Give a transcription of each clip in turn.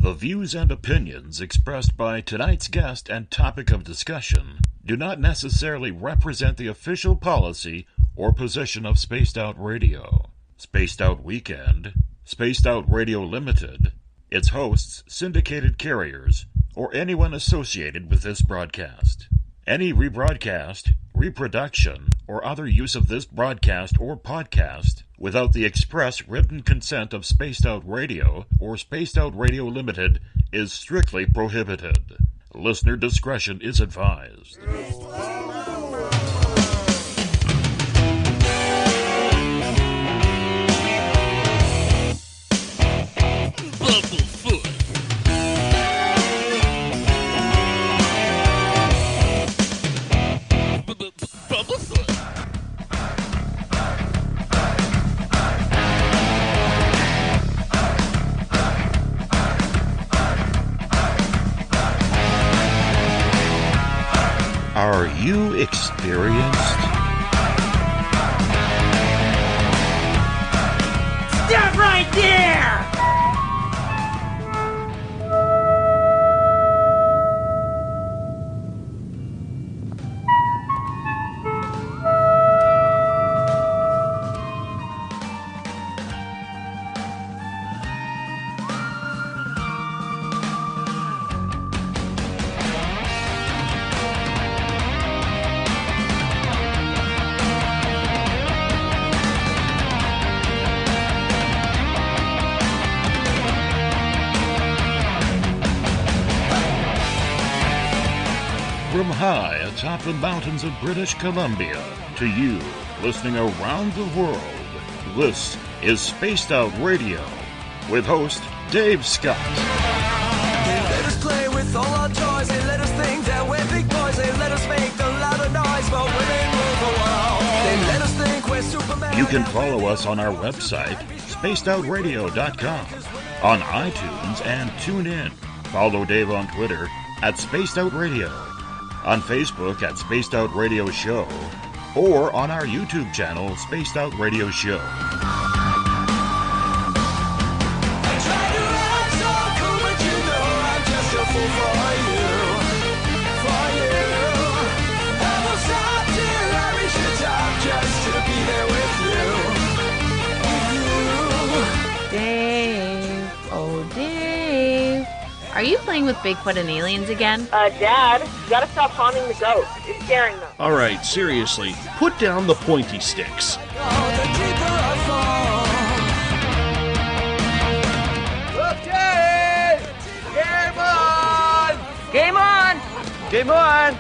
The views and opinions expressed by tonight's guest and topic of discussion do not necessarily represent the official policy or position of Spaced Out Radio, Spaced Out Weekend, Spaced Out Radio Limited, its hosts, syndicated carriers, or anyone associated with this broadcast. Any rebroadcast, reproduction, or other use of this broadcast or podcast without the express written consent of Spaced Out Radio or Spaced Out Radio Limited is strictly prohibited. Listener discretion is advised. Bumblefoot. Bumblefoot. Are you experienced? Stop right there! From high atop the mountains of British Columbia to you listening around the world, this is Spaced Out Radio with host Dave Scott. They let us play with all our toys. They let us think that we're big boys. They let us make the louder noise, but women rule the world. They let us think we're Superman. You can follow us on our website, spacedoutradio.com, on iTunes and TuneIn. Follow Dave on Twitter at Spaced Out Radio, on Facebook at Spaced Out Radio Show, or on our YouTube channel, Spaced Out Radio Show. I try to act so cool, but you know I'm just a fool for you. For you. I will stop till I reach the top just to be there with you. With you. Dave, oh Dave, are you playing with Bigfoot and aliens again? Dad, you gotta stop haunting the ghost. It's scaring them. All right, seriously, put down the pointy sticks. Oh, the deeper I fall. Okay! Game on! Game on! Game on!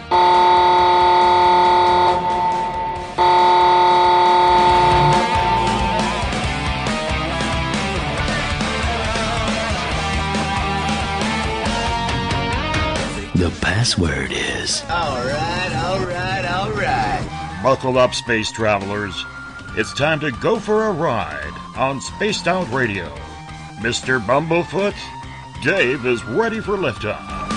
The password is... All right. Buckle up, space travelers. It's time to go for a ride on Spaced Out Radio. Mr. Bumblefoot, Dave is ready for liftoff. I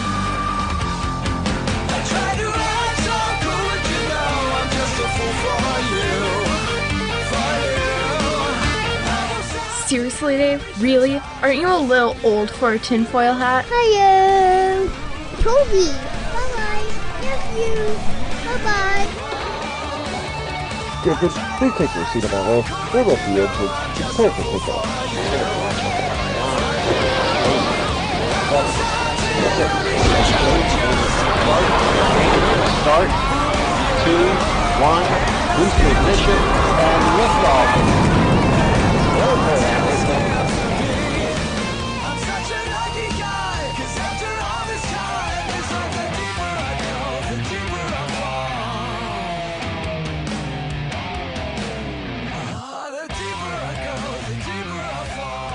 try to act so cool, but you know I'm just a fool for you. Seriously, Dave? Really? Aren't you a little old for a tinfoil hat? Hiya! Toby! Bye-bye! Nephew! Bye-bye! Tickets, please take your seat above us. We're with the exit. Prepare for pickup. Start. 2, 1. Boost to ignition and liftoff. I'm such a lucky guy, 'cause after all this time, it's like the deeper I go, the deeper I fall. The deeper I go, the deeper I fall.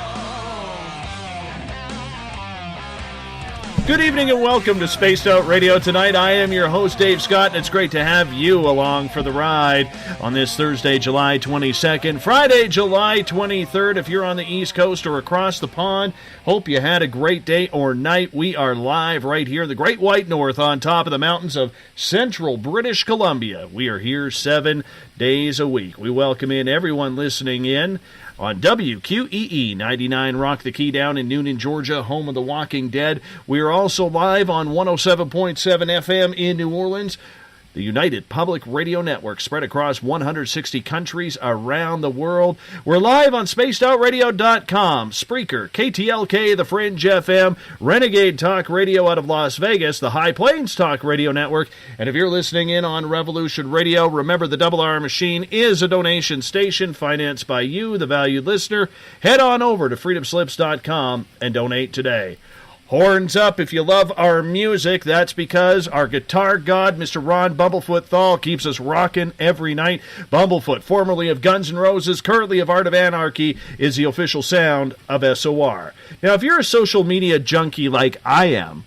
Good evening and welcome to Spaced Out Radio tonight. I am your host, Dave Scott, and it's great to have you along for the ride on this Thursday, July 22nd, Friday, July 23rd. If you're on the East Coast or across the pond, hope you had a great day or night. We are live right here in the Great White North on top of the mountains of central British Columbia. We are here 7 days a week. We welcome in everyone listening in on WQEE 99 Rock the Key down in Noonan, Georgia, home of The Walking Dead. We are also live on 107.7 FM in New Orleans. The United Public Radio Network, spread across 160 countries around the world. We're live on SpacedOutRadio.com, Spreaker, KTLK, The Fringe FM, Renegade Talk Radio out of Las Vegas, the High Plains Talk Radio Network. And if you're listening in on Revolution Radio, remember the Double R Machine is a donation station financed by you, the valued listener. Head on over to freedomslips.com and donate today. Horns up if you love our music. That's because our guitar god, Mr. Ron Bumblefoot THAL, keeps us rocking every night. Bumblefoot, formerly of Guns N' Roses, currently of Art of Anarchy, is the official sound of SOR. Now, if you're a social media junkie like I am,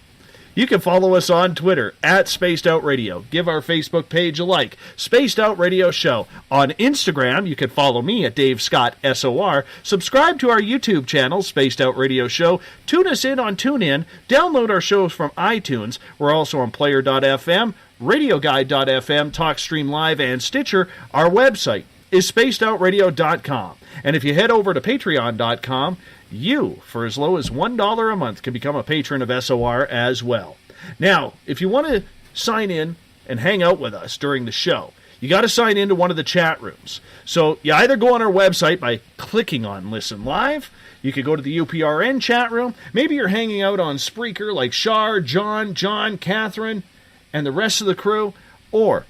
you can follow us on Twitter at Spaced Out Radio. Give our Facebook page a like, Spaced Out Radio Show. On Instagram, you can follow me at Dave Scott SOR. Subscribe to our YouTube channel, Spaced Out Radio Show. Tune us in on TuneIn. Download our shows from iTunes. We're also on Player.fm, RadioGuide.fm, TalkStream Live, and Stitcher. Our website is SpacedOutRadio.com. And if you head over to Patreon.com, you, for as low as $1 a month, can become a patron of SOR as well. Now, if you want to sign in and hang out with us during the show, you got to sign into one of the chat rooms. So you either go on our website by clicking on Listen Live, you could go to the UPRN chat room, maybe you're hanging out on Spreaker like Shar, John, Catherine, and the rest of the crew, or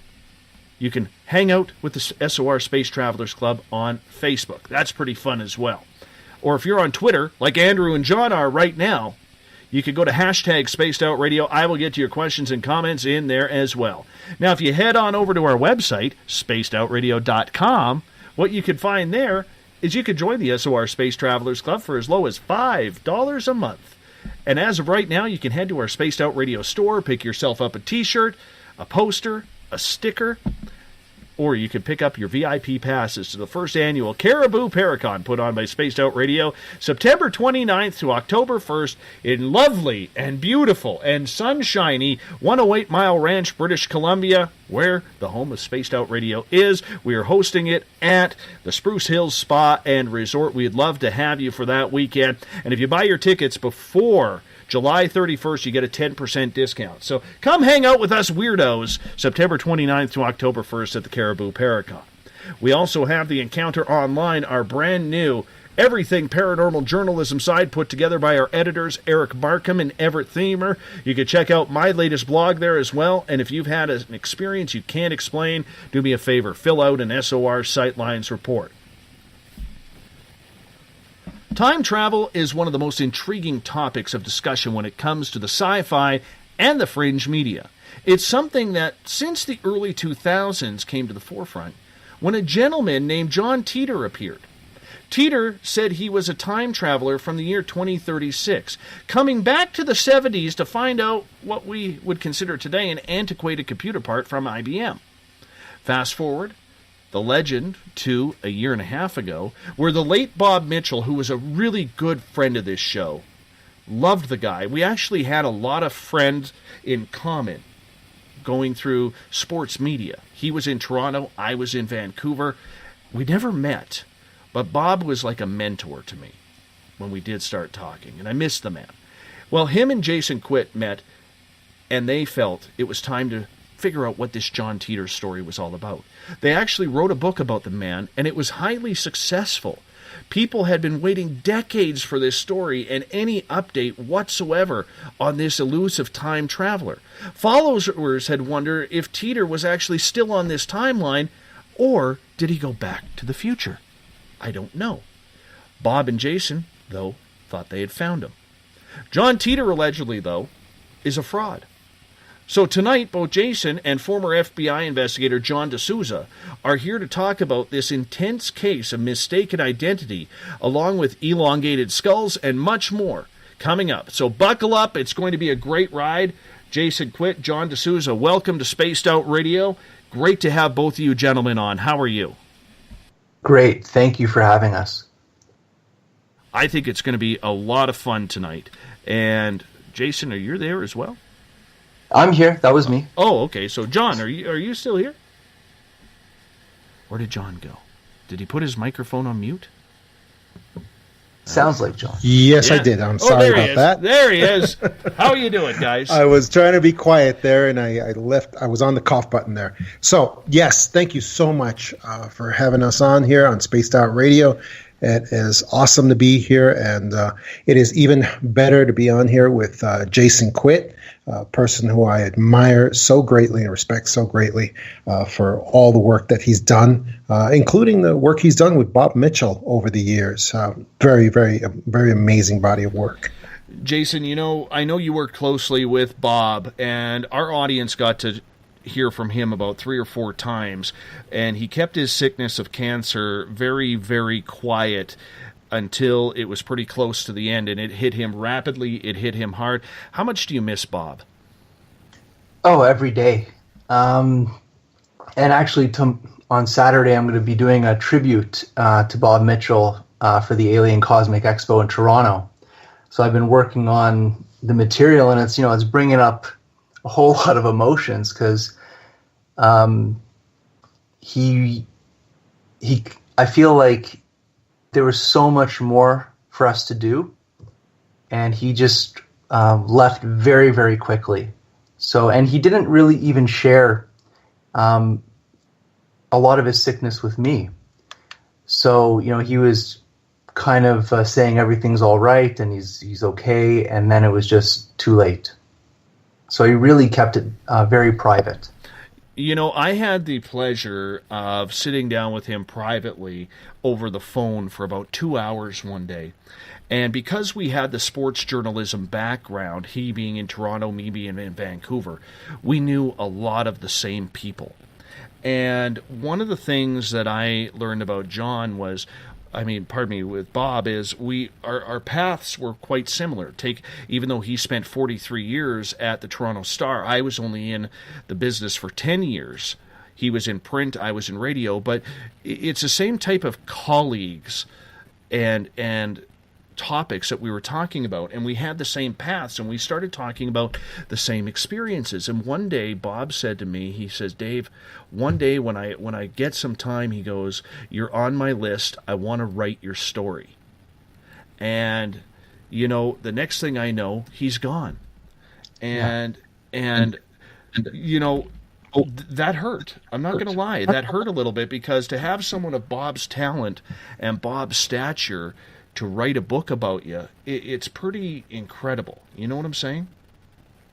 you can hang out with the SOR Space Travelers Club on Facebook. That's pretty fun as well. Or if you're on Twitter, like Andrew and John are right now, you can go to hashtag Spaced Out Radio. I will get to your questions and comments in there as well. Now, if you head on over to our website, spacedoutradio.com, what you can find there is you can join the SOR Space Travelers Club for as low as $5 a month. And as of right now, you can head to our Spaced Out Radio store, pick yourself up a t-shirt, a poster, a sticker, or you can pick up your VIP passes to the first annual Caribou Paracon put on by Spaced Out Radio, September 29th to October 1st in lovely and beautiful and sunshiny 108 Mile Ranch, British Columbia, where the home of Spaced Out Radio is. We are hosting it at the Spruce Hills Spa and Resort. We'd love to have you for that weekend. And if you buy your tickets before July 31st, you get a 10% discount. So come hang out with us weirdos September 29th to October 1st at the Caribou Paracon. We also have the Encounter Online, our brand new everything paranormal journalism side put together by our editors Eric Markham and Everett Thiemer. You can check out my latest blog there as well. And if you've had an experience you can't explain, do me a favor, fill out an SOR Sightlines report. Time travel is one of the most intriguing topics of discussion when it comes to the sci-fi and the fringe media. It's something that, since the early 2000s, came to the forefront when a gentleman named John Titor appeared. Titor said he was a time traveler from the year 2036, coming back to the 70s to find out what we would consider today an antiquated computer part from IBM. Fast forward the legend to a year and a half ago, where the late Bob Mitchell, who was a really good friend of this show, loved the guy. We actually had a lot of friends in common going through sports media. He was in Toronto, I was in Vancouver. We never met, but Bob was like a mentor to me when we did start talking, and I missed the man. Well, him and Jason Quitt met, and they felt it was time to figure out what this John Titor story was all about. They actually wrote a book about the man, and it was highly successful. People had been waiting decades for this story and any update whatsoever on this elusive time traveler. Followers had wondered if Titor was actually still on this timeline, or did he go back to the future? I don't know. Bob and Jason, though, thought they had found him. John Titor, allegedly, though, is a fraud. So tonight, both Jason and former FBI investigator John DeSousa are here to talk about this intense case of mistaken identity, along with elongated skulls and much more coming up. So buckle up. It's going to be a great ride. Jason Quitt, John DeSousa, welcome to Spaced Out Radio. Great to have both of you gentlemen on. How are you? Great. Thank you for having us. I think it's going to be a lot of fun tonight. And Jason, are you there as well? I'm here. That was me. Oh, okay. So, John, are you still here? Where did John go? Did he put his microphone on mute? Sounds like John. Yes, I did. I'm sorry about that. There he is. How are you doing, guys? I was trying to be quiet there, and I was on the cough button there. So, yes, thank you so much for having us on here on Spaced Out Radio. It is awesome to be here, and it is even better to be on here with Jason Quitt, a person who I admire so greatly and respect so greatly for all the work that he's done, including the work he's done with Bob Mitchell over the years. Very, very, very amazing body of work. Jason, I know you worked closely with Bob, and our audience got to hear from him about 3 or 4 times, and he kept his sickness of cancer very, very quiet until it was pretty close to the end, and it hit him rapidly, it hit him hard. How much do you miss Bob? Oh, every day. And actually, on Saturday, I'm going to be doing a tribute to Bob Mitchell for the Alien Cosmic Expo in Toronto. So I've been working on the material, and it's bringing up a whole lot of emotions because I feel like there was so much more for us to do, and he just left very, very quickly. So, and he didn't really even share a lot of his sickness with me. So, he was kind of saying everything's all right and he's okay, and then it was just too late. So he really kept it very private. I had the pleasure of sitting down with him privately over the phone for about 2 hours one day. And because we had the sports journalism background, he being in Toronto, me being in Vancouver, we knew a lot of the same people. And one of the things that I learned about John was, with Bob, is our paths were quite similar. Even though he spent 43 years at the Toronto Star, I was only in the business for 10 years. He was in print, I was in radio, but it's the same type of colleagues and topics that we were talking about, and we had the same paths, and we started talking about the same experiences. And one day Bob said to me, he says, Dave, one day when I get some time, he goes, you're on my list, I want to write your story. And the next thing I know, he's gone. And that hurt. I'm not going to lie, that hurt a little bit, because to have someone of Bob's talent and Bob's stature to write a book about you, it's pretty incredible. You know what I'm saying?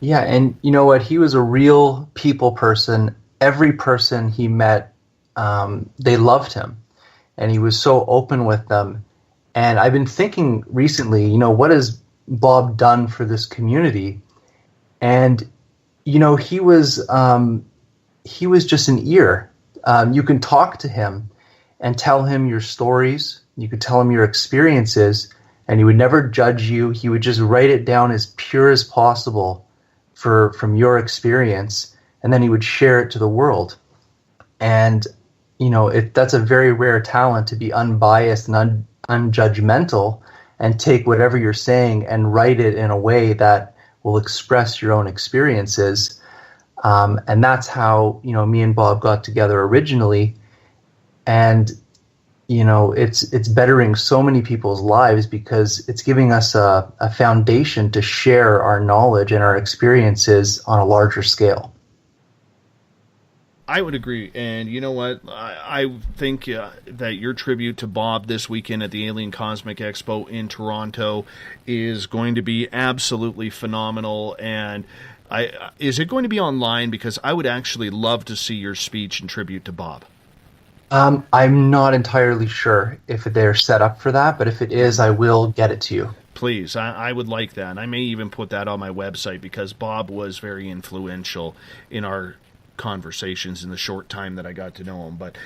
Yeah, and you know what? He was a real people person. Every person he met, they loved him, and he was so open with them. And I've been thinking recently, what has Bob done for this community? And he was just an ear. You can talk to him and tell him your stories. You could tell him your experiences, and he would never judge you. He would just write it down as pure as possible from your experience, and then he would share it to the world. And, that's a very rare talent, to be unbiased and unjudgmental and take whatever you're saying and write it in a way that will express your own experiences. And that's how, me and Bob got together originally. And it's bettering so many people's lives because it's giving us a foundation to share our knowledge and our experiences on a larger scale. I would agree. And you know what? I think that your tribute to Bob this weekend at the Alien Cosmic Expo in Toronto is going to be absolutely phenomenal. And is it going to be online? Because I would actually love to see your speech in tribute to Bob. I'm not entirely sure if they're set up for that, but if it is, I will get it to you. Please, I would like that. And I may even put that on my website because Bob was very influential in our conversations in the short time that I got to know him. But,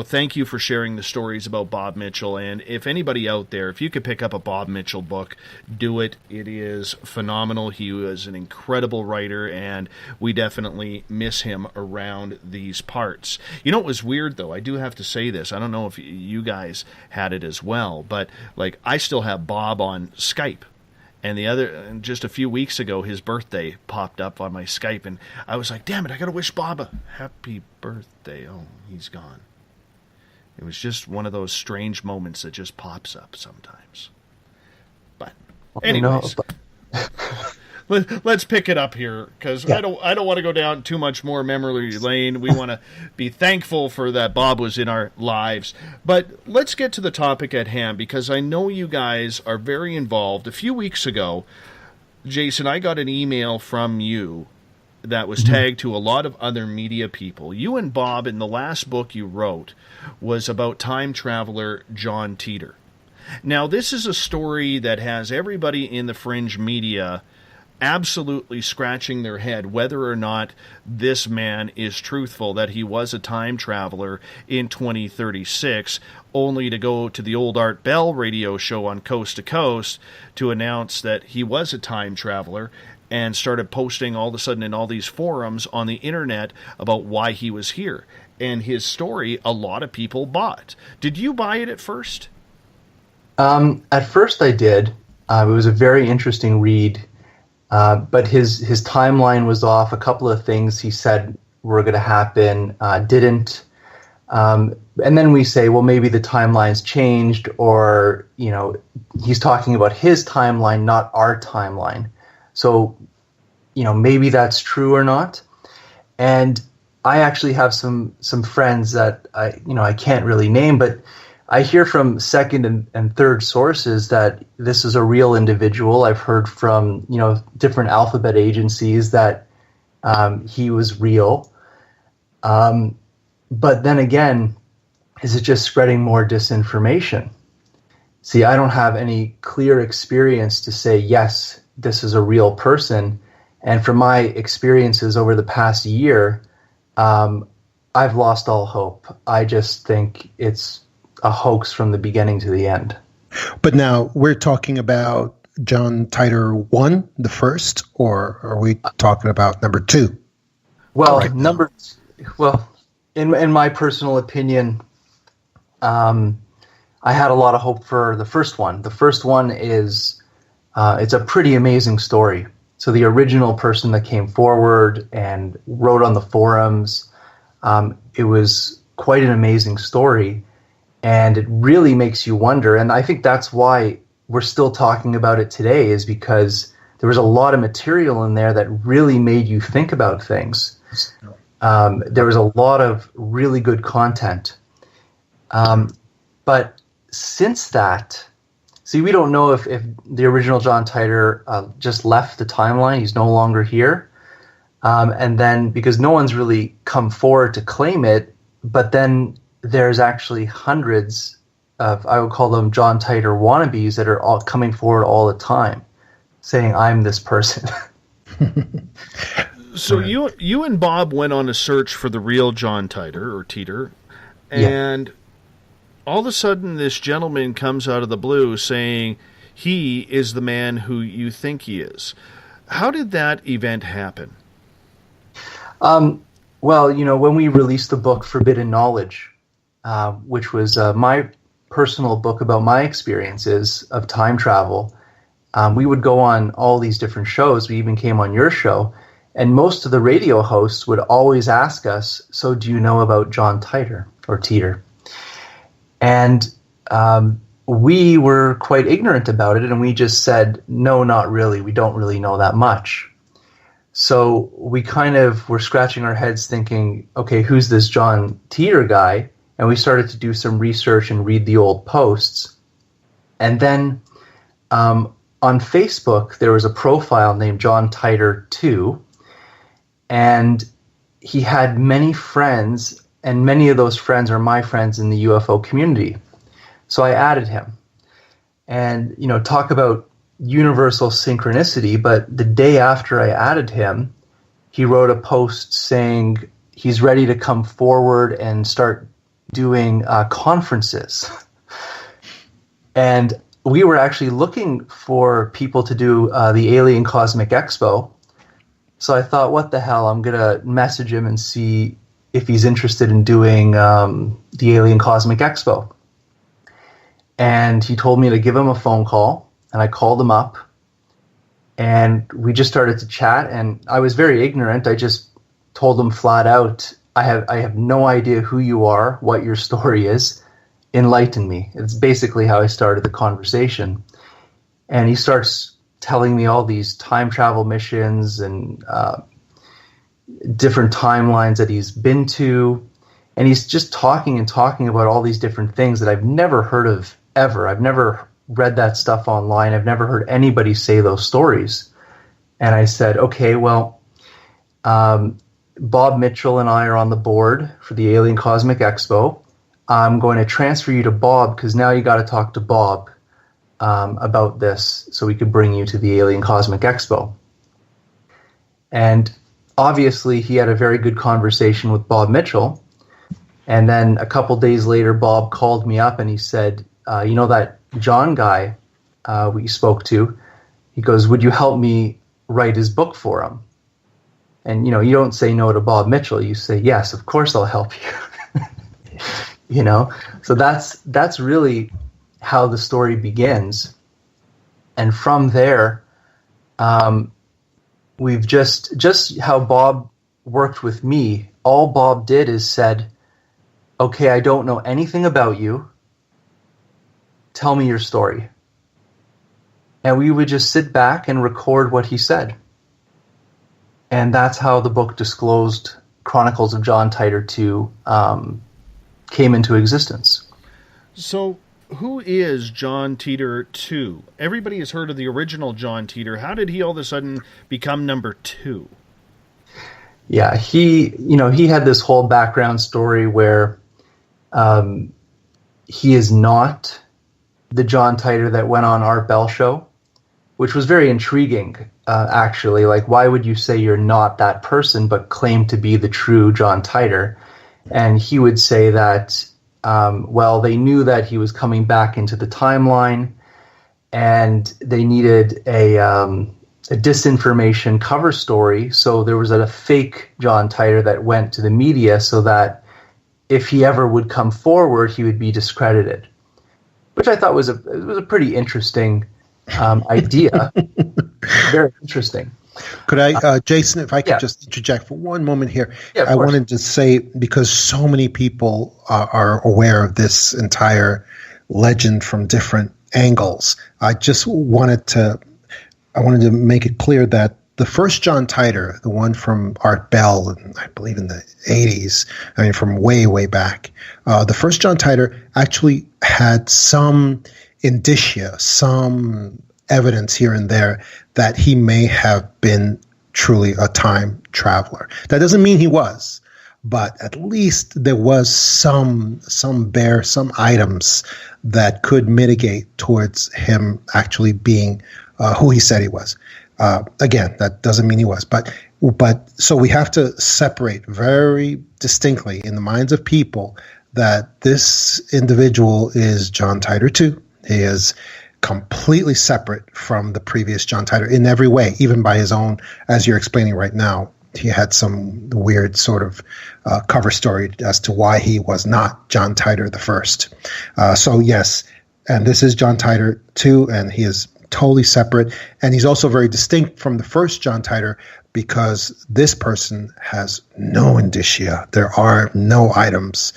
thank you for sharing the stories about Bob Mitchell. And if anybody out there, if you could pick up a Bob Mitchell book, do it. It is phenomenal. He was an incredible writer, and we definitely miss him around these parts. It was weird, though. I do have to say this. I don't know if you guys had it as well, but, I still have Bob on Skype. And just a few weeks ago, his birthday popped up on my Skype, and I was like, damn it, I got to wish Bob a happy birthday. Oh, he's gone. It was just one of those strange moments that just pops up sometimes. But anyways, let's pick it up here, because I don't want to go down too much more memory lane. We want to be thankful for that Bob was in our lives. But let's get to the topic at hand, because I know you guys are very involved. A few weeks ago, Jason, I got an email from you that was tagged to a lot of other media people. You and Bob, in the last book you wrote, was about time traveler John Titor. Now, this is a story that has everybody in the fringe media absolutely scratching their head whether or not this man is truthful, that he was a time traveler in 2036, only to go to the old Art Bell radio show on Coast to Coast to announce that he was a time traveler, and started posting all of a sudden in all these forums on the internet about why he was here. And his story, a lot of people bought. Did you buy it at first? At first I did. It was a very interesting read, but his timeline was off. A couple of things he said were going to happen didn't. And then we say, well, maybe the timeline's changed, or, he's talking about his timeline, not our timeline. So, maybe that's true or not. And I actually have some friends that I can't really name, but I hear from second and third sources that this is a real individual. I've heard from, different alphabet agencies that he was real. But then again, is it just spreading more disinformation? See, I don't have any clear experience to say, yes, this is a real person. And from my experiences over the past year, I've lost all hope. I just think it's a hoax from the beginning to the end. But now we're talking about John Titor 1, the first, or are we talking about number 2? Well, in my personal opinion, I had a lot of hope for the first one. The first one is, it's a pretty amazing story. So the original person that came forward and wrote on the forums, it was quite an amazing story. And it really makes you wonder. And I think that's why we're still talking about it today, is because there was a lot of material in there that really made you think about things. There was a lot of really good content. But since that, see, we don't know if the original John Titor just left the timeline. He's no longer here. And then, because no one's really come forward to claim it, but then there's actually hundreds of, I would call them John Titor wannabes, that are all coming forward all the time saying, I'm this person. So you and Bob went on a search for the real John Titor, and all of a sudden this gentleman comes out of the blue saying he is the man who you think he is. How did that event happen? Well, when we released the book Forbidden Knowledge, which was my personal book about my experiences of time travel, we would go on all these different shows. We even came on your show, and most of the radio hosts would always ask us, so do you know about John Titor or Titor? And we were quite ignorant about it, and we just said, no, not really. We don't really know that much. So we kind of were scratching our heads thinking, okay, who's this John Titor guy? And we started to do some research and read the old posts. And then on Facebook, there was a profile named John Titor 2, and he had many friends, and many of those friends are my friends in the UFO community. So I added him. And, talk about universal synchronicity, but the day after I added him, he wrote a post saying he's ready to come forward and start doing conferences. And we were actually looking for people to do the Alien Cosmic Expo. So I thought, what the hell, I'm going to message him and see if he's interested in doing the Alien Cosmic Expo. And he told me to give him a phone call, and I called him up, and we just started to chat, and I was very ignorant. I just told him flat out, I have no idea who you are, what your story is. enlighten me. It's basically how I started the conversation. And he starts telling me all these time travel missions and different timelines that he's been to. And he's just talking about all these different things that I've never heard of ever. I've never read that stuff online. I've never heard anybody say those stories. And I said, okay, well, Bob Mitchell and I are on the board for the Alien Cosmic Expo. I'm going to transfer you to Bob because now you got to talk to Bob about this so we could bring you to the Alien Cosmic Expo. And obviously he had a very good conversation with Bob Mitchell. And then a couple days later, Bob called me up and he said, you know that John guy we spoke to? He goes, would you help me write his book for him? And, you know, you don't say no to Bob Mitchell. You say, yes, of course I'll help you. You know, so that's really how the story begins. And from there, we've just how Bob worked with me. All Bob did is said, okay, I don't know anything about you. Tell me your story. And we would just sit back and record what he said. And that's how the book Disclosed Chronicles of John Titor II came into existence. So who is John Titor II? Everybody has heard of the original John Titor. How did he all of a sudden become number 2? Yeah, he had this whole background story where he is not the John Titor that went on Art Bell show, which was very intriguing, actually. Like, why would you say you're not that person but claim to be the true John Titor? And he would say that, well, they knew that he was coming back into the timeline and they needed a disinformation cover story. So there was a fake John Titor that went to the media so that if he ever would come forward, he would be discredited, which I thought was a pretty interesting idea. Very interesting. Could I, Jason, if I could just interject for one moment here. Yeah, I wanted to say, because so many people are aware of this entire legend from different angles, I wanted to make it clear that the first John Titor, the one from Art Bell, I believe in the 80s, I mean, from way, way back, the first John Titor actually had some indicia, some evidence here and there that he may have been truly a time traveler. That doesn't mean he was, but at least there was some items that could mitigate towards him actually being who he said he was. Again, that doesn't mean he was, but so we have to separate very distinctly in the minds of people that this individual is John Titor II. He is completely separate from the previous John Titor in every way, even by his own, as you're explaining right now. He had some weird sort of cover story as to why he was not John Titor the first. So yes, and this is John Titor II, and he is totally separate, and he's also very distinct from the first John Titor because this person has no indicia. There are no items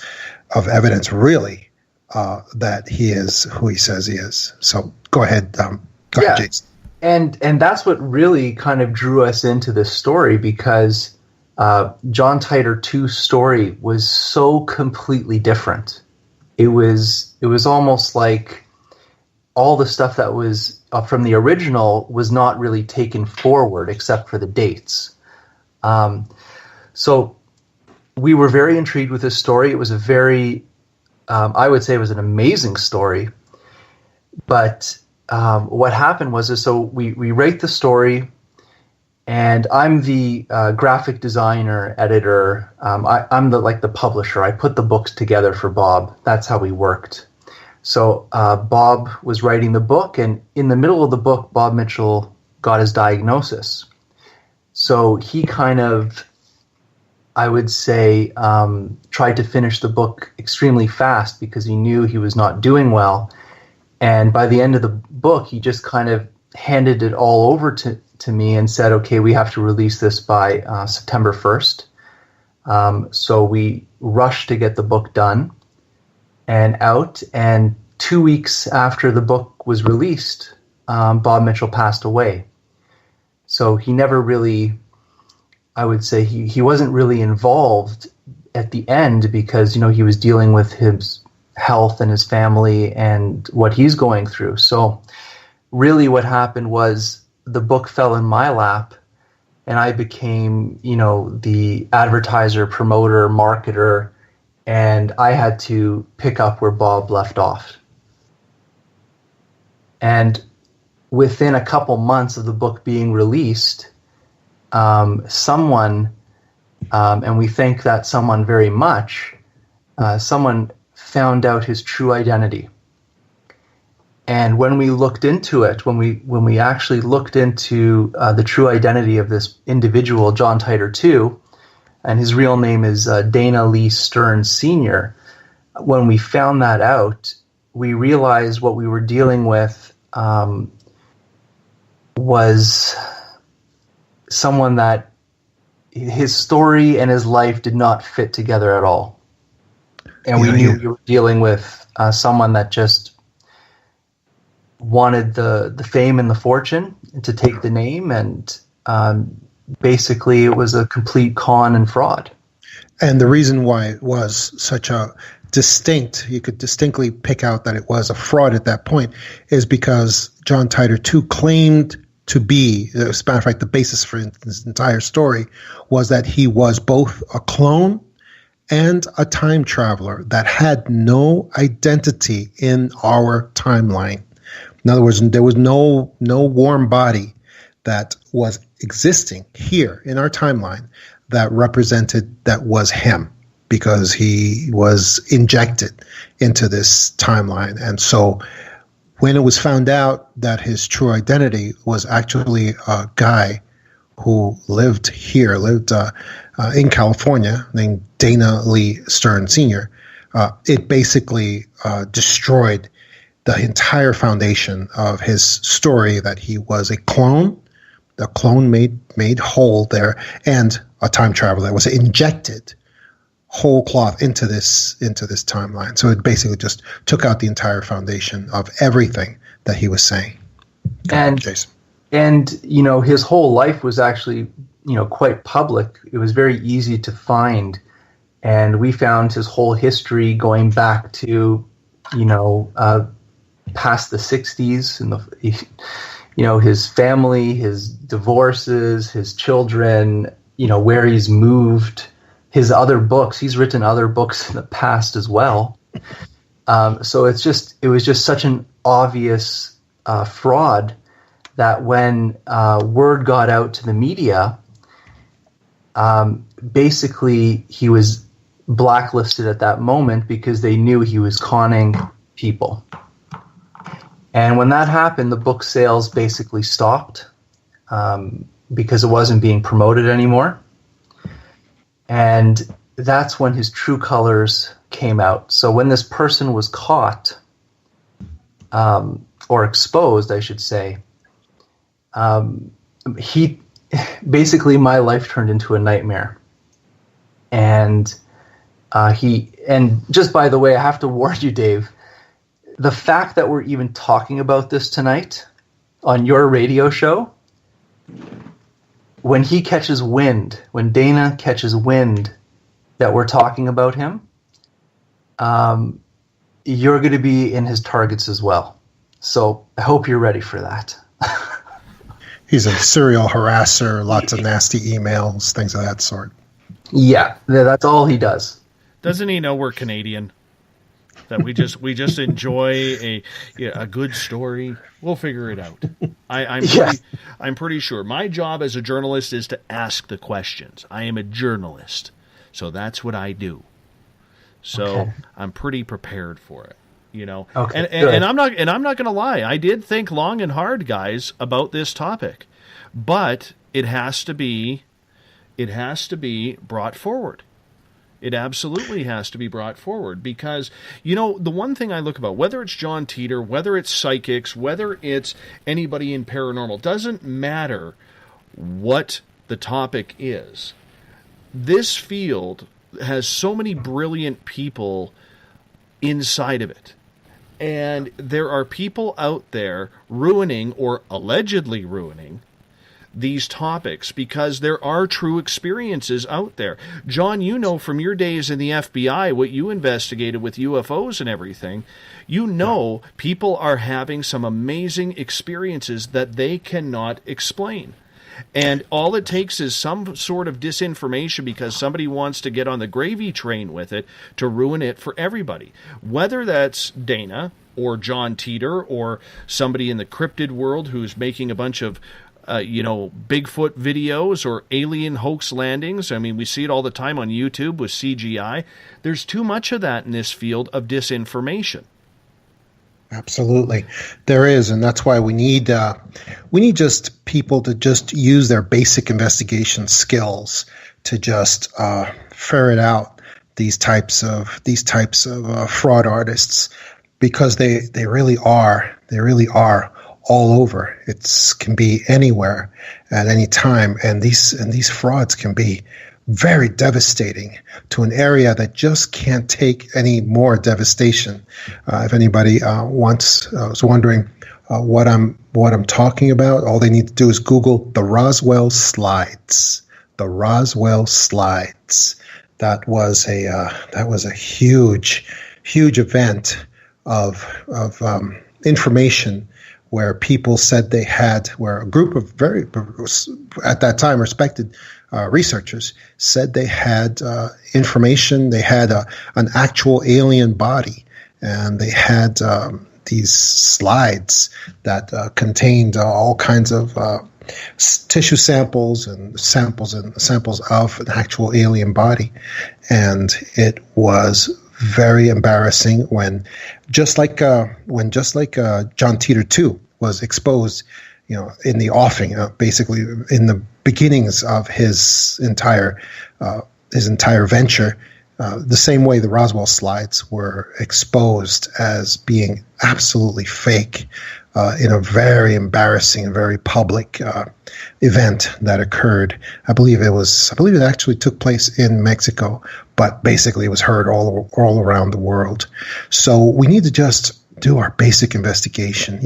of evidence, really, that he is who he says he is. So go ahead, ahead, Jason. And that's what really kind of drew us into this story, because John Titor II's story was so completely different. It was almost like all the stuff that was from the original was not really taken forward except for the dates. So we were very intrigued with this story. It was a very, I would say it was an amazing story. But what happened was, so we rate the story, and I'm the graphic designer, editor. I'm the publisher. I put the books together for Bob. That's how we worked. So Bob was writing the book, and in the middle of the book, Bob Mitchell got his diagnosis. So he kind of, I would say, tried to finish the book extremely fast because he knew he was not doing well. And by the end of the book, he just kind of handed it all over to me and said, okay, we have to release this by September 1st. So we rushed to get the book done. and out. And 2 weeks after the book was released, Bob Mitchell passed away. So he never really, I would say, he wasn't really involved at the end because, he was dealing with his health and his family and what he's going through. So really what happened was the book fell in my lap and I became, the advertiser, promoter, marketer, and I had to pick up where Bob left off. And within a couple months of the book being released, someone, and we thank that someone very much, someone found out his true identity. And when we looked into it, when we actually looked into the true identity of this individual, John Titor II, and his real name is Dana Lee Stern Sr., when we found that out, we realized what we were dealing with was someone that his story and his life did not fit together at all. And we knew we were dealing with someone that just wanted the fame and the fortune to take the name, and basically it was a complete con and fraud. And the reason why it was such a you could distinctly pick out that it was a fraud at that point, is because John Titor II claimed to be, as a matter of fact, the basis for his entire story was that he was both a clone and a time traveler that had no identity in our timeline. In other words, there was no warm body that was existing here in our timeline that represented that was him, because he was injected into this timeline. And so when it was found out that his true identity was actually a guy who lived in California named Dana Lee Stern Sr., it basically destroyed the entire foundation of his story, that he was a clone made whole there, and a time traveler that was injected whole cloth into this timeline. So it basically just took out the entire foundation of everything that he was saying. Jason. And his whole life was actually quite public. It was very easy to find, and we found his whole history going back to past the 60s, and his family, his divorces, his children, where he's moved, his other books. He's written other books in the past as well. So it was just such an obvious fraud that when word got out to the media, basically he was blacklisted at that moment because they knew he was conning people. And when that happened, the book sales basically stopped because it wasn't being promoted anymore. And that's when his true colors came out. So when this person was caught, or exposed, I should say, he basically, my life turned into a nightmare. And just by the way, I have to warn you, Dave, the fact that we're even talking about this tonight on your radio show, when Dana catches wind that we're talking about him, you're going to be in his targets as well. So I hope you're ready for that. He's a serial harasser, lots of nasty emails, things of that sort. Yeah, that's all he does. Doesn't he know we're Canadian? That we just enjoy a good story. We'll figure it out. I'm pretty sure. My job as a journalist is to ask the questions. I am a journalist, so that's what I do. So okay. I'm pretty prepared for it, Okay, and I'm not going to lie. I did think long and hard, guys, about this topic, but it has to be brought forward. It absolutely has to be brought forward because, the one thing I look about, whether it's John Titor, whether it's psychics, whether it's anybody in paranormal, doesn't matter what the topic is. This field has so many brilliant people inside of it. And there are people out there ruining or allegedly ruining these topics because there are true experiences out there. John, you know from your days in the FBI, what you investigated with UFOs and everything, you know people are having some amazing experiences that they cannot explain. And all it takes is some sort of disinformation because somebody wants to get on the gravy train with it to ruin it for everybody. Whether that's Dana or John Titor or somebody in the cryptid world who's making a bunch of Bigfoot videos or alien hoax landings. I mean, we see it all the time on YouTube with CGI. There's too much of that in this field of disinformation. Absolutely, there is, and that's why we need just people to just use their basic investigation skills to just ferret out these types of fraud artists, because they really are all over. It can be anywhere at any time, and these frauds can be very devastating to an area that just can't take any more devastation. If anybody was wondering what I'm talking about, all they need to do is Google the Roswell slides. The Roswell slides. That was a huge event of information where people said where a group of very, at that time, respected researchers said they had information. They had an actual alien body, and they had these slides that contained all kinds of tissue samples and samples of an actual alien body. And it was very embarrassing when just like John Titor 2 was exposed, in the offing, basically in the beginnings of his entire venture, the same way the Roswell slides were exposed as being absolutely fake in a very embarrassing and very public event that occurred. I believe it actually took place in Mexico, but basically it was heard all around the world. So we need to just do our basic investigation.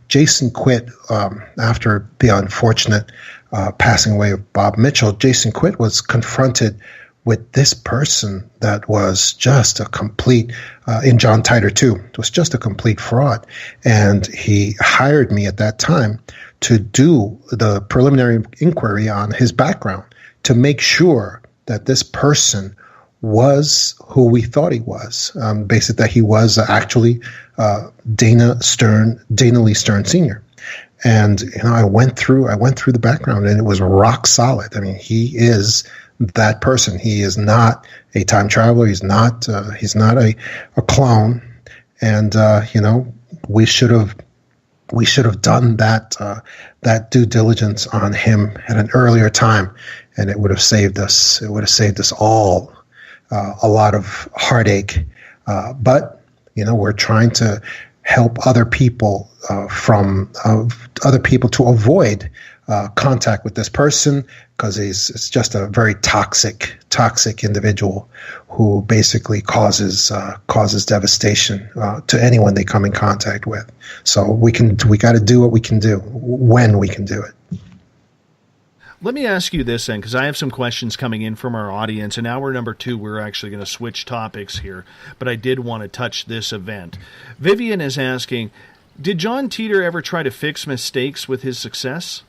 Jason Quitt, after the unfortunate passing away of Bob Mitchell, Jason Quitt was confronted with this person that was just a complete, in John Titor 2, it was just a complete fraud. And he hired me at that time to do the preliminary inquiry on his background to make sure that this person was who we thought he was. Basically, that he was actually Dana Lee Stern Sr. And I went through the background, and it was rock solid. I mean, he is that person. He is not a time traveler. He's not a clone. And we should have done that due diligence on him at an earlier time, and it would have saved us. It would have saved us all a lot of heartache. But we're trying to help other people to avoid contact with this person, because it's just a very toxic individual who basically causes devastation to anyone they come in contact with. So we got to do what we can do when we can do it. Let me ask you this then, because I have some questions coming in from our audience. In hour number 2, we're actually going to switch topics here, but I did want to touch this event. Vivian is asking, did John Titor ever try to fix mistakes with his success?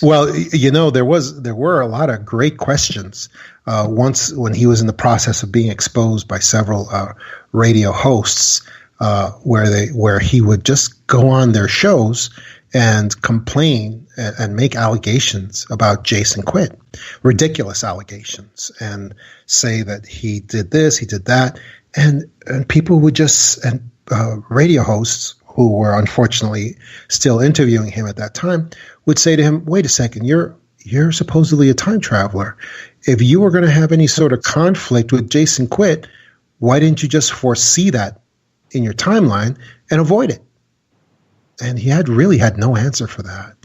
Well, there were a lot of great questions once when he was in the process of being exposed by several radio hosts, where he would just go on their shows and complain and make allegations about Jason Quitt, ridiculous allegations, and say that he did this, he did that, and people would radio hosts who were unfortunately still interviewing him at that time would say to him, "Wait a second, you're supposedly a time traveler. If you were going to have any sort of conflict with Jason Quitt, why didn't you just foresee that in your timeline and avoid it?" And he really had no answer for that.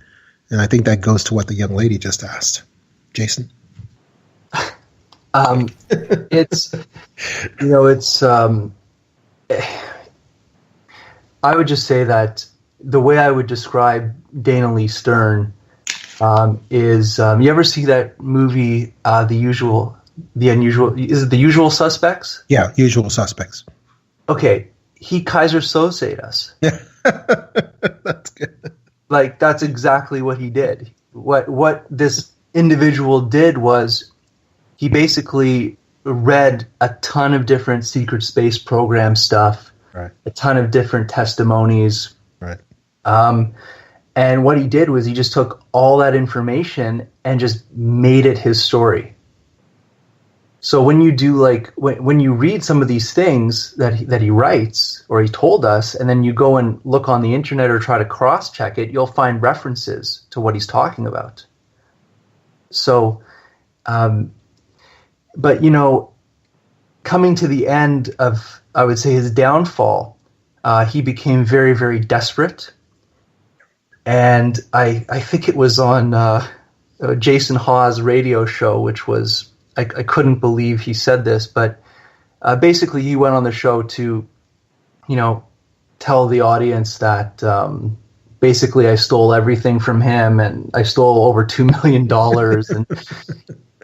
And I think that goes to what the young lady just asked. Jason? It's, it's. I would just say that the way I would describe Dana Lee Stern is, you ever see that movie, The Usual Suspects? Yeah, Usual Suspects. Okay, he Kaiser Sosa'd us. That's good. Like, that's exactly what he did. What this individual did was he basically read a ton of different secret space program stuff, right. A ton of different testimonies. Right. And what he did was he just took all that information and just made it his story. So when you do when you read some of these things that he writes or he told us, and then you go and look on the internet or try to cross-check it, you'll find references to what he's talking about. So, but coming to the end of, I would say, his downfall, he became very, very desperate. And I think it was on Jason Hawes' radio show, which was, I couldn't believe he said this, but basically he went on the show to, tell the audience that basically I stole everything from him and I stole over $2 million and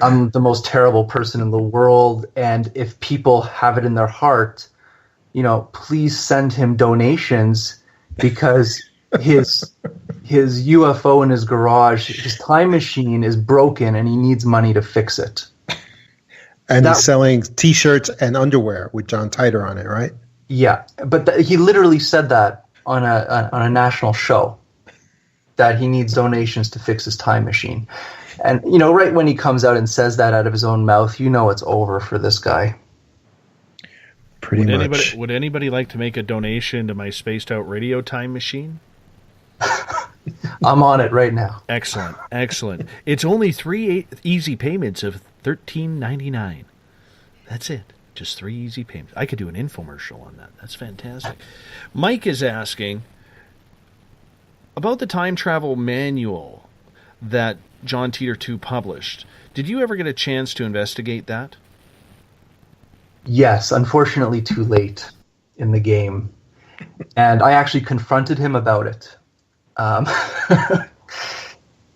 I'm the most terrible person in the world. And if people have it in their heart, please send him donations because his UFO in his garage, his time machine is broken and he needs money to fix it. And he's selling T-shirts and underwear with John Titor on it, right? Yeah, but he literally said that on a national show that he needs donations to fix his time machine. And, right when he comes out and says that out of his own mouth, it's over for this guy. Pretty much. Would anybody like to make a donation to my spaced out radio time machine? I'm on it right now. Excellent. It's only 3 easy payments of $13.99. That's it. Just 3 easy payments. I could do an infomercial on that. That's fantastic. Mike is asking about the time travel manual that John Titor 2 published. Did you ever get a chance to investigate that? Yes, unfortunately too late in the game. And I actually confronted him about it.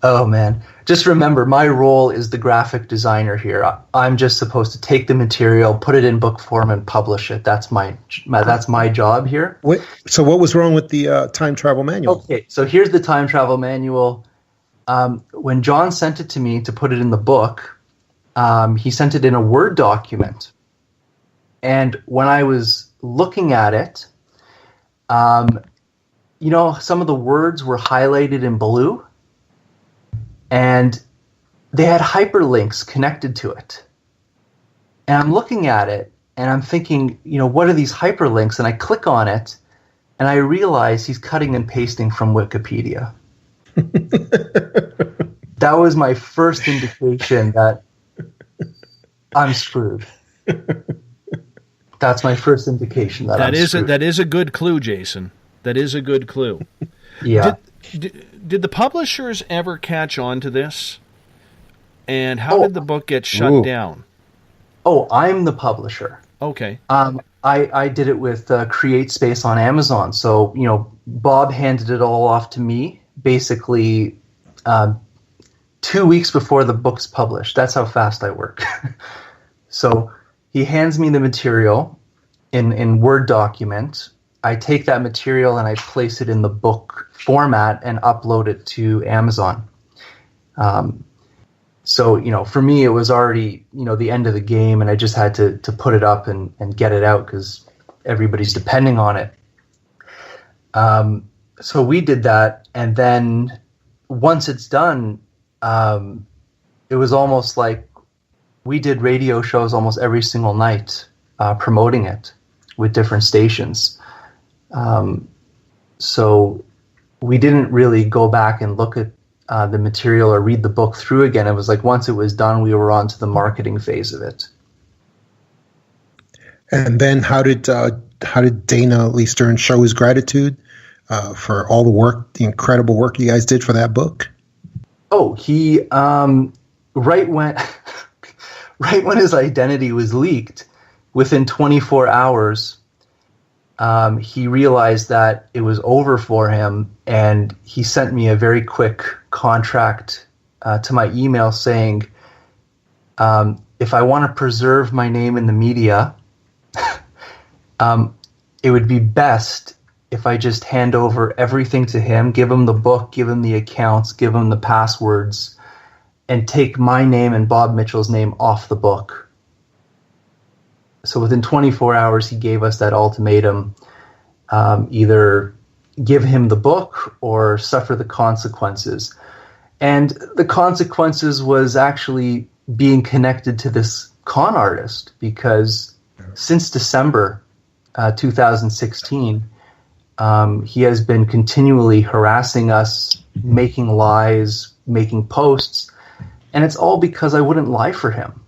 Oh man, just remember my role is the graphic designer here. I'm just supposed to take the material, put it in book form and publish it. That's my job here. So what was wrong with the time travel manual? Okay, so here's the time travel manual. When John sent it to me to put it in the book, he sent it in a Word document. And when I was looking at it, some of the words were highlighted in blue, and they had hyperlinks connected to it. And I'm looking at it, and I'm thinking, what are these hyperlinks? And I click on it, and I realize he's cutting and pasting from Wikipedia. That was my first indication that I'm screwed. That's my first indication that I'm screwed. That is a good clue, Jason. That is a good clue. Yeah. Did the publishers ever catch on to this? And how did the book get shut down? Oh, I'm the publisher. Okay. I did it with Create Space on Amazon. So, Bob handed it all off to me basically 2 weeks before the book's published. That's how fast I work. So he hands me the material in Word document. I take that material and I place it in the book format and upload it to Amazon. So, for me, it was already, the end of the game, and I just had to put it up and get it out because everybody's depending on it. So we did that, and then once it's done, it was almost like we did radio shows almost every single night promoting it with different stations. So we didn't really go back and look at the material or read the book through again. It was like once it was done, we were on to the marketing phase of it. And then how did Dana Lee Stern show his gratitude for all the work, the incredible work you guys did for that book? Oh, he right right when his identity was leaked, within 24 hours, he realized that it was over for him, and he sent me a very quick contract to my email saying, if I want to preserve my name in the media, it would be best if I just hand over everything to him, give him the book, give him the accounts, give him the passwords, and take my name and Bob Mitchell's name off the book. So within 24 hours, he gave us that ultimatum, either give him the book or suffer the consequences. And the consequences was actually being connected to this con artist, because since December 2016, he has been continually harassing us, making lies, making posts, and it's all because I wouldn't lie for him.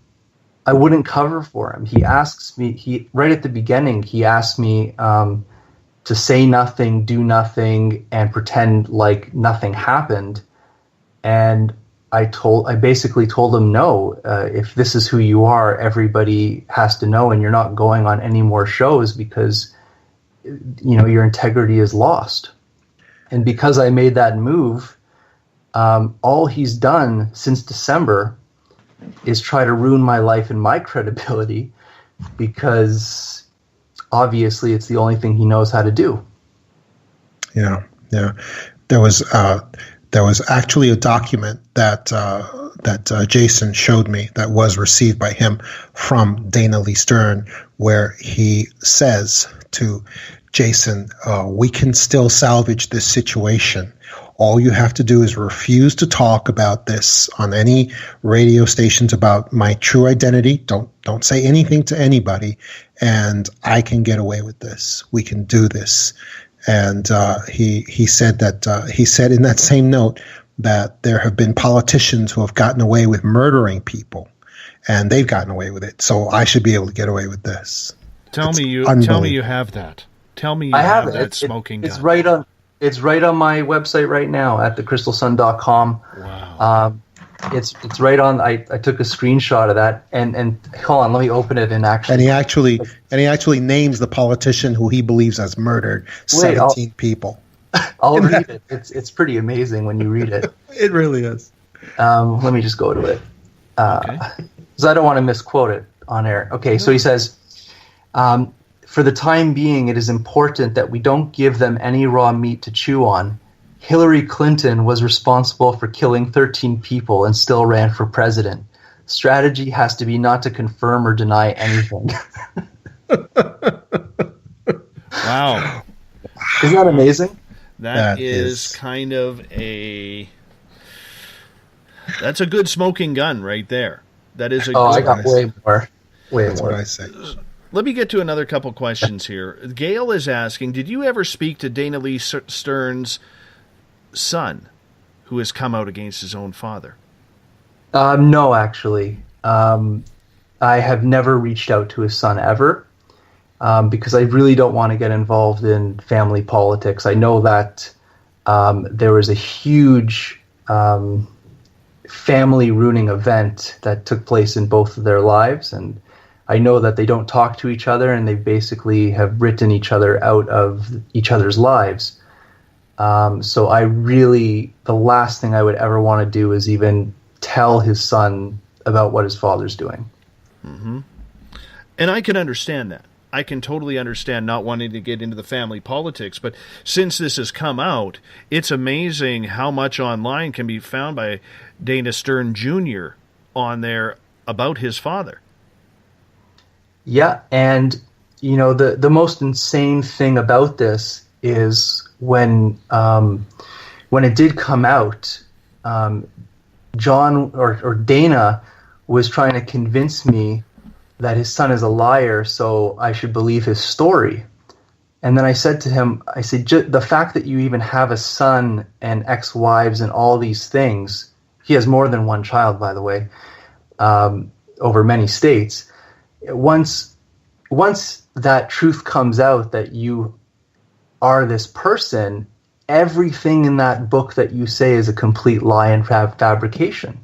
I wouldn't cover for him. He asks me, right at the beginning, he asked me to say nothing, do nothing, and pretend like nothing happened. And I basically told him, no, if this is who you are, everybody has to know, and you're not going on any more shows because, your integrity is lost. And because I made that move, all he's done since December is try to ruin my life and my credibility, because obviously it's the only thing he knows how to do. Yeah. There was actually a document that Jason showed me that was received by him from Dana Lee Stern, where he says to Jason, we can still salvage this situation. All you have to do is refuse to talk about this on any radio stations about my true identity. Don't say anything to anybody, and I can get away with this. We can do this. And he said that he said in that same note that there have been politicians who have gotten away with murdering people, and they've gotten away with it. So I should be able to get away with this. Tell me you have that. Tell me you I have that it. smoking gun. It's right on my website right now at thecrystalsun.com. Wow. It's right on. I took a screenshot of that, and hold on, let me open it and actually. And he actually names the politician who he believes has murdered 17 people. I'll read it. It's pretty amazing when you read it. It really is. Let me just go to it, because I don't want to misquote it on air. Okay, so he says, for the time being, it is important that we don't give them any raw meat to chew on. Hillary Clinton was responsible for killing 13 people and still ran for president. Strategy has to be not to confirm or deny anything. Wow. Isn't that amazing? That is kind of that's a good smoking gun right there. That is a good I got way more. That's what I say. Let me get to another couple questions here. Gail is asking, did you ever speak to Dana Lee Stern's son, who has come out against his own father? No, actually. I have never reached out to his son ever, because I really don't want to get involved in family politics. I know that there was a huge family ruining event that took place in both of their lives, and I know that they don't talk to each other, and they basically have written each other out of each other's lives. So the last thing I would ever want to do is even tell his son about what his father's doing. Mm-hmm. And I can understand that. I can totally understand not wanting to get into the family politics, but since this has come out, it's amazing how much online can be found by Dana Stern Jr. on there about his father. Yeah, and the most insane thing about this is when it did come out, John or Dana was trying to convince me that his son is a liar, so I should believe his story. And then I said to him, the fact that you even have a son and ex-wives and all these things, he has more than one child, by the way, over many states. Once that truth comes out that you are this person, everything in that book that you say is a complete lie and fabrication.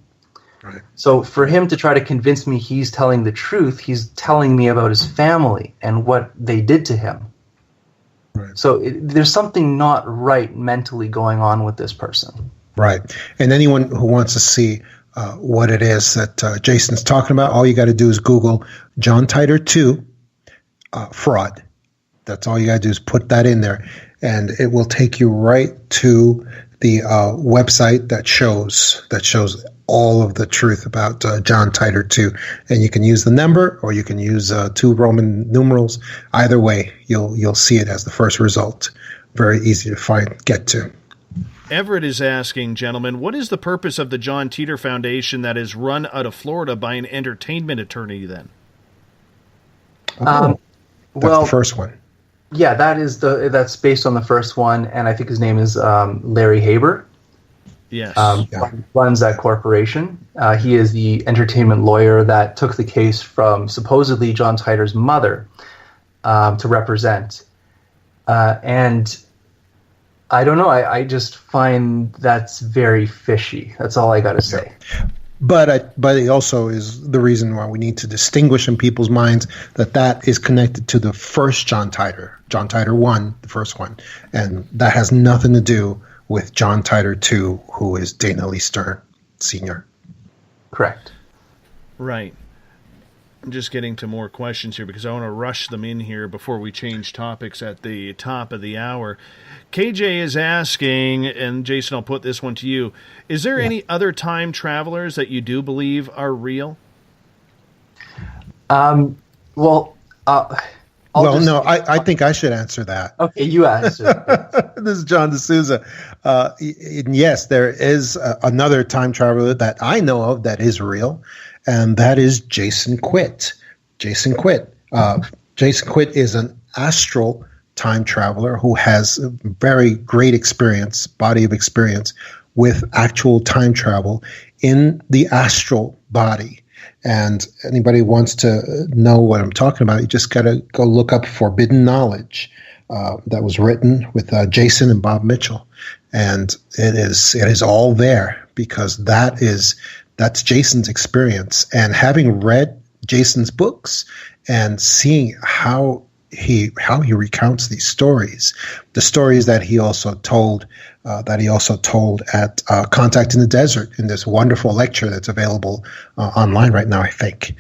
Right. So for him to try to convince me he's telling the truth, he's telling me about his family and what they did to him. Right. So there's something not right mentally going on with this person. Right. And anyone who wants to see what it is that Jason's talking about, all you got to do is Google John Titor 2 fraud. That's all you got to do is put that in there, and it will take you right to the website that shows all of the truth about John Titor 2. And you can use the number, or you can use 2 Roman numerals. Either way, you'll see it as the first result. Very easy to get to. Everett is asking, gentlemen, what is the purpose of the John Titor Foundation that is run out of Florida by an entertainment attorney then? That's the first one. Yeah, that's based on the first one, and I think his name is Larry Haber. Yes. Runs that corporation. He is the entertainment lawyer that took the case from supposedly John Titor's mother to represent. And I don't know, I just find that's very fishy. That's all I got to say. But it also is the reason why we need to distinguish in people's minds that is connected to the first John Titor 1, the first one. And that has nothing to do with John Titor 2, who is Dana Lee Stern Sr. Correct. Right. I'm just getting to more questions here because I want to rush them in here before we change topics at the top of the hour. KJ is asking, and Jason, I'll put this one to you, is there any other time travelers that you do believe are real? I think I should answer that. Okay, you answer. This is John DeSousa. Yes, there is another time traveler that I know of that is real, and that is Jason Quitt. Jason Quitt is an astral time traveler who has a very great body of experience with actual time travel in the astral body. And anybody wants to know what I'm talking about, you just got to go look up Forbidden Knowledge that was written with Jason and Bob Mitchell. And it is all there because that's Jason's experience. And having read Jason's books and seeing how he recounts these stories, the stories that he also told at Contact in the Desert in this wonderful lecture that's available online right now. I think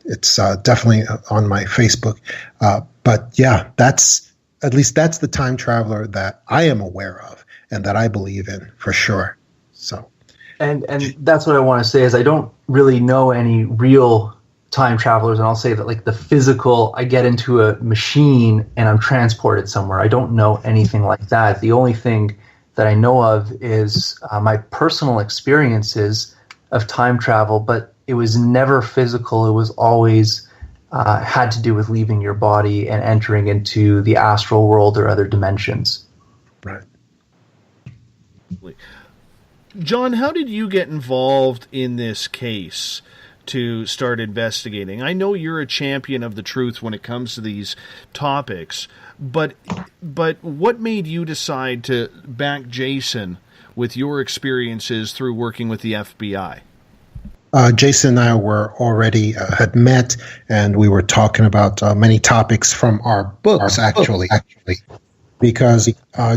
it's definitely on my Facebook. But yeah, that's the time traveler that I am aware of and that I believe in for sure. So, and that's what I want to say is I don't really know any real time travelers, and I'll say that like the physical, I get into a machine and I'm transported somewhere. I don't know anything like that. The only thing that I know of is my personal experiences of time travel, but it was never physical. It was always had to do with leaving your body and entering into the astral world or other dimensions. Right. John, how did you get involved in this case to start investigating? I know you're a champion of the truth when it comes to these topics, but what made you decide to back Jason with your experiences through working with the FBI? Jason and I were already had met, and we were talking about many topics from our books, actually, because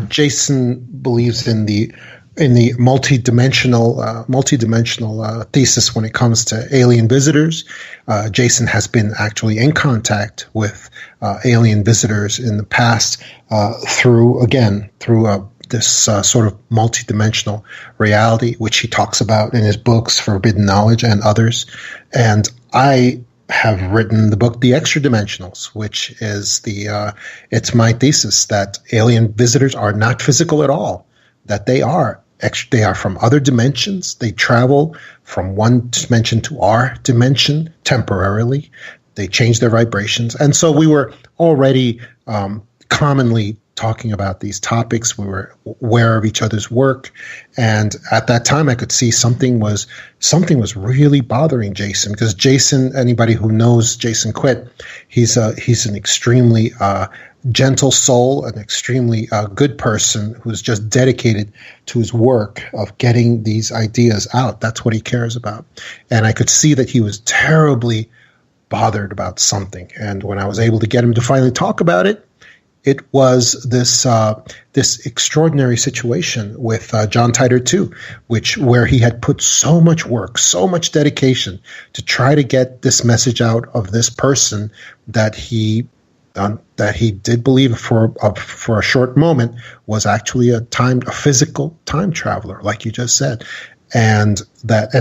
Jason believes in the multi-dimensional thesis when it comes to alien visitors. Jason has been actually in contact with alien visitors in the past through this sort of multi-dimensional reality, which he talks about in his books, Forbidden Knowledge and others. And I have written the book, The Extra Dimensionals, which is it's my thesis that alien visitors are not physical at all, that they are from other dimensions. They travel from one dimension to our dimension temporarily. They change their vibrations. And so we were already commonly talking about these topics. We were aware of each other's work. And at that time, I could see something was really bothering Jason, because Jason, anybody who knows Jason Quitt, he's an extremely gentle soul, an extremely good person who's just dedicated to his work of getting these ideas out. That's what he cares about. And I could see that he was terribly bothered about something. And when I was able to get him to finally talk about it, it was this extraordinary situation with John Titor too, where he had put so much work, so much dedication to try to get this message out of this person that he did believe for a short moment was actually a physical time traveler, like you just said, and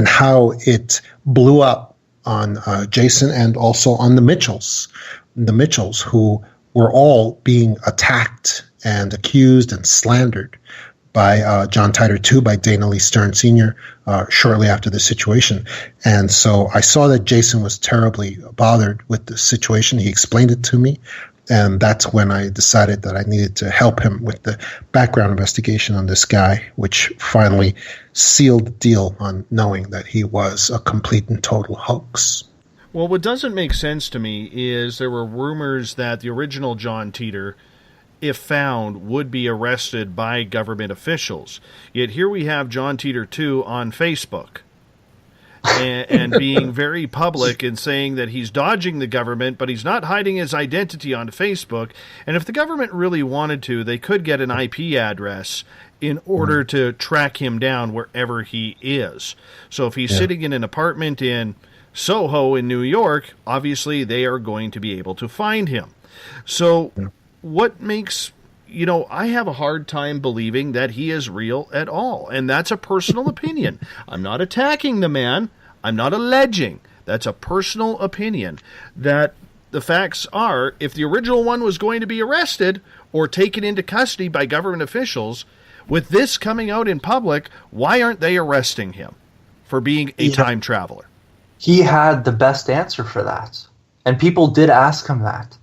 how it blew up on Jason and also on the Mitchells who were all being attacked and accused and slandered by John Titor too, by Dana Lee Stern Sr. Shortly after the situation. And so I saw that Jason was terribly bothered with the situation. He explained it to me, and that's when I decided that I needed to help him with the background investigation on this guy, which finally sealed the deal on knowing that he was a complete and total hoax. Well, what doesn't make sense to me is there were rumors that the original John Titor, if found, would be arrested by government officials. Yet here we have John Titor 2 on Facebook and being very public and saying that he's dodging the government, but he's not hiding his identity on Facebook. And if the government really wanted to, they could get an IP address in order to track him down wherever he is. So if he's sitting in an apartment in Soho in New York, obviously they are going to be able to find him. So what makes, I have a hard time believing that he is real at all. And that's a personal opinion. I'm not attacking the man. I'm not alleging. That's a personal opinion. That the facts are, if the original one was going to be arrested or taken into custody by government officials, with this coming out in public, why aren't they arresting him for being a time traveler? He had the best answer for that. And people did ask him that.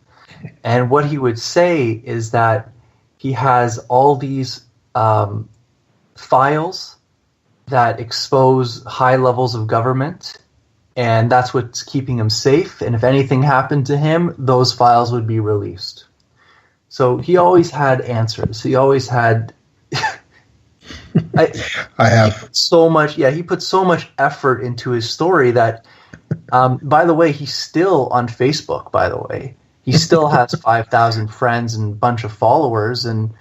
And what he would say is that he has all these files that expose high levels of government, and that's what's keeping him safe. And if anything happened to him, those files would be released. So he always had answers. He always had... He put so much effort into his story that, by the way, he's still on Facebook, by the way. He still has 5,000 friends and a bunch of followers, and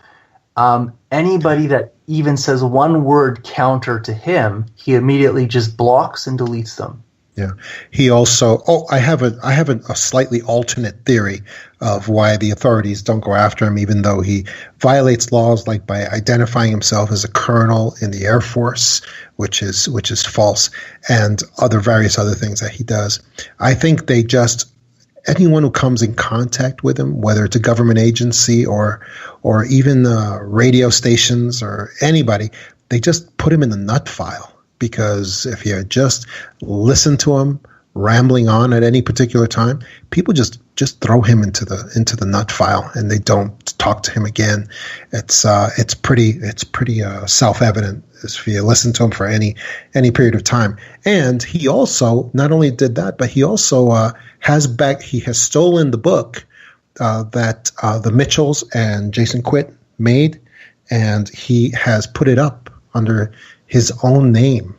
anybody that even says one word counter to him, he immediately just blocks and deletes them. Yeah. He also, I have a slightly alternate theory of why the authorities don't go after him, even though he violates laws, like by identifying himself as a colonel in the Air Force, which is false, and various other things that he does. I think they just, anyone who comes in contact with him, whether it's a government agency or even radio stations or anybody, they just put him in the nut file. Because if you just listen to him rambling on at any particular time, people just throw him into the nut file, and they don't talk to him again. It's pretty self-evident if you listen to him for any period of time. And he also not only did that, but he also has stolen the book that the Mitchells and Jason Quitt made, and he has put it up under his own name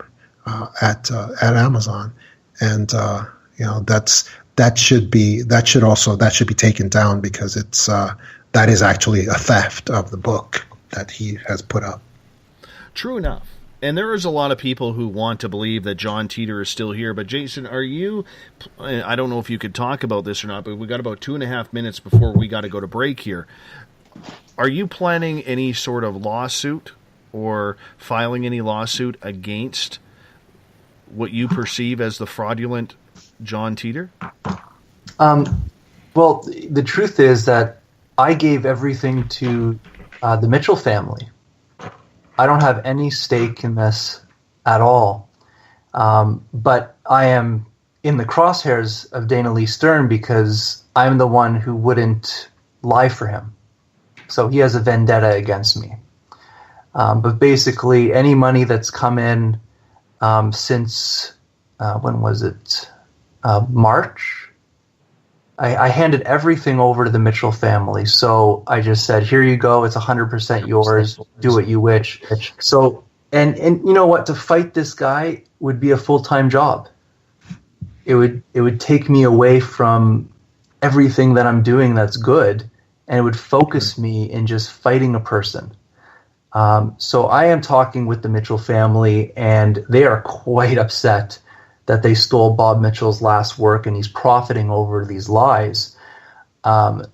at Amazon, and that should be taken down, because that is actually a theft of the book that he has put up. True enough. And there is a lot of people who want to believe that John Titor is still here. But Jason, I don't know if you could talk about this or not, but we got about 2.5 minutes before we got to go to break here. Are you planning any sort of lawsuit or filing any lawsuit against what you perceive as the fraudulent John Titor? Well, the truth is that I gave everything to the Mitchell family. I don't have any stake in this at all. But I am in the crosshairs of Dana Lee Stern because I'm the one who wouldn't lie for him. So he has a vendetta against me. But basically, any money that's come in since, when was it? March? I handed everything over to the Mitchell family. So I just said, here you go. It's 100% yours. Do what you wish. So, and you know what? To fight this guy would be a full-time job. It would take me away from everything that I'm doing that's good, and it would focus me in just fighting a person. So I am talking with the Mitchell family, and they are quite upset that they stole Bob Mitchell's last work and he's profiting over these lies. And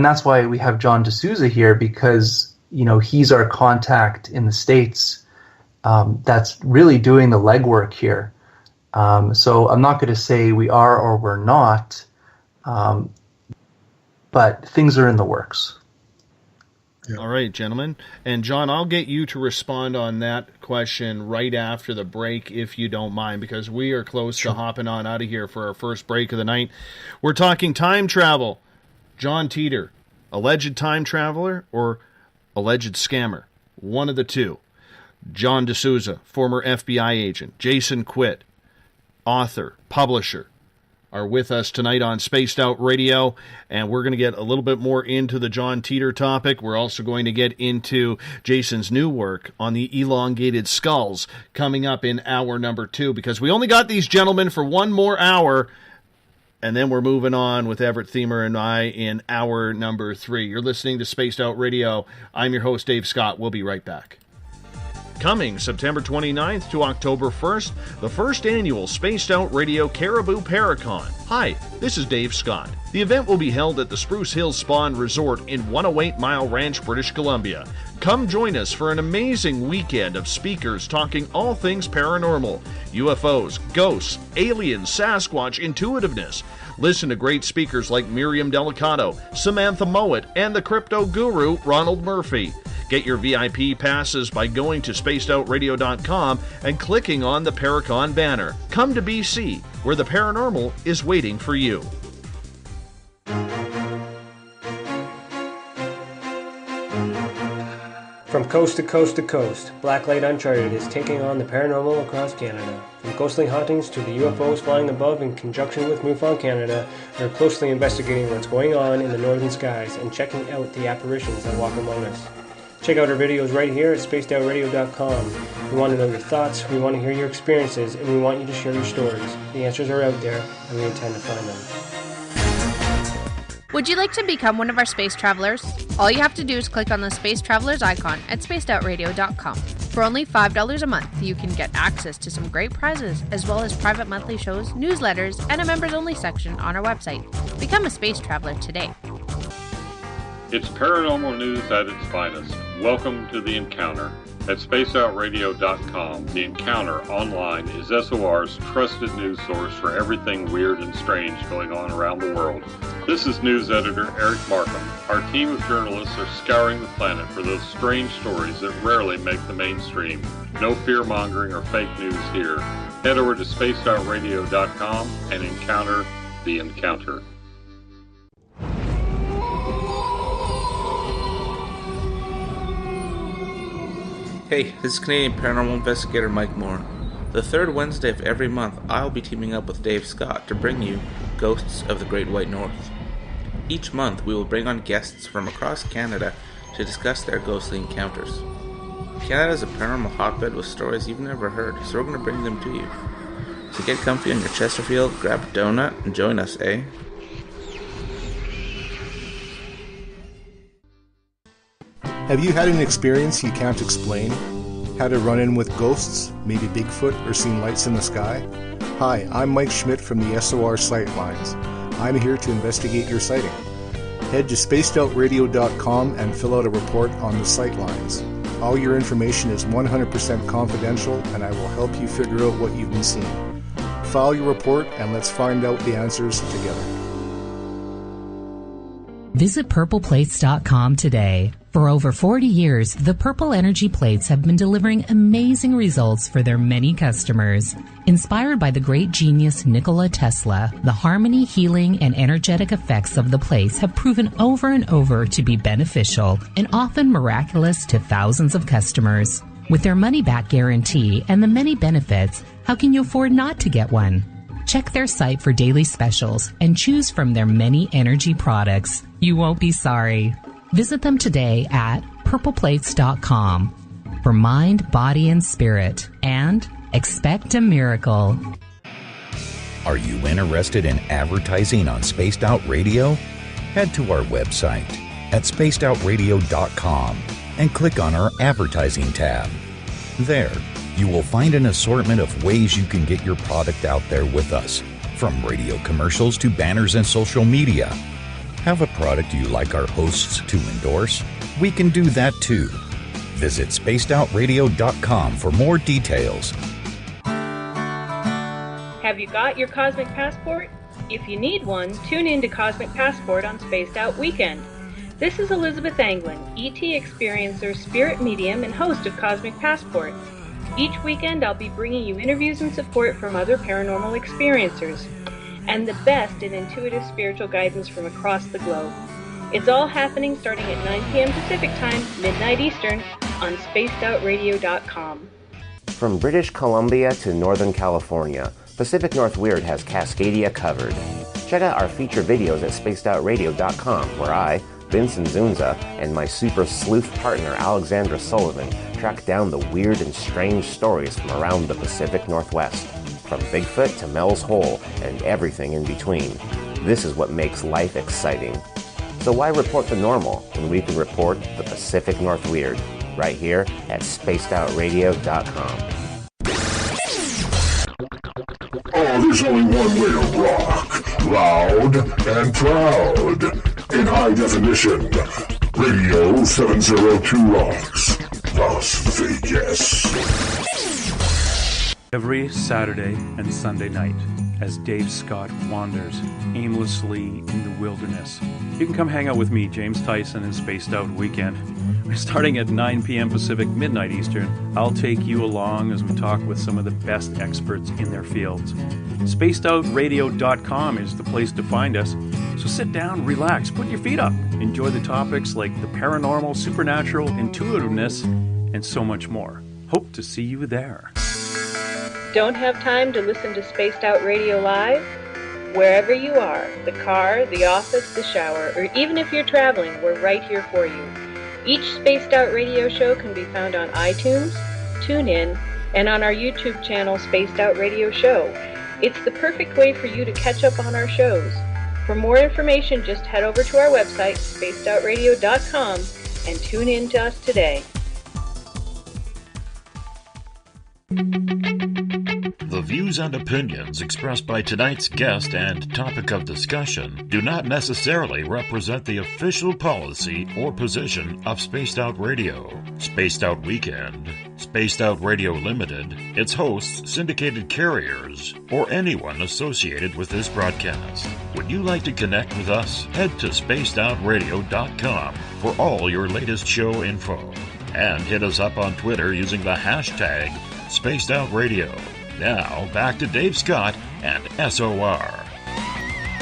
that's why we have John DeSousa here, because, you know, he's our contact in the States that's really doing the legwork here. So I'm not going to say we are or we're not, but things are in the works. Yeah. All right, gentlemen. And John, I'll get you to respond on that question right after the break, if you don't mind, because we are close to hopping on out of here for our first break of the night. We're talking time travel. John Titor, alleged time traveler or alleged scammer? One of the two. John DeSousa, former FBI agent. Jason Quitt, author, publisher, are with us tonight on Spaced Out Radio, and we're going to get a little bit more into the John Titor topic. We're also going to get into Jason's new work on the elongated skulls coming up in hour number 2, because we only got these gentlemen for one more hour, and then we're moving on with Everett Thiemer and I in hour number 3. You're listening to Spaced Out Radio. I'm your host, Dave Scott. We'll be right back. Coming September 29th to October 1st, the first annual Spaced Out Radio Caribou Paracon. Hi, this is Dave Scott. The event will be held at the Spruce Hills Spa and Resort in 108 Mile Ranch, British Columbia. Come join us for an amazing weekend of speakers talking all things paranormal, UFOs, ghosts, aliens, Sasquatch, intuitiveness. Listen to great speakers like Miriam Delicato, Samantha Mowat, and the crypto guru Ronald Murphy. Get your VIP passes by going to spacedoutradio.com and clicking on the Paracon banner. Come to BC, where the paranormal is waiting for you. From coast to coast to coast, Blacklight Uncharted is taking on the paranormal across Canada. From ghostly hauntings to the UFOs flying above in conjunction with MUFON Canada, they're closely investigating what's going on in the northern skies and checking out the apparitions that walk among us. Check out our videos right here at spacedoutradio.com. We want to know your thoughts, we want to hear your experiences, and we want you to share your stories. The answers are out there, and we intend to find them. Would you like to become one of our space travelers? All you have to do is click on the Space Travelers icon at spacedoutradio.com. For only $5 a month, you can get access to some great prizes, as well as private monthly shows, newsletters, and a members-only section on our website. Become a space traveler today. It's paranormal news at its finest. Welcome to The Encounter. At spacedoutradio.com, The Encounter online is SOR's trusted news source for everything weird and strange going on around the world. This is news editor Eric Markham. Our team of journalists are scouring the planet for those strange stories that rarely make the mainstream. No fear-mongering or fake news here. Head over to spacedoutradio.com and encounter The Encounter. Hey, this is Canadian Paranormal Investigator Mike Moore. The third Wednesday of every month, I'll be teaming up with Dave Scott to bring you Ghosts of the Great White North. Each month, we will bring on guests from across Canada to discuss their ghostly encounters. Canada is a paranormal hotbed with stories you've never heard, so we're going to bring them to you. So get comfy on your Chesterfield, grab a donut, and join us, eh? Have you had an experience you can't explain? Had a run-in with ghosts, maybe Bigfoot, or seen lights in the sky? Hi, I'm Mike Schmidt from the SOR Sightlines. I'm here to investigate your sighting. Head to spacedoutradio.com and fill out a report on the Sightlines. All your information is 100% confidential, and I will help you figure out what you've been seeing. File your report, and let's find out the answers together. Visit purpleplates.com today. For over 40 years, the Purple Energy Plates have been delivering amazing results for their many customers. Inspired by the great genius Nikola Tesla, the harmony, healing, and energetic effects of the plates have proven over and over to be beneficial and often miraculous to thousands of customers. With their money-back guarantee and the many benefits, how can you afford not to get one? Check their site for daily specials and choose from their many energy products. You won't be sorry. Visit them today at purpleplates.com for mind, body, and spirit. And expect a miracle. Are you interested in advertising on Spaced Out Radio? Head to our website at spacedoutradio.com and click on our advertising tab. There, you will find an assortment of ways you can get your product out there with us, from radio commercials to banners and social media. Have a product you like our hosts to endorse? We can do that too. Visit spacedoutradio.com for more details. Have you got your Cosmic Passport? If you need one, tune in to Cosmic Passport on Spaced Out Weekend. This is Elizabeth Anglin, ET experiencer, spirit medium, and host of Cosmic Passport. Each weekend I'll be bringing you interviews and support from other paranormal experiencers, and the best in intuitive spiritual guidance from across the globe. It's all happening starting at 9 p.m. Pacific Time, midnight Eastern, on spacedoutradio.com. From British Columbia to Northern California, Pacific North Weird has Cascadia covered. Check out our feature videos at spacedoutradio.com, where I, Vincent Zunza, and my super sleuth partner Alexandra Sullivan track down the weird and strange stories from around the Pacific Northwest, from Bigfoot to Mel's Hole and everything in between. This is what makes life exciting. So why report the normal when we can report the Pacific North Weird right here at spacedoutradio.com. Oh, there's only one way to rock. Loud and proud. In high definition. Radio 702 rocks. Las Vegas. Every Saturday and Sunday night, as Dave Scott wanders aimlessly in the wilderness, you can come hang out with me, James Tyson, in Spaced Out Weekend. Starting at 9 p.m. Pacific, midnight Eastern, I'll take you along as we talk with some of the best experts in their fields. SpacedOutRadio.com is the place to find us. So sit down, relax, put your feet up. Enjoy the topics like the paranormal, supernatural, intuitiveness, and so much more. Hope to see you there. Don't have time to listen to Spaced Out Radio live? Wherever you are, the car, the office, the shower, or even if you're traveling, we're right here for you. Each Spaced Out Radio show can be found on iTunes, TuneIn, and on our YouTube channel, Spaced Out Radio Show. It's the perfect way for you to catch up on our shows. For more information, just head over to our website, spacedoutradio.com, and tune in to us today. The views and opinions expressed by tonight's guest and topic of discussion do not necessarily represent the official policy or position of Spaced Out Radio, Spaced Out Weekend, Spaced Out Radio Limited, its hosts, syndicated carriers, or anyone associated with this broadcast. Would you like to connect with us? Head to spacedoutradio.com for all your latest show info. And hit us up on Twitter using the hashtag Spaced Out Radio. Now, back to Dave Scott and SOR.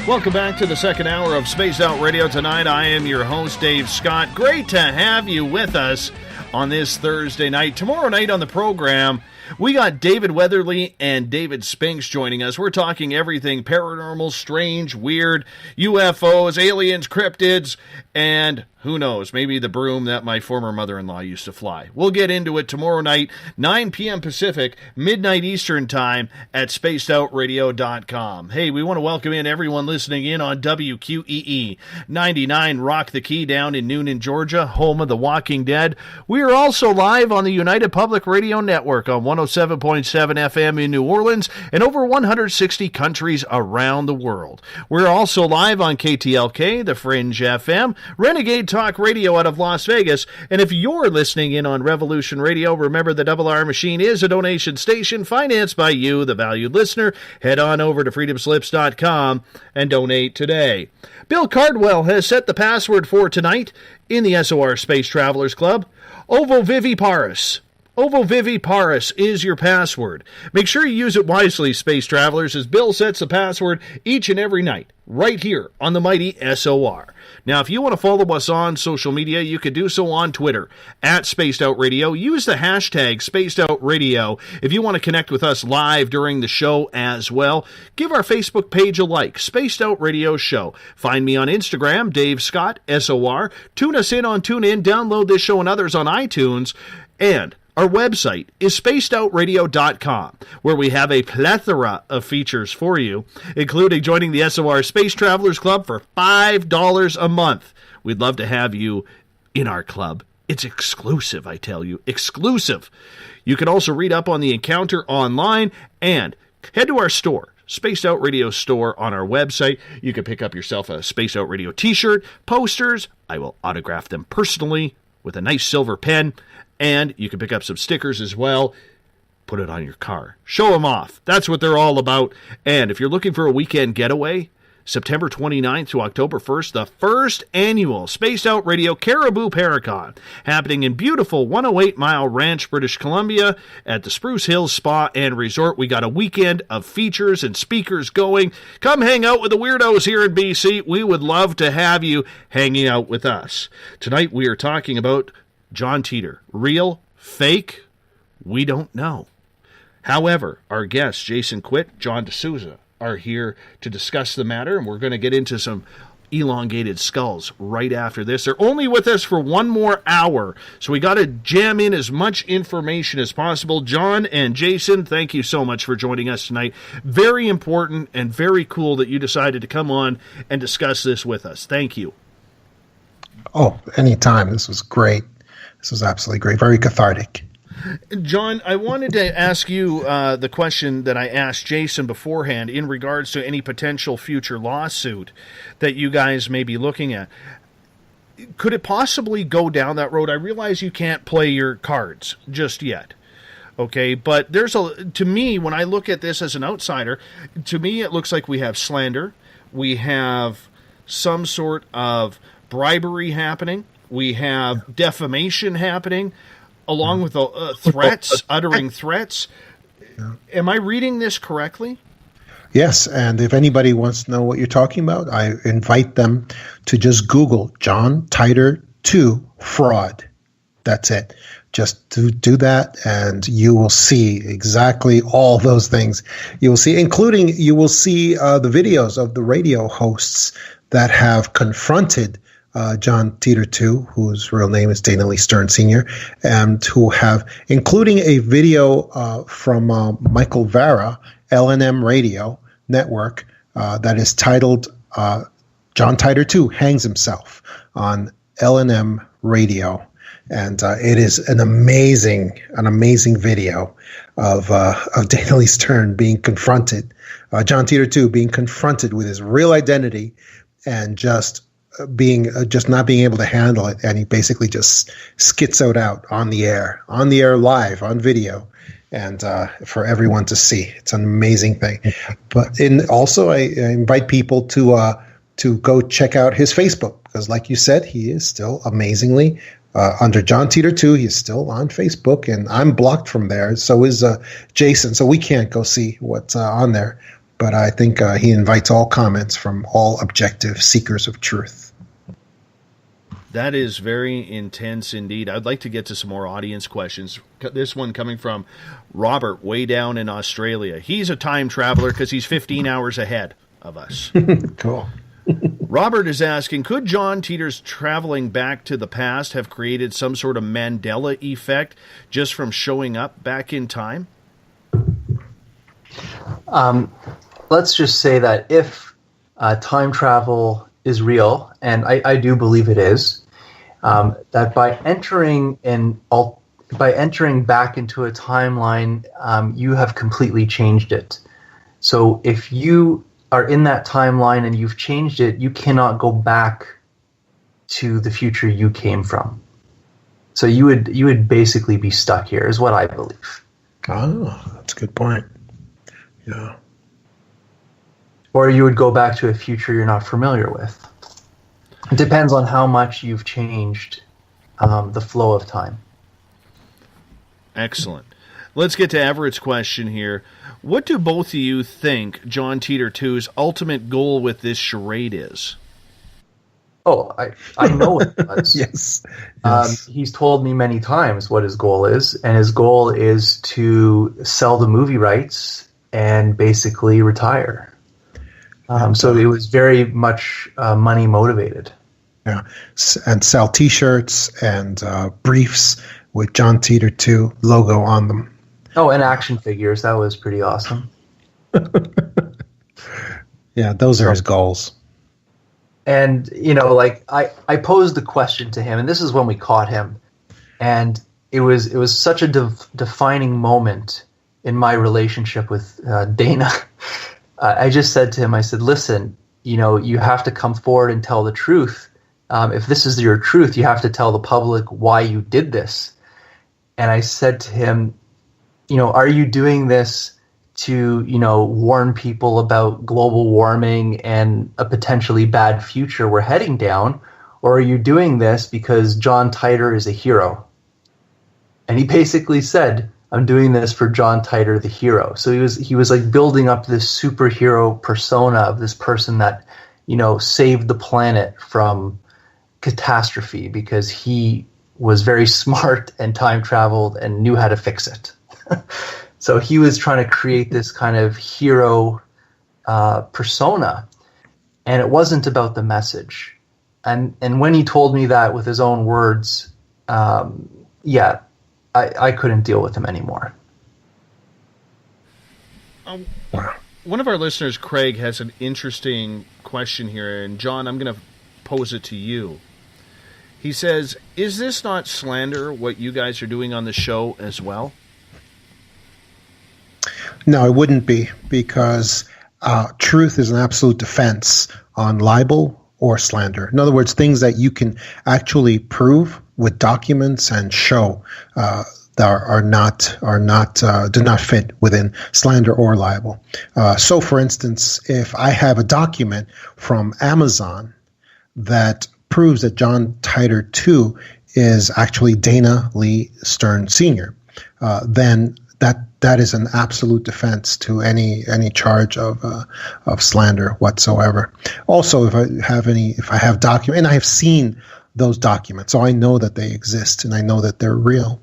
Welcome back to the second hour of Spaced Out Radio tonight. I am your host, Dave Scott. Great to have you with us on this Thursday night. Tomorrow night on the program, we got David Weatherly and David Spinks joining us. We're talking everything paranormal, strange, weird, UFOs, aliens, cryptids, and who knows, maybe the broom that my former mother-in-law used to fly. We'll get into it tomorrow night, 9 p.m. Pacific, midnight Eastern time at spacedoutradio.com. Hey, we want to welcome in everyone listening in on WQEE 99 Rock the Key down in Noonan, Georgia, home of The Walking Dead. We are also live on the United Public Radio Network on 107.7 FM in New Orleans and over 160 countries around the world. We're also live on KTLK, The Fringe FM, Renegade Talk Radio out of Las Vegas, and if you're listening in on Revolution Radio, remember the Double R Machine is a donation station financed by you, the valued listener. Head on over to freedomslips.com and donate today. Bill Cardwell has set the password for tonight in the SOR Space Travelers Club, Ovoviviparus. Ovoviviparus is your password. Make sure you use it wisely, Space Travelers, as Bill sets the password each and every night, right here on the mighty SOR. Now, if you want to follow us on social media, you can do so on Twitter, at Spaced Out Radio. Use the hashtag Spaced Out Radio if you want to connect with us live during the show as well. Give our Facebook page a like, Spaced Out Radio Show. Find me on Instagram, Dave Scott, SOR. Tune us in on TuneIn, download this show and others on iTunes, and our website is spacedoutradio.com, where we have a plethora of features for you, including joining the SOR Space Travelers Club for $5 a month. We'd love to have you in our club. It's exclusive, I tell you, exclusive. You can also read up on the encounter online and head to our store, Spaced Out Radio store on our website. You can pick up yourself a Spaced Out Radio t-shirt, posters. I will autograph them personally with a nice silver pen. And you can pick up some stickers as well. Put it on your car. Show them off. That's what they're all about. And if you're looking for a weekend getaway, September 29th to October 1st, the first annual Spaced Out Radio Caribou Paracon, happening in beautiful 108 Mile Ranch, British Columbia, at the Spruce Hills Spa and Resort. We got a weekend of features and speakers going. Come hang out with the weirdos here in BC. We would love to have you hanging out with us. Tonight we are talking about John Titor. Real? Fake? We don't know. However, our guests, Jason Quitt, John DeSousa, are here to discuss the matter, and we're going to get into some elongated skulls right after this. They're only with us for one more hour, so we got to jam in as much information as possible. John and Jason, thank you so much for joining us tonight. Very important and very cool that you decided to come on and discuss this with us. Thank you. Oh, anytime. This was great. This was absolutely great. Very cathartic. John, I wanted to ask you the question that I asked Jason beforehand in regards to any potential future lawsuit that you guys may be looking at. Could it possibly go down that road? I realize you can't play your cards just yet, okay? But to me, when I look at this as an outsider, to me it looks like we have slander, we have some sort of bribery happening, we have defamation happening, along with threats, uttering threats. Am I reading this correctly? Yes, and if anybody wants to know what you're talking about, I invite them to just Google John Titor 2 fraud. That's it. Just to do that, and you will see exactly all those things. You will see, including you will see the videos of the radio hosts that have confronted John Titor 2, whose real name is Dana Lee Stern Sr., and who have, including a video from Michael Vara, LNM Radio Network, that is titled John Titor 2 Hangs Himself on LNM Radio. And it is an amazing video of Dana Lee Stern being confronted, John Titor 2 being confronted with his real identity and just not being able to handle it, and he basically just schizoed out on the air live on video, and for everyone to see. It's an amazing thing. But also I invite people to go check out his Facebook, because like you said, he is still amazingly under John Titor 2. He's still on Facebook, and I'm blocked from there. So is Jason. So we can't go see what's on there. But I think he invites all comments from all objective seekers of truth. That is very intense indeed. I'd like to get to some more audience questions. This one coming from Robert, way down in Australia. He's a time traveler because he's 15 hours ahead of us. Cool. Robert is asking, could John Titor's traveling back to the past have created some sort of Mandela effect just from showing up back in time? Let's just say that if time travel is real, and I do believe it is, that by entering back into a timeline, you have completely changed it. So if you are in that timeline and you've changed it, you cannot go back to the future you came from. So you would basically be stuck here, is what I believe. Oh, that's a good point. Yeah. Or you would go back to a future you're not familiar with. It depends on how much you've changed the flow of time. Excellent. Let's get to Everett's question here. What do both of you think John Titor 2's ultimate goal with this charade is? Oh, I know what it was. Yes. He's told me many times what his goal is, and his goal is to sell the movie rights and basically retire. So it was very much money motivated. Yeah, and sell T-shirts and briefs with John Titor 2 logo on them. Oh, and action figures. That was pretty awesome. Yeah, those are his goals. And, I posed the question to him, and this is when we caught him. And it was such a defining moment in my relationship with Dana. I just said to him, I said, listen, you have to come forward and tell the truth. If this is your truth, you have to tell the public why you did this. And I said to him, are you doing this to, warn people about global warming and a potentially bad future we're heading down? Or are you doing this because John Titor is a hero? And he basically said, I'm doing this for John Titor, the hero. So he was like building up this superhero persona of this person that, saved the planet from catastrophe because he was very smart and time traveled and knew how to fix it. So he was trying to create this kind of hero persona, and it wasn't about the message. And when he told me that with his own words, I couldn't deal with him anymore. One of our listeners, Craig, has an interesting question here, and John, I'm going to pose it to you. He says, is this not slander, what you guys are doing on the show as well? No, it wouldn't be, because truth is an absolute defense on libel or slander. In other words, things that you can actually prove with documents and show do not fit within slander or libel. So, for instance, if I have a document from Amazon that proves that John Titor 2 is actually Dana Lee Stern Sr., then that is an absolute defense to any charge of slander whatsoever. Also, if I have document, and I have seen those documents, so I know that they exist and I know that they're real.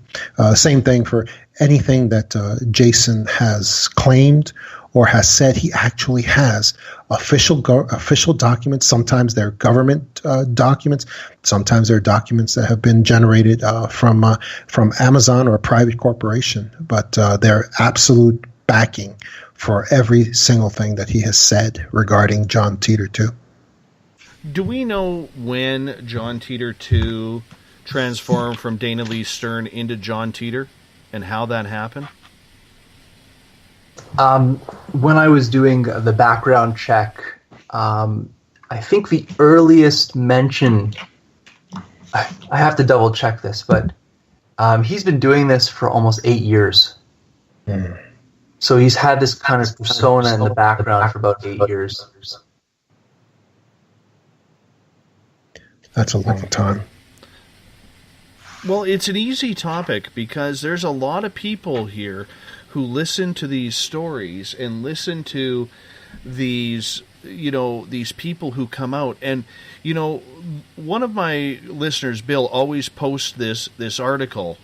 Same thing for anything that Jason has claimed or has said he actually has. Official documents. Sometimes they're government documents. Sometimes they're documents that have been generated from Amazon or a private corporation. But they're absolute backing for every single thing that he has said regarding John Titor 2. Do we know when John Titor 2 transformed from Dana Lee Stern into John Titor and how that happened? When I was doing the background check, I think the earliest mention, I have to double check this, but he's been doing this for almost 8 years. Mm. So he's had this kind of persona in the background for about 8 years. That's a long time. Well, it's an easy topic because there's a lot of people here who listen to these stories and listen to these, these people who come out. And, one of my listeners, Bill, always posts this article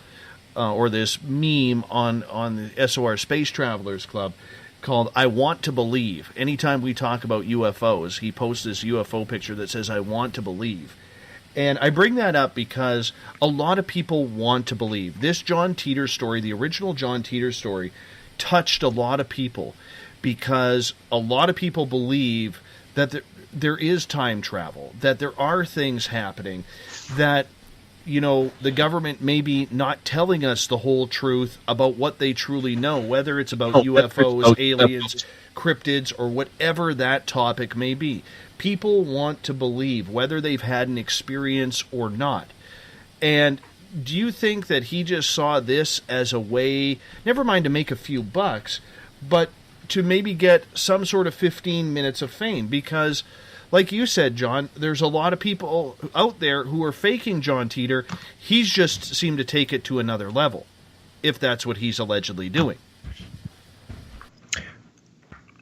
or this meme on the SOR Space Travelers Club called I Want to Believe. Anytime we talk about UFOs, he posts this UFO picture that says, I want to believe. And I bring that up because a lot of people want to believe. This John Titor story, the original John Titor story, touched a lot of people because a lot of people believe that there is time travel, that there are things happening, that, the government may be not telling us the whole truth about what they truly know, whether it's about UFOs, aliens, cryptids, or whatever that topic may be. People want to believe, whether they've had an experience or not. And do you think that he just saw this as a way, never mind to make a few bucks, but to maybe get some sort of 15 minutes of fame? Because, like you said, John, there's a lot of people out there who are faking John Titor. He's just seemed to take it to another level, if that's what he's allegedly doing.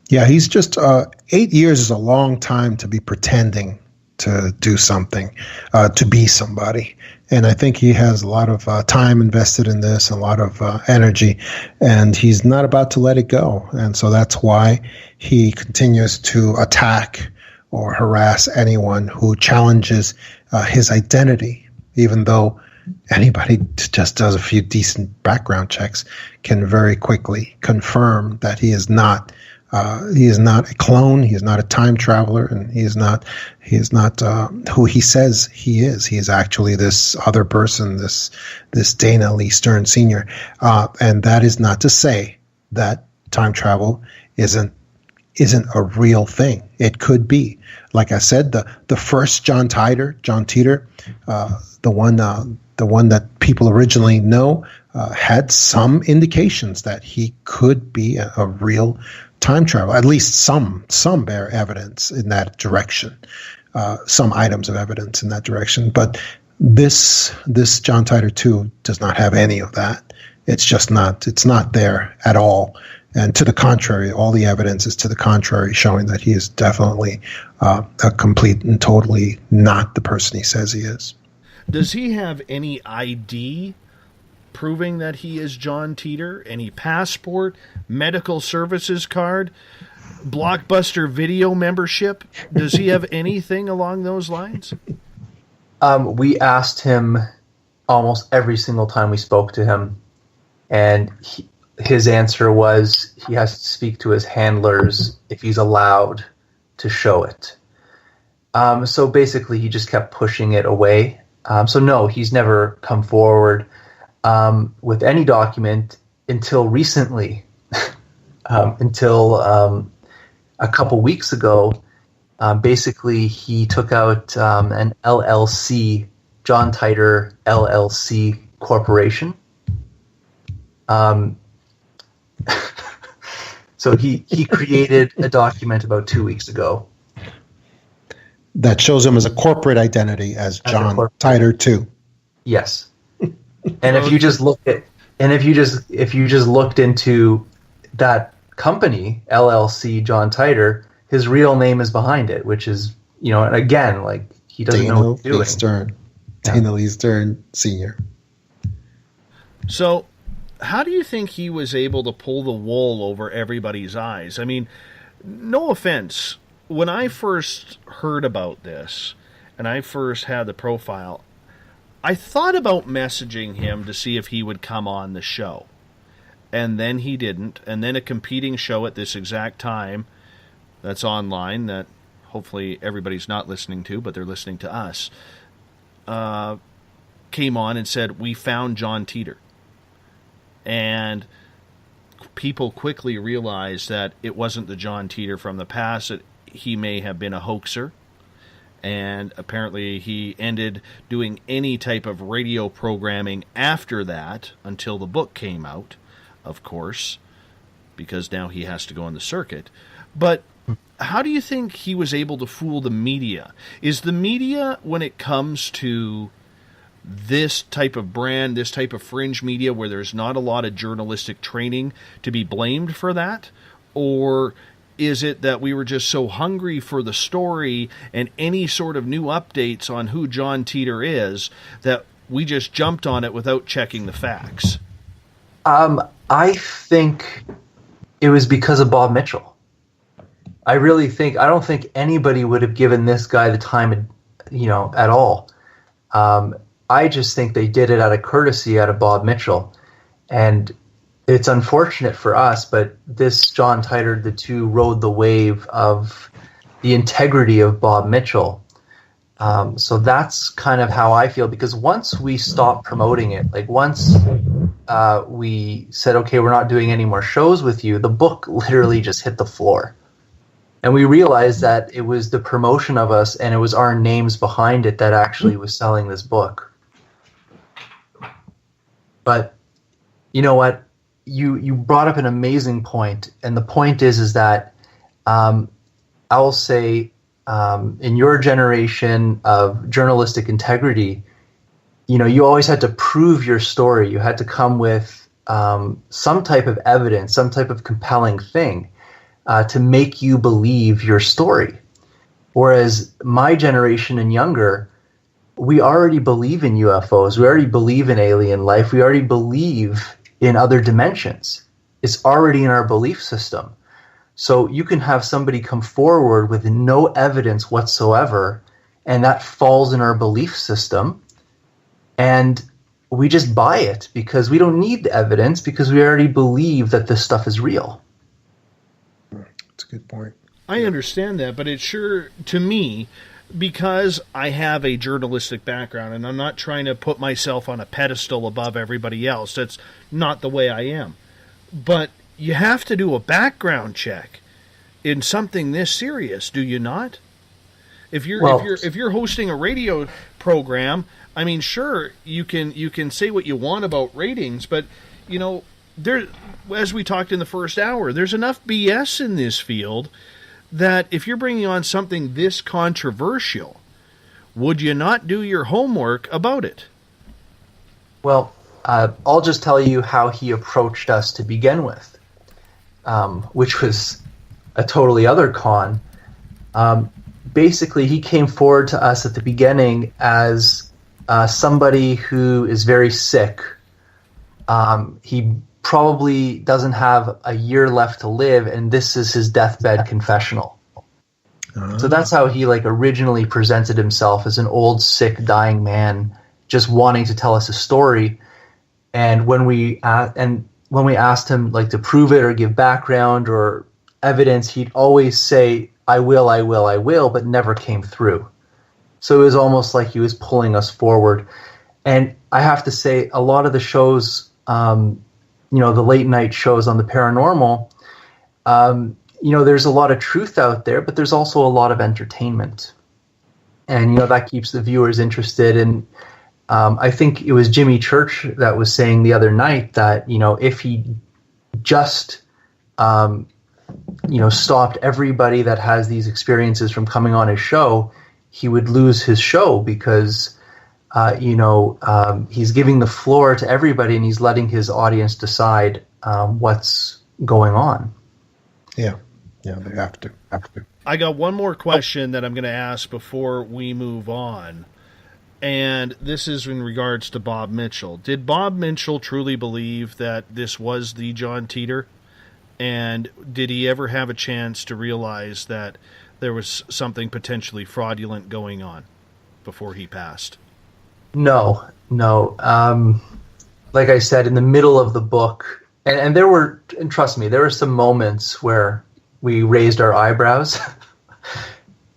Yeah, he's just 8 years is a long time to be pretending to do something, to be somebody. And I think he has a lot of time invested in this, a lot of energy, and he's not about to let it go. And so that's why he continues to attack or harass anyone who challenges his identity, even though anybody just does a few decent background checks can very quickly confirm that he is not a clone. He is not a time traveler, and he is not who he says he is. He is actually this other person, this Dana Lee Stern Sr. And that is not to say that time travel isn't a real thing. It could be. Like I said, the first John Titor, the one that people originally know, had some indications that he could be a real time travel. At least some bear evidence in that direction. Some items of evidence in that direction. But this John Titor 2 does not have any of that. It's not there at all. And to the contrary, all the evidence is to the contrary, showing that he is definitely a complete and totally not the person he says he is. Does he have any ID proving that he is John Titor? Any passport, medical services card, Blockbuster video membership? Does he have anything along those lines? We asked him almost every single time we spoke to him, and his answer was he has to speak to his handlers if he's allowed to show it. So basically, he just kept pushing it away. So no, he's never come forward with any document until recently, until a couple weeks ago. Basically, he took out an LLC, John Titor LLC Corporation. So he created a document about 2 weeks ago that shows him as a corporate identity as John Titor 2. Yes. And if you just looked into that company, LLC John Titor, his real name is behind it, which is, and again, like, he doesn't know what he's doing. Dana Lee Stern Sr. So, how do you think he was able to pull the wool over everybody's eyes? I mean, no offense, when I first heard about this, and I first had the profile, I thought about messaging him to see if he would come on the show. And then he didn't. And then a competing show at this exact time that's online, that hopefully everybody's not listening to, but they're listening to us, came on and said, "We found John Titor." And people quickly realized that it wasn't the John Titor from the past, that he may have been a hoaxer. And apparently he ended doing any type of radio programming after that, until the book came out, of course, because now he has to go on the circuit. But how do you think he was able to fool the media? Is the media, when it comes to this type of brand, this type of fringe media where there's not a lot of journalistic training, to be blamed for that? Or is it that we were just so hungry for the story and any sort of new updates on who John Titor is that we just jumped on it without checking the facts? I think it was because of Bob Mitchell. I don't think anybody would have given this guy the time, at all. I just think they did it out of courtesy out of Bob Mitchell. And it's unfortunate for us, but this John Titor, the 2, rode the wave of the integrity of Bob Mitchell. So that's kind of how I feel, because once we stopped promoting it, like once we said, okay, we're not doing any more shows with you, the book literally just hit the floor. And we realized that it was the promotion of us and it was our names behind it that actually was selling this book. But you know what? You brought up an amazing point, and the point is that I'll say in your generation of journalistic integrity, you always had to prove your story. You had to come with some type of evidence, some type of compelling thing to make you believe your story. Whereas my generation and younger, we already believe in UFOs. We already believe in alien life. We already believe in other dimensions. It's already in our belief system. So you can have somebody come forward with no evidence whatsoever, and that falls in our belief system. And we just buy it because we don't need the evidence, because we already believe that this stuff is real. That's a good point. I understand that, but it's sure, to me, because I have a journalistic background, and I'm not trying to put myself on a pedestal above everybody else. That's not the way I am. But you have to do a background check in something this serious, do you not? If you're hosting a radio program, I mean, sure, you can say what you want about ratings, but you know, there, as we talked in the first hour, there's enough BS in this field that if you're bringing on something this controversial, would you not do your homework about it? Well, I'll just tell you how he approached us to begin with, which was a totally other con. Basically, he came forward to us at the beginning as somebody who is very sick. He probably doesn't have a year left to live, and this is his deathbed confessional. So that's how he originally presented himself, as an old, sick, dying man just wanting to tell us a story. And when we asked him to prove it or give background or evidence, he'd always say, I will, but never came through. So it was almost like he was pulling us forward. And I have to say, a lot of the shows, the late night shows on the paranormal, there's a lot of truth out there, but there's also a lot of entertainment. And, that keeps the viewers interested. And I think it was Jimmy Church that was saying the other night that, if he just, stopped everybody that has these experiences from coming on his show, he would lose his show because, he's giving the floor to everybody and he's letting his audience decide what's going on. Yeah, they have to. I got one more question that I'm going to ask before we move on. And this is in regards to Bob Mitchell. Did Bob Mitchell truly believe that this was the John Titor? And did he ever have a chance to realize that there was something potentially fraudulent going on before he passed? No. Like I said, in the middle of the book, and there were, and trust me, there were some moments where we raised our eyebrows.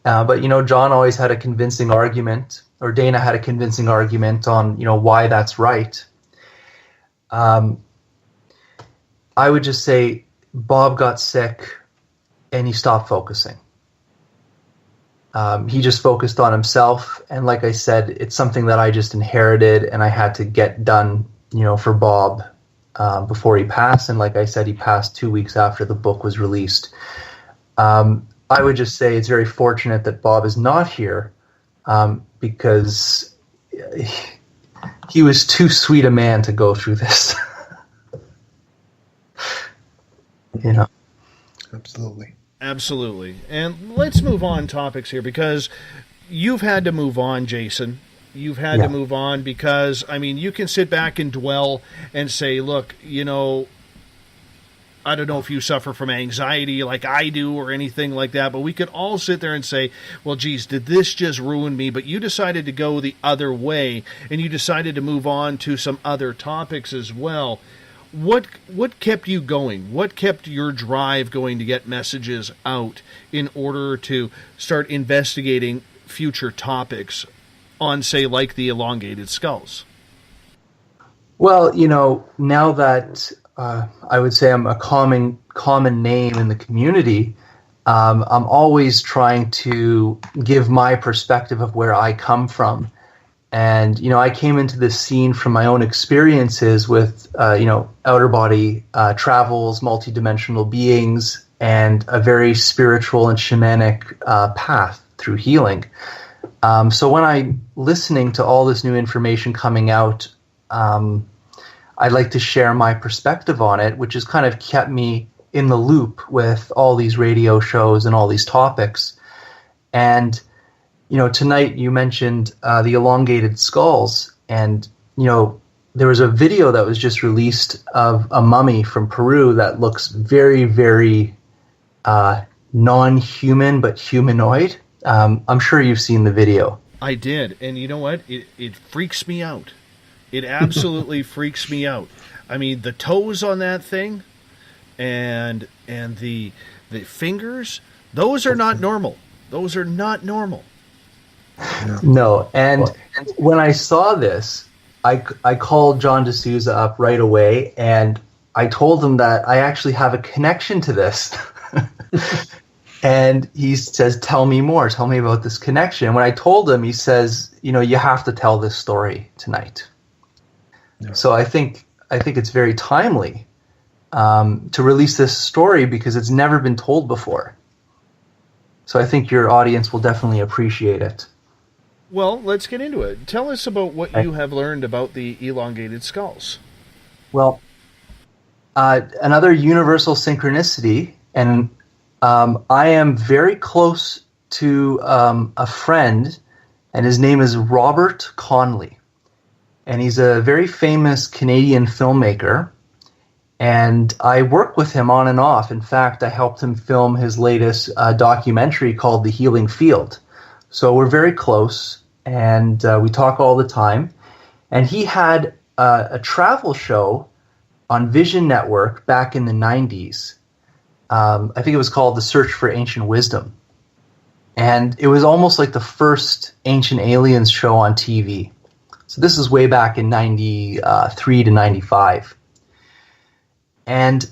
But, John always had a convincing argument, or Dana had a convincing argument on, why that's right. I would just say Bob got sick and he stopped focusing. He just focused on himself. And like I said, it's something that I just inherited and I had to get done, for Bob before he passed. And like I said, he passed 2 weeks after the book was released. I would just say it's very fortunate that Bob is not here because he was too sweet a man to go through this. Absolutely. And let's move on topics here, because you've had to move on, Jason. You've had to move on because, you can sit back and dwell and say, look, I don't know if you suffer from anxiety like I do or anything like that, but we could all sit there and say, well, geez, did this just ruin me? But you decided to go the other way, and you decided to move on to some other topics as well. What kept you going? What kept your drive going to get messages out in order to start investigating future topics on, say, like the elongated skulls? Well, now that I would say I'm a common name in the community, I'm always trying to give my perspective of where I come from. And, I came into this scene from my own experiences with, outer body travels, multidimensional beings, and a very spiritual and shamanic path through healing. So when I'm listening to all this new information coming out, I'd like to share my perspective on it, which has kind of kept me in the loop with all these radio shows and all these topics. And, tonight you mentioned the elongated skulls, and, there was a video that was just released of a mummy from Peru that looks very, very non-human but humanoid. I'm sure you've seen the video. I did, and you know what? It freaks me out. It absolutely freaks me out. I mean, the toes on that thing, and the fingers, those are not normal. Those are not normal. No, and when I saw this, I called John DeSousa up right away, and I told him that I actually have a connection to this. And he says, tell me more. Tell me about this connection. And when I told him, he says, you have to tell this story tonight. Yeah. So I think it's very timely to release this story because it's never been told before. So I think your audience will definitely appreciate it. Well, let's get into it. Tell us about what you have learned about the elongated skulls. Well, another universal synchronicity, and I am very close to a friend, and his name is Robert Conley. And he's a very famous Canadian filmmaker, and I work with him on and off. In fact, I helped him film his latest documentary called The Healing Field. So we're very close, and we talk all the time. And he had a travel show on Vision Network back in the 90s. I think it was called The Search for Ancient Wisdom. And it was almost like the first Ancient Aliens show on TV. So this is way back in 93 to 95. And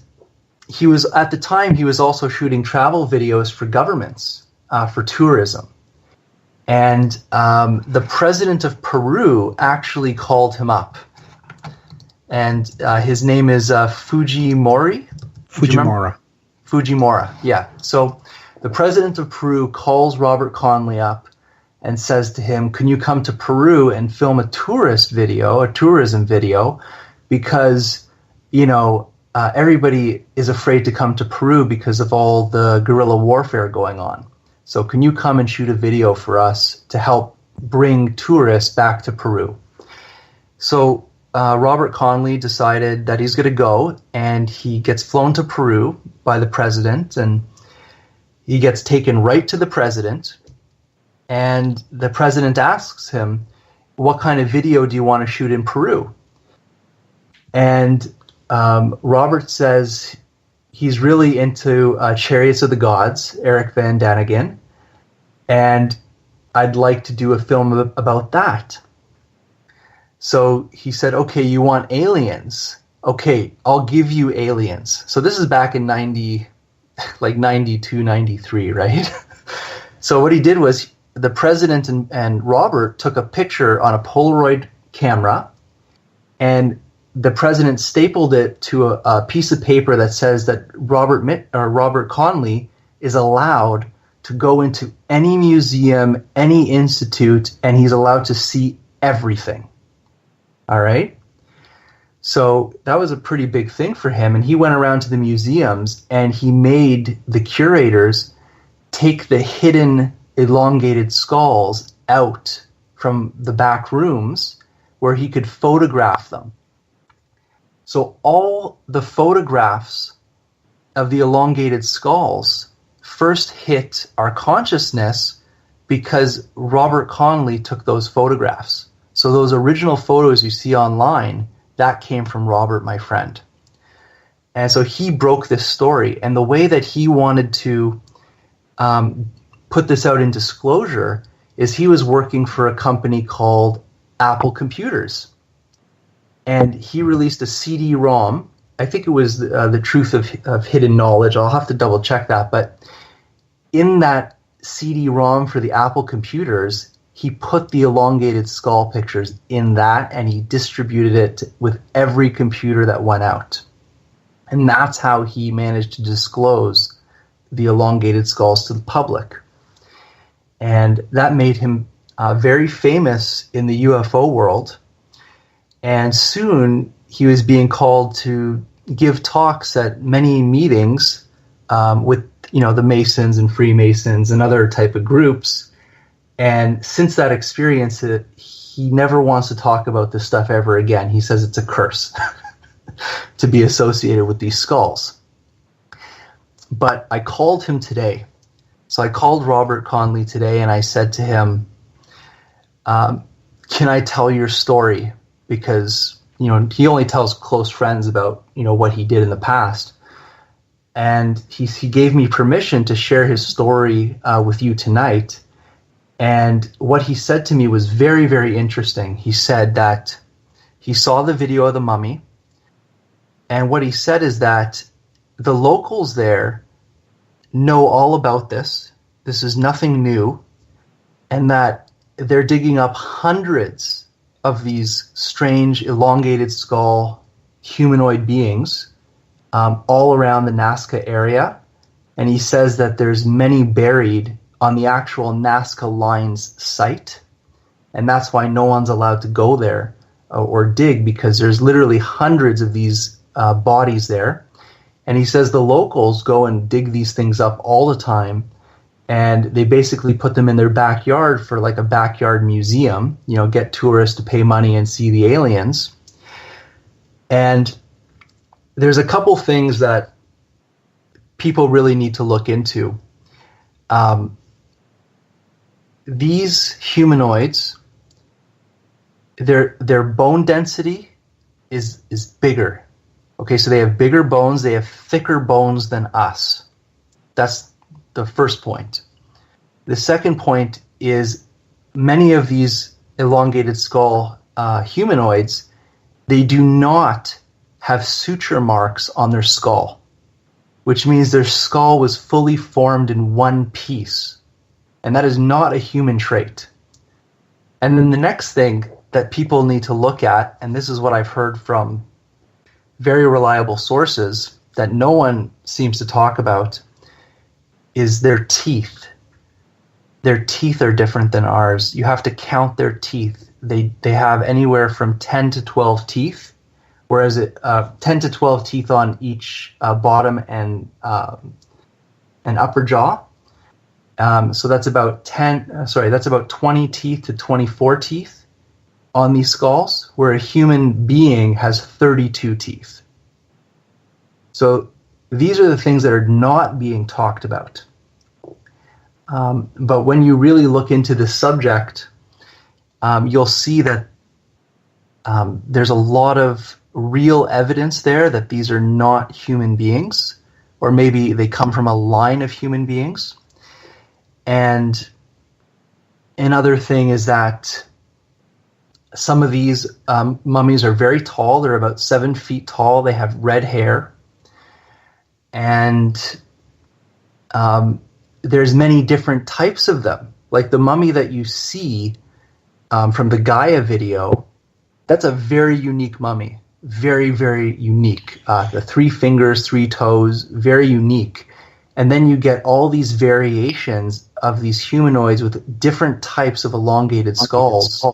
at the time, he was also shooting travel videos for governments, for tourism. And the president of Peru actually called him up. And his name is Fujimori? Fujimori, yeah. So the president of Peru calls Robert Conley up and says to him, can you come to Peru and film a tourism video? Because, everybody is afraid to come to Peru because of all the guerrilla warfare going on. So can you come and shoot a video for us to help bring tourists back to Peru? So Robert Conley decided that he's going to go, and he gets flown to Peru by the president, and he gets taken right to the president, and the president asks him, what kind of video do you want to shoot in Peru? And Robert says he's really into Chariots of the Gods, Eric Van Daniken, and I'd like to do a film about that. So he said, okay, you want aliens? Okay, I'll give you aliens. So this is back in 92, 93, right? So what he did was the president and Robert took a picture on a Polaroid camera, and the president stapled it to a piece of paper that says that Robert Conley is allowed to go into any museum, any institute, and he's allowed to see everything. All right? So that was a pretty big thing for him, and he went around to the museums, and he made the curators take the hidden elongated skulls out from the back rooms where he could photograph them. So all the photographs of the elongated skulls first hit our consciousness because Robert Conley took those photographs. So those original photos you see online, that came from Robert, my friend. And so he broke this story. And the way that he wanted to put this out in disclosure is he was working for a company called Apple Computers. And he released a CD-ROM. I think it was the Truth of Hidden Knowledge. I'll have to double check that. But in that CD-ROM for the Apple Computers, he put the elongated skull pictures in that, and he distributed it with every computer that went out. And that's how he managed to disclose the elongated skulls to the public. And that made him very famous in the UFO world. And soon he was being called to give talks at many meetings with the Masons and Freemasons and other type of groups. And since that experience, he never wants to talk about this stuff ever again. He says it's a curse to be associated with these skulls. But I called him today. So I called Robert Conley today and I said to him, can I tell your story? Because, he only tells close friends about, what he did in the past. And he gave me permission to share his story with you tonight. And what he said to me was very, very interesting. He said that he saw the video of the mummy. And what he said is that the locals there know all about this. This is nothing new. And that they're digging up hundreds of these strange, elongated skull humanoid beings all around the Nazca area. And he says that there's many buried on the actual Nazca Lines site. And that's why no one's allowed to go there or dig, because there's literally hundreds of these bodies there. And he says the locals go and dig these things up all the time. And they basically put them in their backyard for like a backyard museum, get tourists to pay money and see the aliens. And there's a couple things that people really need to look into. These humanoids, their bone density is bigger. Okay, so they have bigger bones, they have thicker bones than us. That's the first point. The second point is many of these elongated skull humanoids, they do not have suture marks on their skull, which means their skull was fully formed in one piece. And that is not a human trait. And then the next thing that people need to look at, and this is what I've heard from very reliable sources that no one seems to talk about, is their teeth. Their teeth are different than ours. You have to count their teeth. They have anywhere from 10 to 12 teeth, whereas 10 to 12 teeth on each bottom and upper jaw. So that's about 20 teeth to 24 teeth on these skulls, where a human being has 32 teeth. So these are the things that are not being talked about. But when you really look into the subject, you'll see that there's a lot of real evidence there that these are not human beings, or maybe they come from a line of human beings. And another thing is that some of these mummies are very tall. They're about 7 feet tall. They have red hair. And there's many different types of them. Like the mummy that you see from the Gaia video, that's a very unique mummy. Very, very unique. The 3 fingers, 3 toes, very unique. And then you get all these variations of these humanoids with different types of elongated skulls.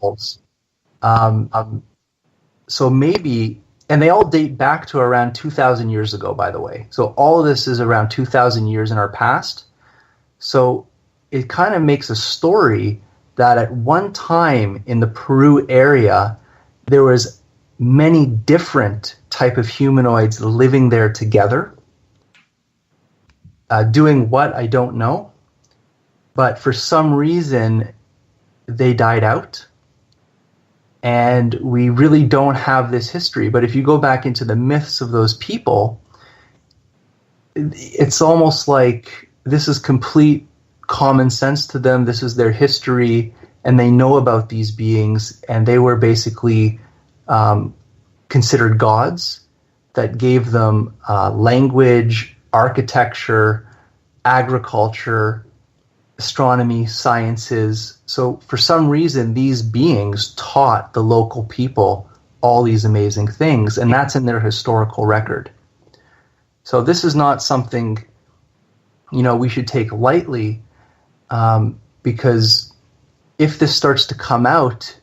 So maybe, and they all date back to around 2,000 years ago, by the way. So all of this is around 2,000 years in our past. So it kind of makes a story that at one time in the Peru area, there was many different type of humanoids living there together. Doing what, I don't know. But for some reason, they died out. And we really don't have this history. But if you go back into the myths of those people, it's almost like this is complete common sense to them. This is their history, and they know about these beings. And they were basically considered gods that gave them language, architecture, agriculture, astronomy, sciences. So for some reason, these beings taught the local people all these amazing things, and that's in their historical record. So this is not something, we should take lightly, because if this starts to come out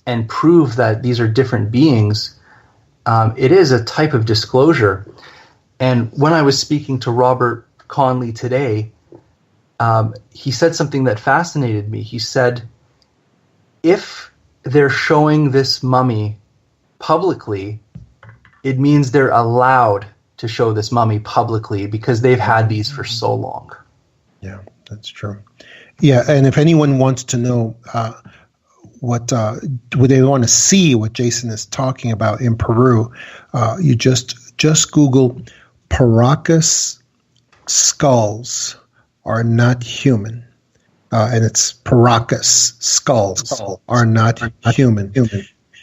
and prove that these are different beings, it is a type of disclosure. And when I was speaking to Robert Conley today, he said something that fascinated me. He said, if they're showing this mummy publicly, it means they're allowed to show this mummy publicly because they've had these for so long. Yeah, that's true. Yeah, and if anyone wants to know what they want to see what Jason is talking about in Peru, you just Google Paracas skulls are not human. And it's Paracas skulls are not human.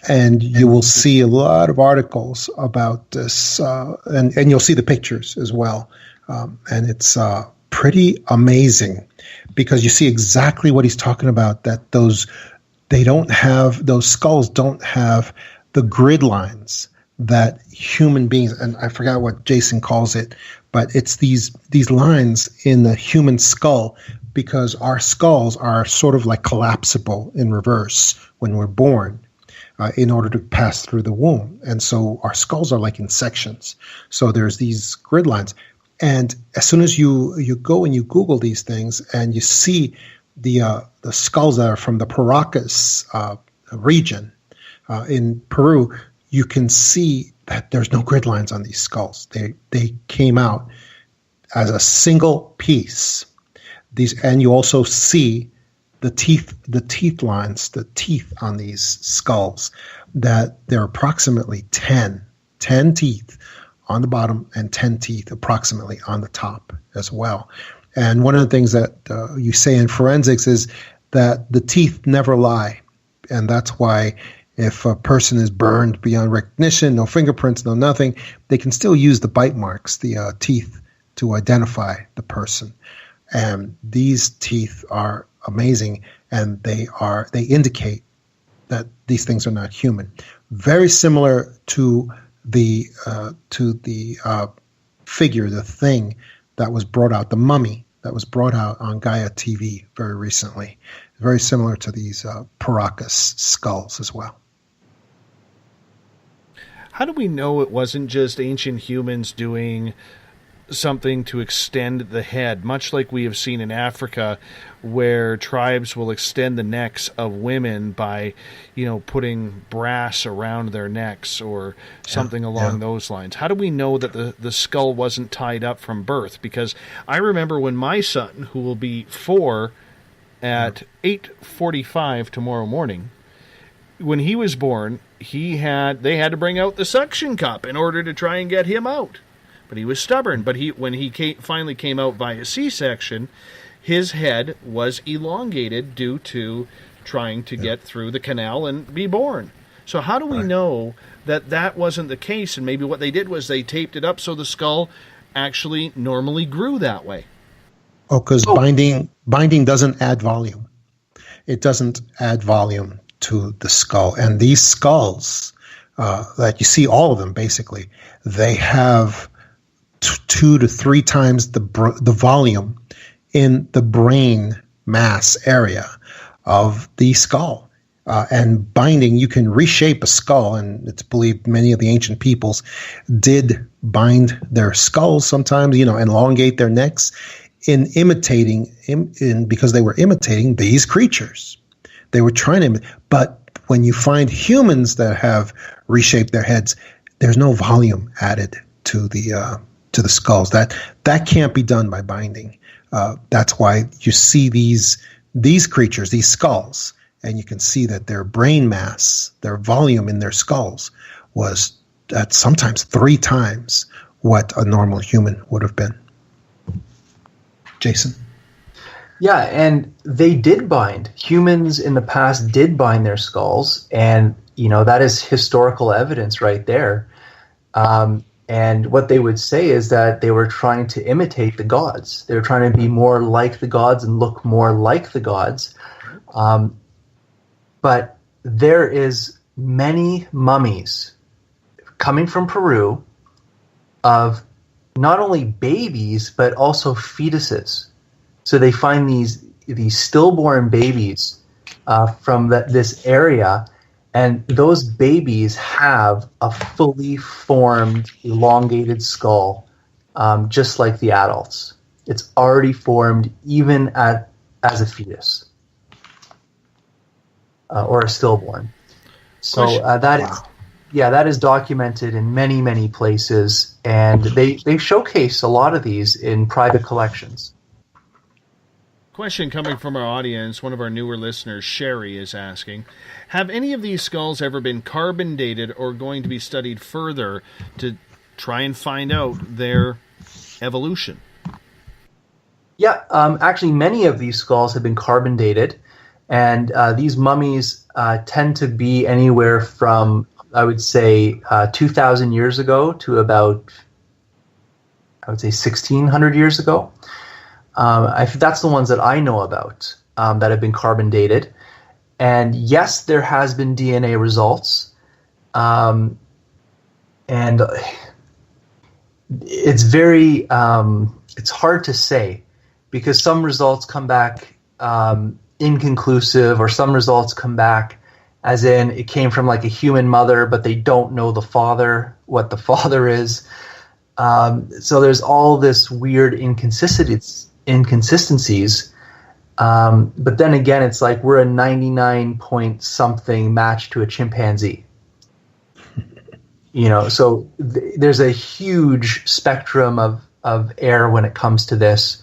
And you will see a lot of articles about this, and you'll see the pictures as well. And it's pretty amazing because you see exactly what he's talking about, that those skulls don't have the grid lines that human beings, and I forgot what Jason calls it, but it's these lines in the human skull, because our skulls are sort of like collapsible in reverse when we're born in order to pass through the womb. And so our skulls are like in sections. So there's these grid lines. And as soon as you go and you Google these things and you see the skulls that are from the Paracas region in Peru, you can see that there's no grid lines on these skulls. They came out as a single piece. And you also see the teeth lines, the teeth on these skulls, that there are approximately 10 teeth on the bottom and 10 teeth approximately on the top as well. And one of the things that you say in forensics is that the teeth never lie. And that's why if a person is burned beyond recognition, no fingerprints, no nothing, they can still use the bite marks, the teeth, to identify the person. And these teeth are amazing, and they indicate that these things are not human. Very similar to the figure, the thing that was brought out, the mummy that was brought out on Gaia TV very recently. Very similar to these Paracas skulls as well. How do we know it wasn't just ancient humans doing something to extend the head, much like we have seen in Africa, where tribes will extend the necks of women by, putting brass around their necks or something along those lines? How do we know that the skull wasn't tied up from birth? Because I remember when my son, who will be 4 at 8:45 tomorrow morning, when he was born, they had to bring out the suction cup in order to try and get him out. But he was stubborn. But when he finally came out via C-section, his head was elongated due to trying to get through the canal and be born. So how do we know that wasn't the case? And maybe what they did was they taped it up so the skull actually normally grew that way. Oh, because binding doesn't add volume. It doesn't add volume to the skull. And these skulls, that you see, all of them basically, they have 2 to 3 times the volume in the brain mass area of the skull. And binding, you can reshape a skull, and it's believed many of the ancient peoples did bind their skulls sometimes, elongate their necks because they were imitating these creatures. They were trying to imitate. But when you find humans that have reshaped their heads, there's no volume added to the skulls. That can't be done by binding. That's why you see these creatures, these skulls, and you can see that their brain mass, their volume in their skulls was at sometimes 3 times what a normal human would have been. Jason? Yeah, and they did bind. Humans in the past did bind their skulls, and that is historical evidence right there. And what they would say is that they were trying to imitate the gods. They were trying to be more like the gods and look more like the gods. But there is many mummies coming from Peru of not only babies, but also fetuses. So they find these stillborn babies from this area, and those babies have a fully formed, elongated skull just like the adults. It's already formed even as a fetus or a stillborn. So that is documented in many, many places, and they showcase a lot of these in private collections. Question coming from our audience, one of our newer listeners, Sherry, is asking, have any of these skulls ever been carbon dated or going to be studied further to try and find out their evolution? Yeah, actually many of these skulls have been carbon dated, and these mummies tend to be anywhere from, I would say, 2,000 years ago to about, I would say, 1,600 years ago. That's the ones that I know about that have been carbon dated. And yes, there has been DNA results. And it's very, it's hard to say because some results come back inconclusive, or some results come back as in it came from like a human mother, but they don't know the father, what the father is. So there's all this weird inconsistencies. But then again, it's like we're a 99 point something match to a chimpanzee. So there's a huge spectrum of error when it comes to this.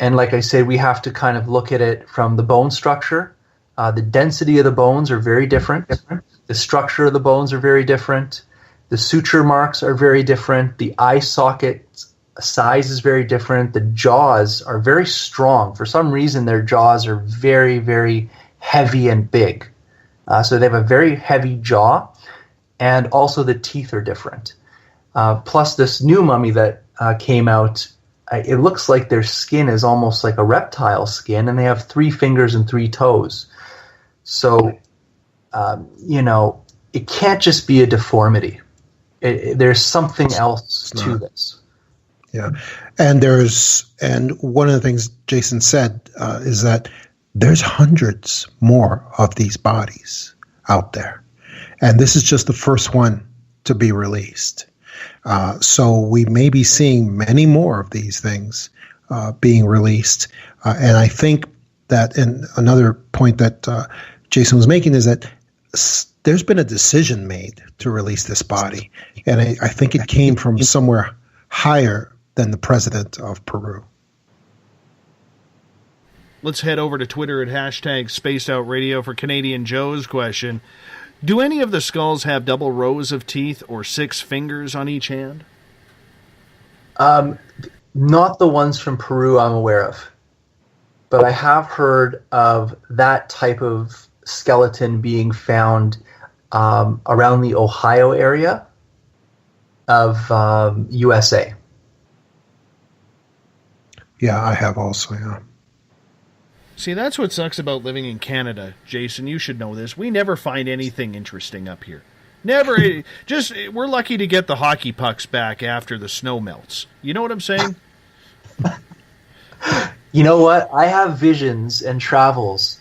And like I said, we have to kind of look at it from the bone structure. The density of the bones are very different. The structure of the bones are very different. The suture marks are very different. The eye socket size is very different. The jaws are very strong. For some reason, their jaws are very, very heavy and big. So they have a very heavy jaw, and also the teeth are different. Plus, this new mummy that came out, it looks like their skin is almost like a reptile skin, and they have 3 fingers and 3 toes. So, it can't just be a deformity. There's something else to this. Yeah, and one of the things Jason said is that there's hundreds more of these bodies out there, and this is just the first one to be released. So we may be seeing many more of these things being released, and I think that, and another point that Jason was making is that there's been a decision made to release this body, and I think it came from somewhere higher than the president of Peru. Let's head over to Twitter at #SpacedOutRadio for Canadian Joe's question. Do any of the skulls have double rows of teeth or 6 fingers on each hand? Not the ones from Peru I'm aware of. But I have heard of that type of skeleton being found around the Ohio area of USA. Yeah, I have also, yeah. See, that's what sucks about living in Canada, Jason. You should know this. We never find anything interesting up here. Never. We're lucky to get the hockey pucks back after the snow melts. You know what I'm saying? You know what? I have visions and travels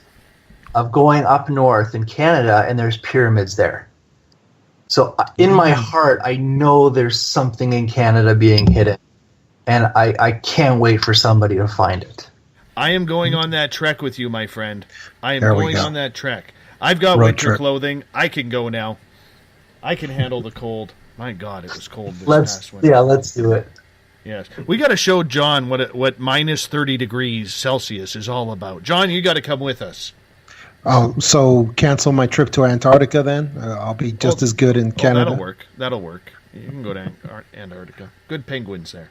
of going up north in Canada, and there's pyramids there. So in my heart, I know there's something in Canada being hidden, and I can't wait for somebody to find it. I am going on that trek with you, my friend. I am going on that trek. I've got winter clothing. I can go now. I can handle the cold. My God, it was cold this past winter. Yeah, let's do it. Yes, we got to show John what minus 30 degrees Celsius is all about. John, you got to come with us. Oh, so cancel my trip to Antarctica then? I'll be just as good in Canada. That'll work. You can go to Antarctica. Good penguins there.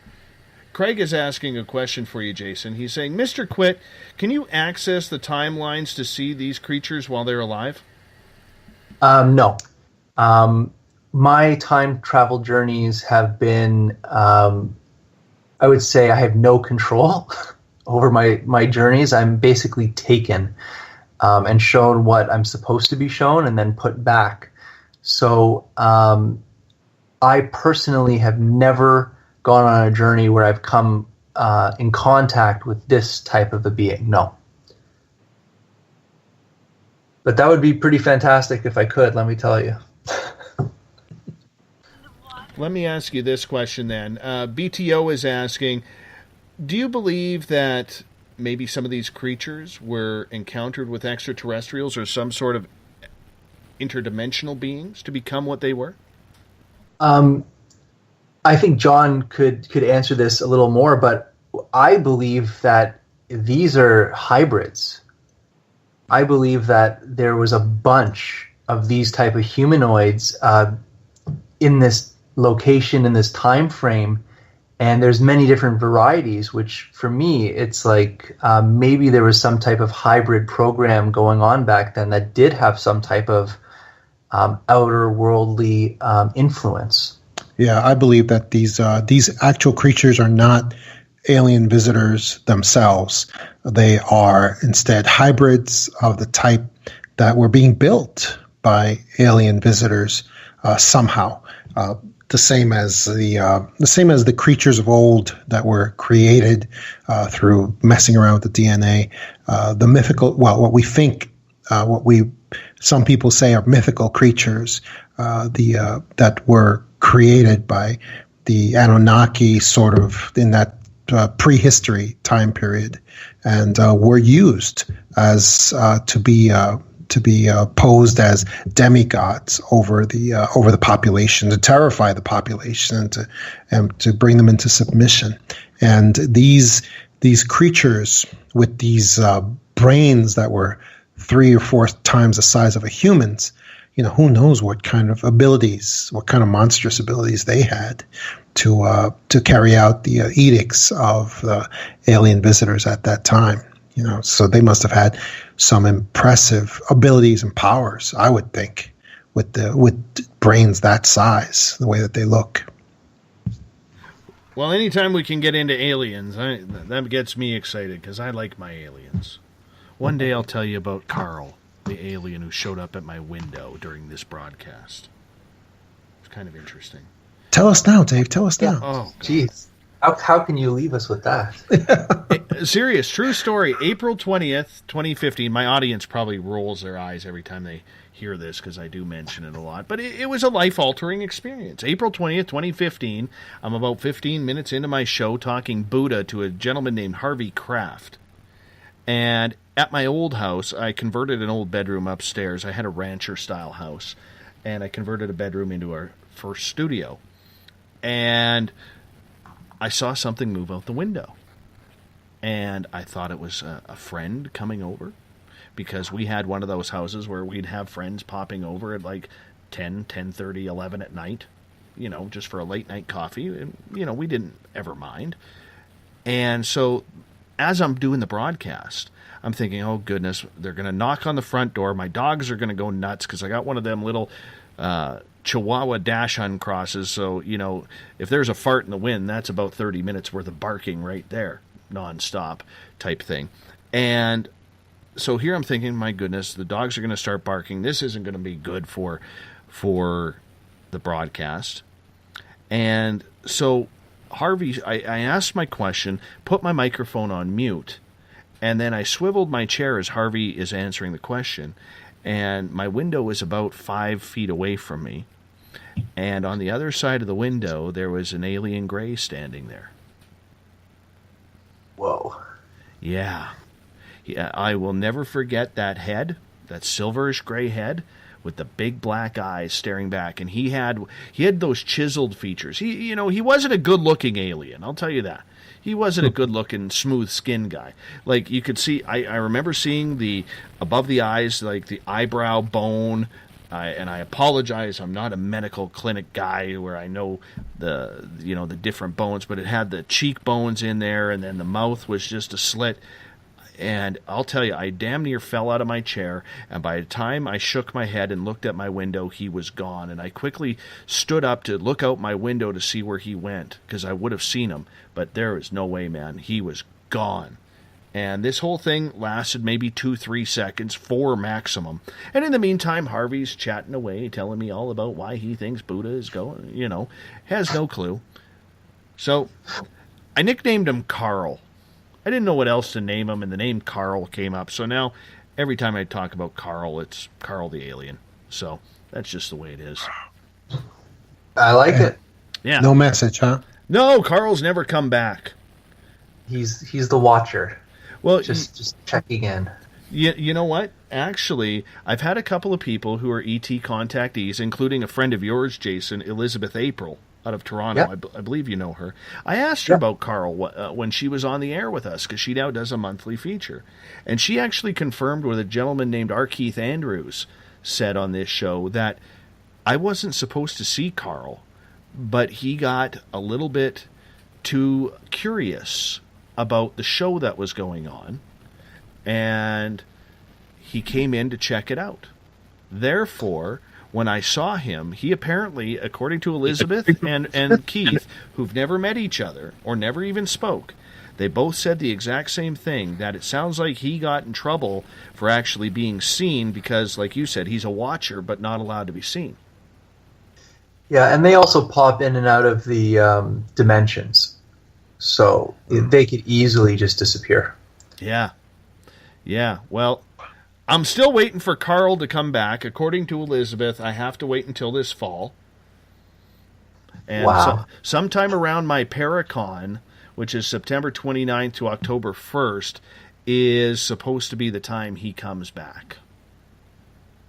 Craig is asking a question for you, Jason. He's saying, Mr. Quitt, can you access the timelines to see these creatures while they're alive? No. My time travel journeys have been, I would say I have no control over my journeys. I'm basically taken and shown what I'm supposed to be shown and then put back. So I personally have never gone on a journey where I've come in contact with this type of a being. No. But that would be pretty fantastic if I could, let me tell you. Let me ask you this question then. BTO is asking, do you believe that maybe some of these creatures were encountered with extraterrestrials or some sort of interdimensional beings to become what they were? I think John could answer this a little more, but I believe that these are hybrids. I believe that there was a bunch of these type of humanoids in this location, in this time frame, and there's many different varieties, which for me, it's like maybe there was some type of hybrid program going on back then that did have some type of outer worldly influence. Yeah, I believe that these actual creatures are not alien visitors themselves. They are instead hybrids of the type that were being built by alien visitors somehow. The same as the creatures of old that were created through messing around with the DNA. The mythical, what we think, some people say are mythical creatures, that were created by the Anunnaki, sort of in that prehistory time period, and were used as to be posed as demigods over the population, to terrify the population and to bring them into submission. And these creatures with these brains that were 3 or 4 times the size of a human's, who knows what kind of abilities, what kind of monstrous abilities they had to carry out the edicts of the alien visitors at that time. So they must have had some impressive abilities and powers, I would think, with brains that size, the way that they look. Well, anytime we can get into aliens, that gets me excited because I like my aliens. One day I'll tell you about Carl, the alien who showed up at my window during this broadcast. It's kind of interesting. Tell us now, Dave. Tell us now. Oh, jeez. How can you leave us with that? Serious, true story. April 20th, 2015. My audience probably rolls their eyes every time they hear this because I do mention it a lot. But it was a life-altering experience. April 20th, 2015. I'm about 15 minutes into my show talking Buddha to a gentleman named Harvey Kraft. And at my old house, I converted an old bedroom upstairs. I had a rancher-style house. And I converted a bedroom into our first studio. And I saw something move out the window. And I thought it was a friend coming over. Because we had one of those houses where we'd have friends popping over at like 10, 10:30, 11 at night. Just for a late night coffee. And, we didn't ever mind. And so as I'm doing the broadcast, I'm thinking, oh, goodness, they're going to knock on the front door. My dogs are going to go nuts because I got one of them little Chihuahua Dachshund crosses. So, if there's a fart in the wind, that's about 30 minutes worth of barking right there, nonstop type thing. And so here I'm thinking, my goodness, the dogs are going to start barking. This isn't going to be good for the broadcast. And so Harvey, I asked my question, put my microphone on mute, and then I swiveled my chair as Harvey is answering the question, and my window is about 5 feet away from me, and on the other side of the window, there was an alien gray standing there. Whoa. Yeah, I will never forget that head, that silverish gray head, with the big black eyes staring back, and he had those chiseled features. He wasn't a good-looking alien, I'll tell you that. He wasn't a good-looking, smooth-skinned guy. Like, you could see, I remember seeing the, above the eyes, like the eyebrow bone, and I apologize, I'm not a medical clinic guy where I know the different bones, but it had the cheekbones in there, and then the mouth was just a slit. And I'll tell you, I damn near fell out of my chair, and by the time I shook my head and looked at my window, he was gone. And I quickly stood up to look out my window to see where he went, because I would have seen him, but there is no way, man. He was gone. And this whole thing lasted maybe 2-3 seconds, 4 maximum. And in the meantime, Harvey's chatting away, telling me all about why he thinks Buddha is going, has no clue. So I nicknamed him Carl. I didn't know what else to name him, and the name Carl came up. So now, every time I talk about Carl, it's Carl the Alien. So that's just the way it is. I like it. Yeah. No message, huh? No, Carl's never come back. He's the watcher. Well, just checking in. You know what? Actually, I've had a couple of people who are ET contactees, including a friend of yours, Jason, Elizabeth April, out of Toronto. Yep. I believe you know her. I asked her about Carl when she was on the air with us, because she now does a monthly feature. And she actually confirmed with a gentleman named R. Keith Andrews said on this show that I wasn't supposed to see Carl, but he got a little bit too curious about the show that was going on, and he came in to check it out. Therefore, when I saw him, he apparently, according to Elizabeth and Keith, who've never met each other or never even spoke, they both said the exact same thing, that it sounds like he got in trouble for actually being seen because, like you said, he's a watcher but not allowed to be seen. Yeah, and they also pop in and out of the dimensions. So they could easily just disappear. Yeah. Yeah, well, I'm still waiting for Carl to come back. According to Elizabeth, I have to wait until this fall. And wow. Sometime around my Paracon, which is September 29th to October 1st, is supposed to be the time he comes back.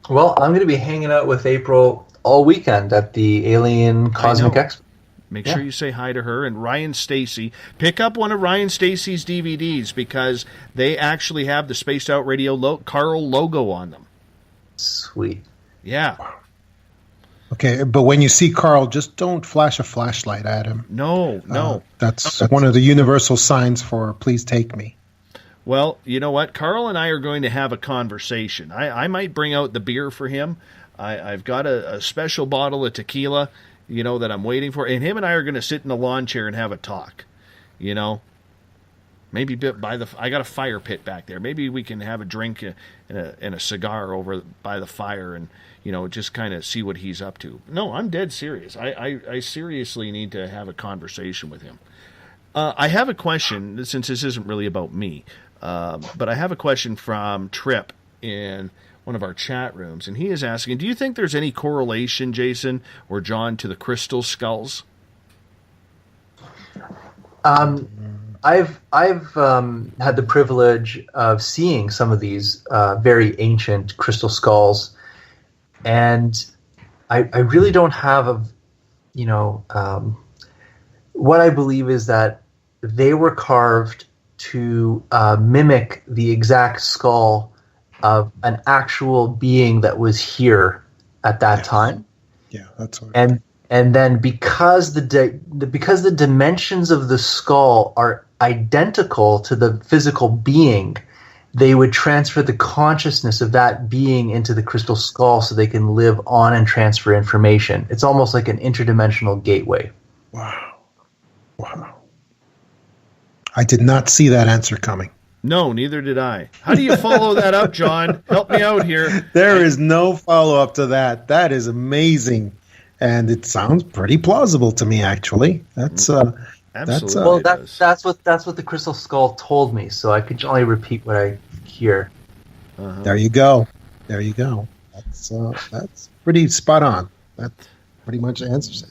Well, I'm going to be hanging out with April all weekend at the Alien Cosmic Expo. Make sure you say hi to her. And Ryan Stacy. Pick up one of Ryan Stacy's DVDs because they actually have the Spaced Out Radio Carl logo on them. Sweet. Yeah. Okay, but when you see Carl, just don't flash a flashlight at him. No. That's one of the universal signs for please take me. Well, you know what? Carl and I are going to have a conversation. I might bring out the beer for him. I've got a special bottle of tequila, that I'm waiting for. And him and I are going to sit in the lawn chair and have a talk, Maybe I got a fire pit back there. Maybe we can have a drink and a cigar over by the fire and, just kind of see what he's up to. No, I'm dead serious. I seriously need to have a conversation with him. I have a question, since this isn't really about me, but I have a question from Trip in one of our chat rooms, and he is asking, do you think there's any correlation, Jason or John, to the crystal skulls? I've had the privilege of seeing some of these very ancient crystal skulls, and I really don't have what I believe is that they were carved to mimic the exact skull of an actual being that was here at that time. Yeah, that's what. And then because the dimensions of the skull are identical to the physical being, they would transfer the consciousness of that being into the crystal skull so they can live on and transfer information. It's almost like an interdimensional gateway. Wow. I did not see that answer coming. No, neither did I. How do you follow that up, John? Help me out here. There is no follow-up to that. That is amazing. And it sounds pretty plausible to me, actually. That's absolutely. That's what the crystal skull told me. So I could only repeat what I hear. Uh-huh. There you go. That's pretty spot on. That pretty much answers it.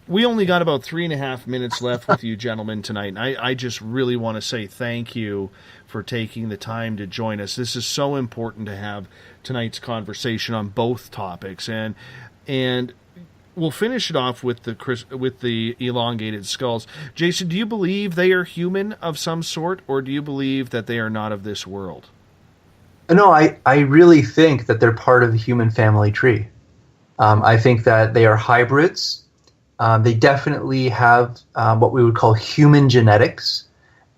We only got about 3.5 minutes left with you gentlemen tonight, and I just really want to say thank you for taking the time to join us. This is so important to have tonight's conversation on both topics, and we'll finish it off with the elongated skulls. Jason, do you believe they are human of some sort, or do you believe that they are not of this world? No, I really think that they're part of the human family tree. I think that they are hybrids. They definitely have what we would call human genetics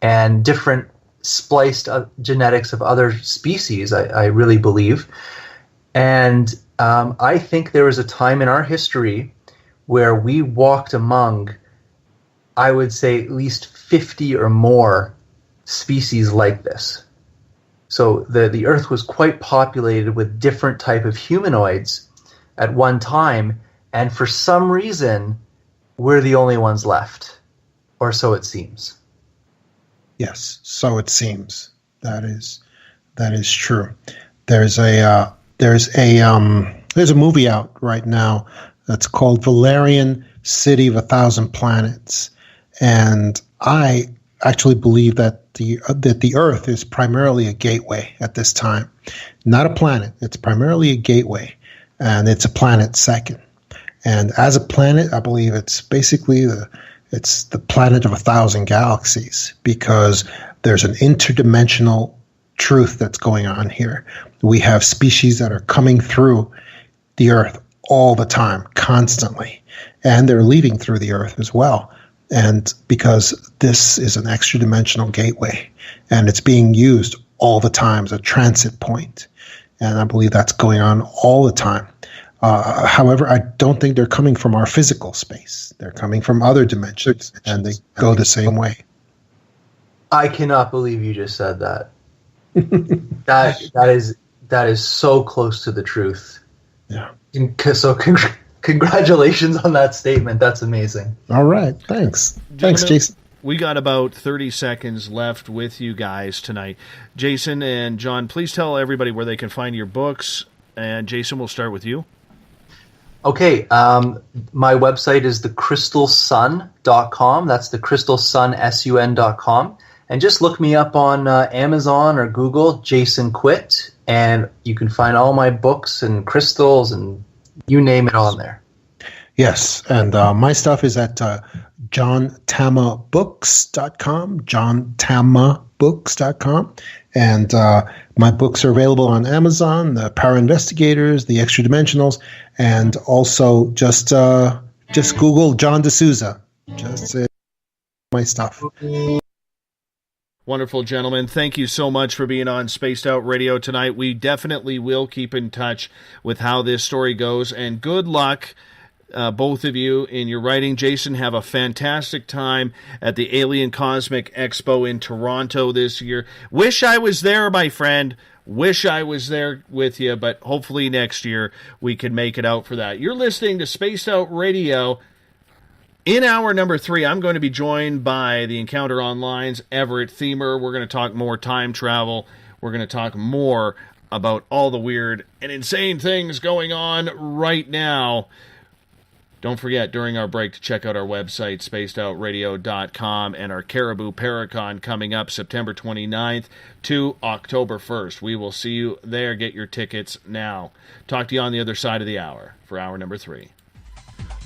and different spliced genetics of other species, I really believe. And I think there was a time in our history where we walked among, I would say, at least 50 or more species like this. So the Earth was quite populated with different type of humanoids at one time, and for some reason, we're the only ones left, or so it seems. Yes, so it seems. That is true. There's a movie out right now that's called Valerian City of 1,000 Planets. And I actually believe that the Earth is primarily a gateway at this time. Not a planet. It's primarily a gateway. And it's a planet second. And as a planet, I believe it's basically it's the planet of 1,000 galaxies, because there's an interdimensional truth that's going on here. We have species that are coming through the Earth all the time, constantly, and they're leaving through the Earth as well. And because this is an extra dimensional gateway, and it's being used all the time as a transit point, and I believe that's going on all the time. However, I don't think they're coming from our physical space. They're coming from other dimensions, and they go the same way. I cannot believe you just said that. That is so close to the truth. Yeah. So congratulations on that statement. That's amazing. All right. Thanks. Thanks, Jason. We got about 30 seconds left with you guys tonight. Jason and John, please tell everybody where they can find your books. And Jason, we'll start with you. Okay. My website is thecrystalsun.com. That's thecrystalsun.com. And just look me up on Amazon or Google, Jason Quitt, and you can find all my books and crystals and you name it on there. Yes, and my stuff is at johntamabooks.com, johntamabooks.com. And my books are available on Amazon, the Power Investigators, the Extra Dimensionals, and also just Google John DeSousa. Just my stuff. Wonderful, gentlemen. Thank you so much for being on Spaced Out Radio tonight. We definitely will keep in touch with how this story goes, and good luck, both of you, in your writing. Jason, have a fantastic time at the Alien Cosmic Expo in Toronto this year. Wish I was there, my friend. Wish I was there with you, but hopefully next year we can make it out for that. You're listening to Spaced Out Radio. In hour number 3, I'm going to be joined by the Encounter Online's Everett Themer. We're going to talk more time travel. We're going to talk more about all the weird and insane things going on right now. Don't forget, during our break, to check out our website, spacedoutradio.com, and our Caribou Paracon coming up September 29th to October 1st. We will see you there. Get your tickets now. Talk to you on the other side of the hour for hour number 3.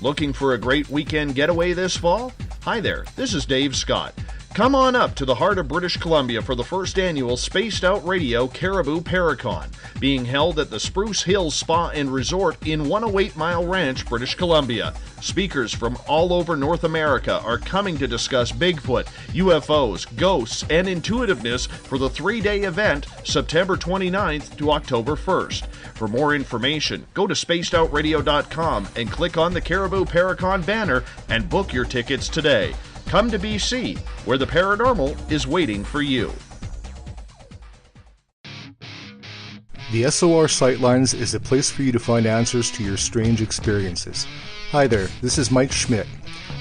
Looking for a great weekend getaway this fall? Hi there, this is Dave Scott. Come on up to the heart of British Columbia for the first annual Spaced Out Radio Caribou Paracon, being held at the Spruce Hills Spa and Resort in 108 Mile Ranch, British Columbia. Speakers from all over North America are coming to discuss Bigfoot, UFOs, ghosts, and intuitiveness for the 3-day event, September 29th to October 1st. For more information, go to spacedoutradio.com and click on the Caribou Paracon banner and book your tickets today. Come to BC, where the paranormal is waiting for you. The SOR Sightlines is a place for you to find answers to your strange experiences. Hi there, this is Mike Schmidt.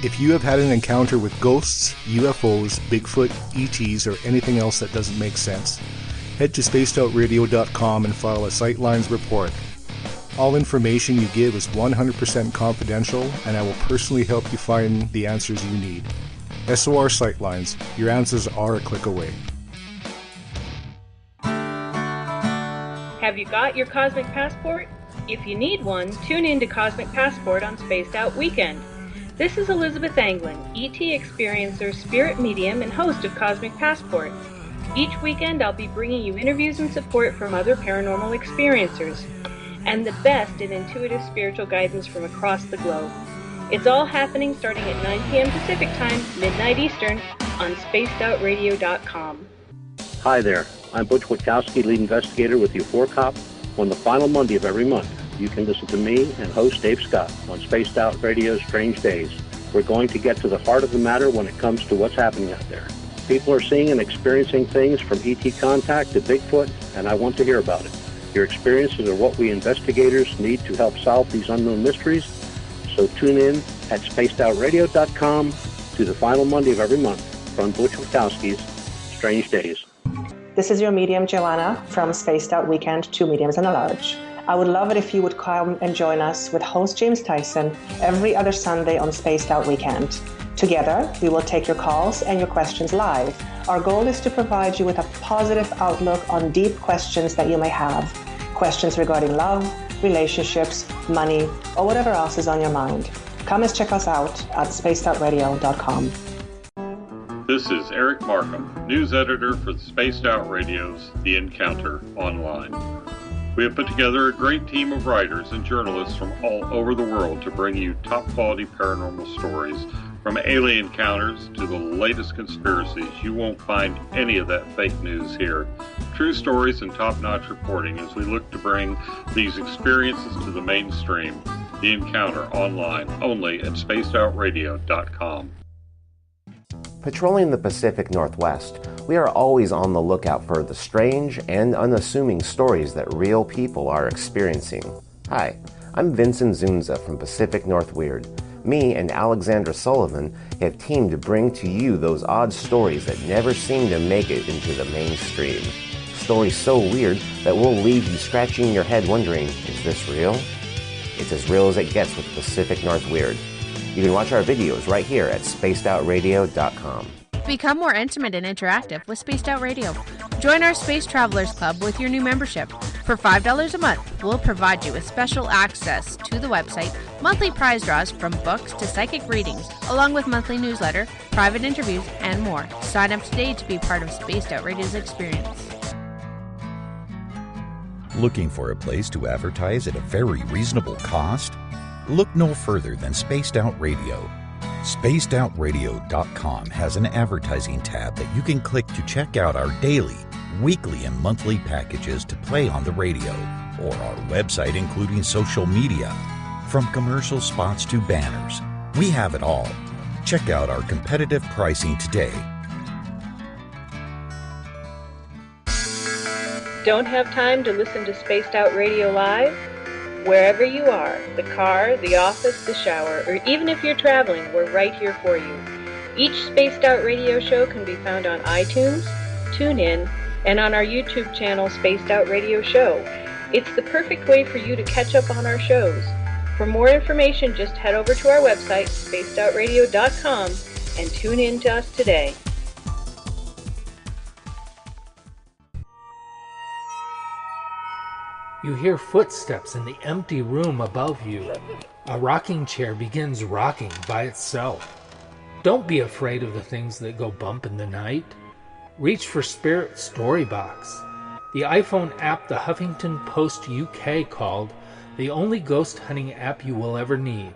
If you have had an encounter with ghosts, UFOs, Bigfoot, ETs, or anything else that doesn't make sense, head to spacedoutradio.com and file a Sightlines report. All information you give is 100% confidential, and I will personally help you find the answers you need. SOR Sightlines, your answers are a click away. Have you got your Cosmic Passport? If you need one, tune in to Cosmic Passport on Spaced Out Weekend. This is Elizabeth Anglin, ET experiencer, spirit medium, and host of Cosmic Passport. Each weekend I'll be bringing you interviews and support from other paranormal experiencers, and the best in intuitive spiritual guidance from across the globe. It's all happening starting at 9 p.m. Pacific Time, midnight Eastern, on spacedoutradio.com. Hi there, I'm Butch Witkowski, lead investigator with U4COP. On the final Monday of every month, you can listen to me and host Dave Scott on Spaced Out Radio's Strange Days. We're going to get to the heart of the matter when it comes to what's happening out there. People are seeing and experiencing things from ET contact to Bigfoot, and I want to hear about it. Your experiences are what we investigators need to help solve these unknown mysteries. So tune in at spacedoutradio.com to the final Monday of every month from Butch Witkowski's Strange Days. This is your medium, Joanna, from Spaced Out Weekend, 2 Mediums and a Large. I would love it if you would come and join us with host James Tyson every other Sunday on Spaced Out Weekend. Together, we will take your calls and your questions live. Our goal is to provide you with a positive outlook on deep questions that you may have. Questions regarding love, relationships, money, or whatever else is on your mind. Come and check us out at spacedoutradio.com. This is Eric Markham, news editor for the Spaced Out Radio's The Encounter Online. We have put together a great team of writers and journalists from all over the world to bring you top-quality paranormal stories, from alien encounters to the latest conspiracies. You won't find any of that fake news here. True stories and top-notch reporting as we look to bring these experiences to the mainstream. The Encounter Online, only at spacedoutradio.com. Patrolling the Pacific Northwest, we are always on the lookout for the strange and unassuming stories that real people are experiencing. Hi, I'm Vincent Zunza from Pacific North Weird. Me and Alexandra Sullivan have teamed to bring to you those odd stories that never seem to make it into the mainstream. Stories so weird that will leave you scratching your head wondering, is this real? It's as real as it gets with Pacific North Weird. You can watch our videos right here at spacedoutradio.com. Become more intimate and interactive with Spaced Out Radio. Join our Space Travelers Club with your new membership. For $5 a month, we'll provide you with special access to the website, monthly prize draws from books to psychic readings, along with monthly newsletter, private interviews, and more. Sign up today to be part of Spaced Out Radio's experience. Looking for a place to advertise at a very reasonable cost? Look no further than Spaced Out Radio. SpacedOutRadio.com has an advertising tab that you can click to check out our daily, weekly, and monthly packages to play on the radio, or our website including social media. From commercial spots to banners, we have it all. Check out our competitive pricing today. Don't have time to listen to Spaced Out Radio live? Wherever you are, the car, the office, the shower, or even if you're traveling, we're right here for you. Each Spaced Out Radio show can be found on iTunes, TuneIn, and on our YouTube channel, Spaced Out Radio Show. It's the perfect way for you to catch up on our shows. For more information, just head over to our website, spacedoutradio.com, and tune in to us today. You hear footsteps in the empty room above you. A rocking chair begins rocking by itself. Don't be afraid of the things that go bump in the night. Reach for Spirit Storybox, the iPhone app the Huffington Post UK called the only ghost hunting app you will ever need.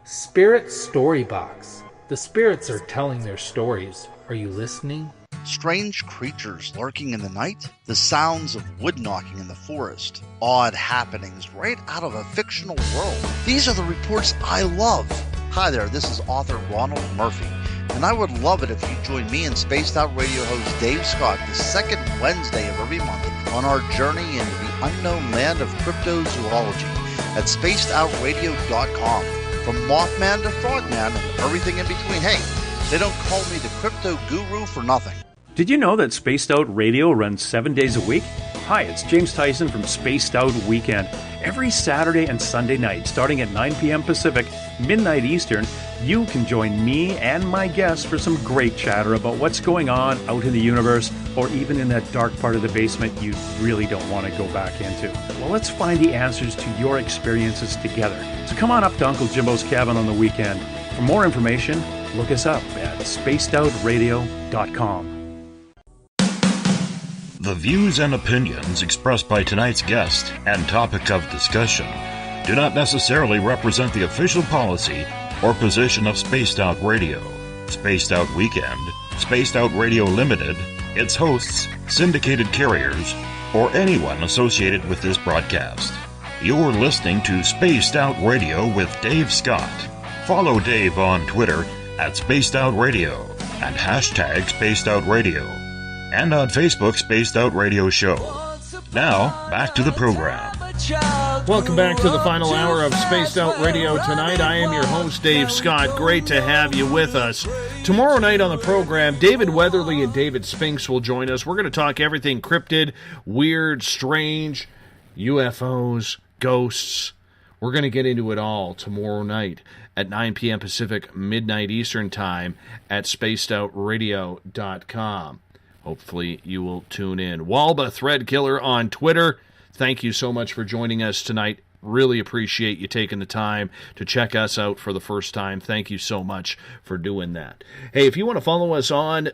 Spirit Storybox. The spirits are telling their stories. Are you listening? Strange creatures lurking in the night, the sounds of wood knocking in the forest, odd happenings right out of a fictional world. These are the reports I love. Hi there, this is author Ronald Murphy, and I would love it if you join me and Spaced Out Radio host Dave Scott the second Wednesday of every month on our journey into the unknown land of cryptozoology at spacedoutradio.com. From Mothman to Frogman and everything in between. Hey, they don't call me the crypto guru for nothing. Did you know that Spaced Out Radio runs 7 days a week? Hi, it's James Tyson from Spaced Out Weekend. Every Saturday and Sunday night, starting at 9 p.m. Pacific, midnight Eastern, you can join me and my guests for some great chatter about what's going on out in the universe, or even in that dark part of the basement you really don't want to go back into. Well, let's find the answers to your experiences together. So come on up to Uncle Jimbo's cabin on the weekend. For more information, look us up at spacedoutradio.com. The views and opinions expressed by tonight's guest and topic of discussion do not necessarily represent the official policy or position of Spaced Out Radio, Spaced Out Weekend, Spaced Out Radio Limited, its hosts, syndicated carriers, or anyone associated with this broadcast. You're listening to Spaced Out Radio with Dave Scott. Follow Dave on Twitter at Spaced Out Radio and hashtag Spaced Out Radio, and on Facebook, Spaced Out Radio Show. Now, back to the program. Welcome back to the final hour of Spaced Out Radio tonight. I am your host, Dave Scott. Great to have you with us. Tomorrow night on the program, David Weatherly and David Spinks will join us. We're going to talk everything cryptid, weird, strange, UFOs, ghosts. We're going to get into it all tomorrow night at 9 p.m. Pacific, midnight Eastern Time at spacedoutradio.com. Hopefully you will tune in. Walba Thread Killer on Twitter. Thank you so much for joining us tonight. Really appreciate you taking the time to check us out for the first time. Thank you so much for doing that. Hey, if you want to follow us on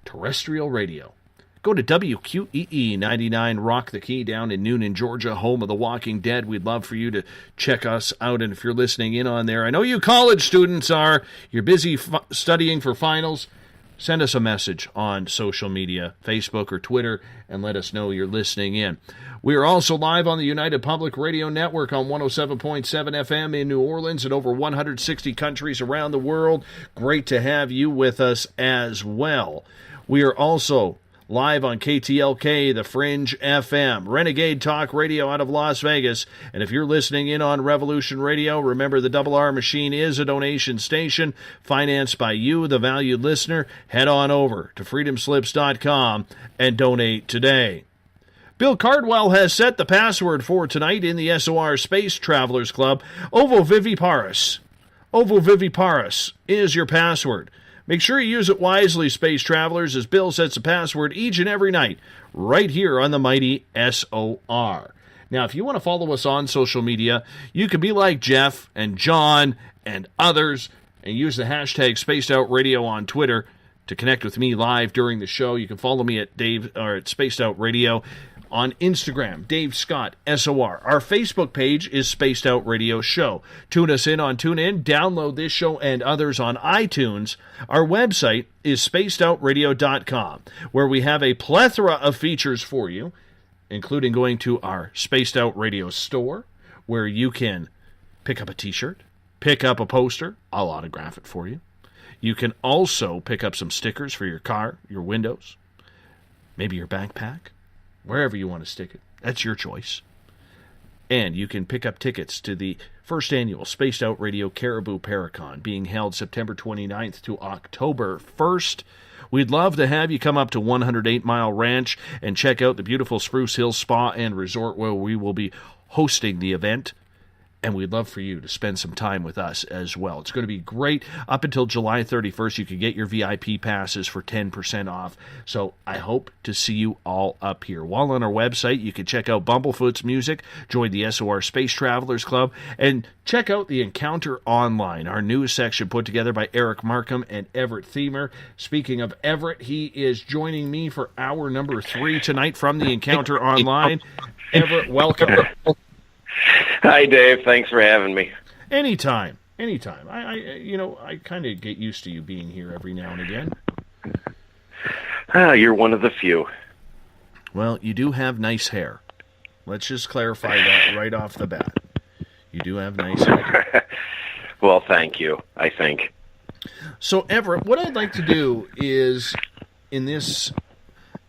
terrestrial radio, go to WQEE 99 Rock the Key down in Noonan, Georgia, home of The Walking Dead. We'd love for you to check us out, and if you're listening in on there, I know you college students are. You're busy studying for finals. Send us a message on social media, Facebook or Twitter, and let us know you're listening in. We are also live on the United Public Radio Network on 107.7 FM in New Orleans and over 160 countries around the world. Great to have you with us as well. We are also live on KTLK, The Fringe FM, Renegade Talk Radio out of Las Vegas. And if you're listening in on Revolution Radio, remember the Double R Machine is a donation station financed by you, the valued listener. Head on over to freedomslips.com and donate today. Bill Cardwell has set the password for tonight in the SOR Space Travelers Club. Ovoviviparus. Ovoviviparus is your password. Make sure you use it wisely, Space Travelers, as Bill sets a password each and every night, right here on the mighty SOR. Now, if you want to follow us on social media, you can be like Jeff and John and others and use the hashtag Spaced Out Radio on Twitter to connect with me live during the show. You can follow me at Spaced Out Radio. On Instagram, Dave Scott, SOR. Our Facebook page is Spaced Out Radio Show. Tune us in on TuneIn. Download this show and others on iTunes. Our website is spacedoutradio.com, where we have a plethora of features for you, including going to our Spaced Out Radio store, where you can pick up a t-shirt, pick up a poster. I'll autograph it for you. You can also pick up some stickers for your car, your windows, maybe your backpack. Wherever you want to stick it. That's your choice. And you can pick up tickets to the first annual Spaced Out Radio Caribou Paracon being held September 29th to October 1st. We'd love to have you come up to 108 Mile Ranch and check out the beautiful Spruce Hill Spa and Resort where we will be hosting the event. And we'd love for you to spend some time with us as well. It's going to be great. Up until July 31st, you can get your VIP passes for 10% off. So I hope to see you all up here. While on our website, you can check out Bumblefoot's music, join the SOR Space Travelers Club, and check out the Encounter Online, our news section put together by Eric Markham and Everett Thiemer. Speaking of Everett, he is joining me for hour number 3 tonight from the Encounter Online. Everett, welcome. Hi, Dave. Thanks for having me. Anytime. I kind of get used to you being here every now and again. You're one of the few. Well, you do have nice hair. Let's just clarify that right off the bat. You do have nice hair. Well, thank you, I think. So, Everett, what I'd like to do is, in this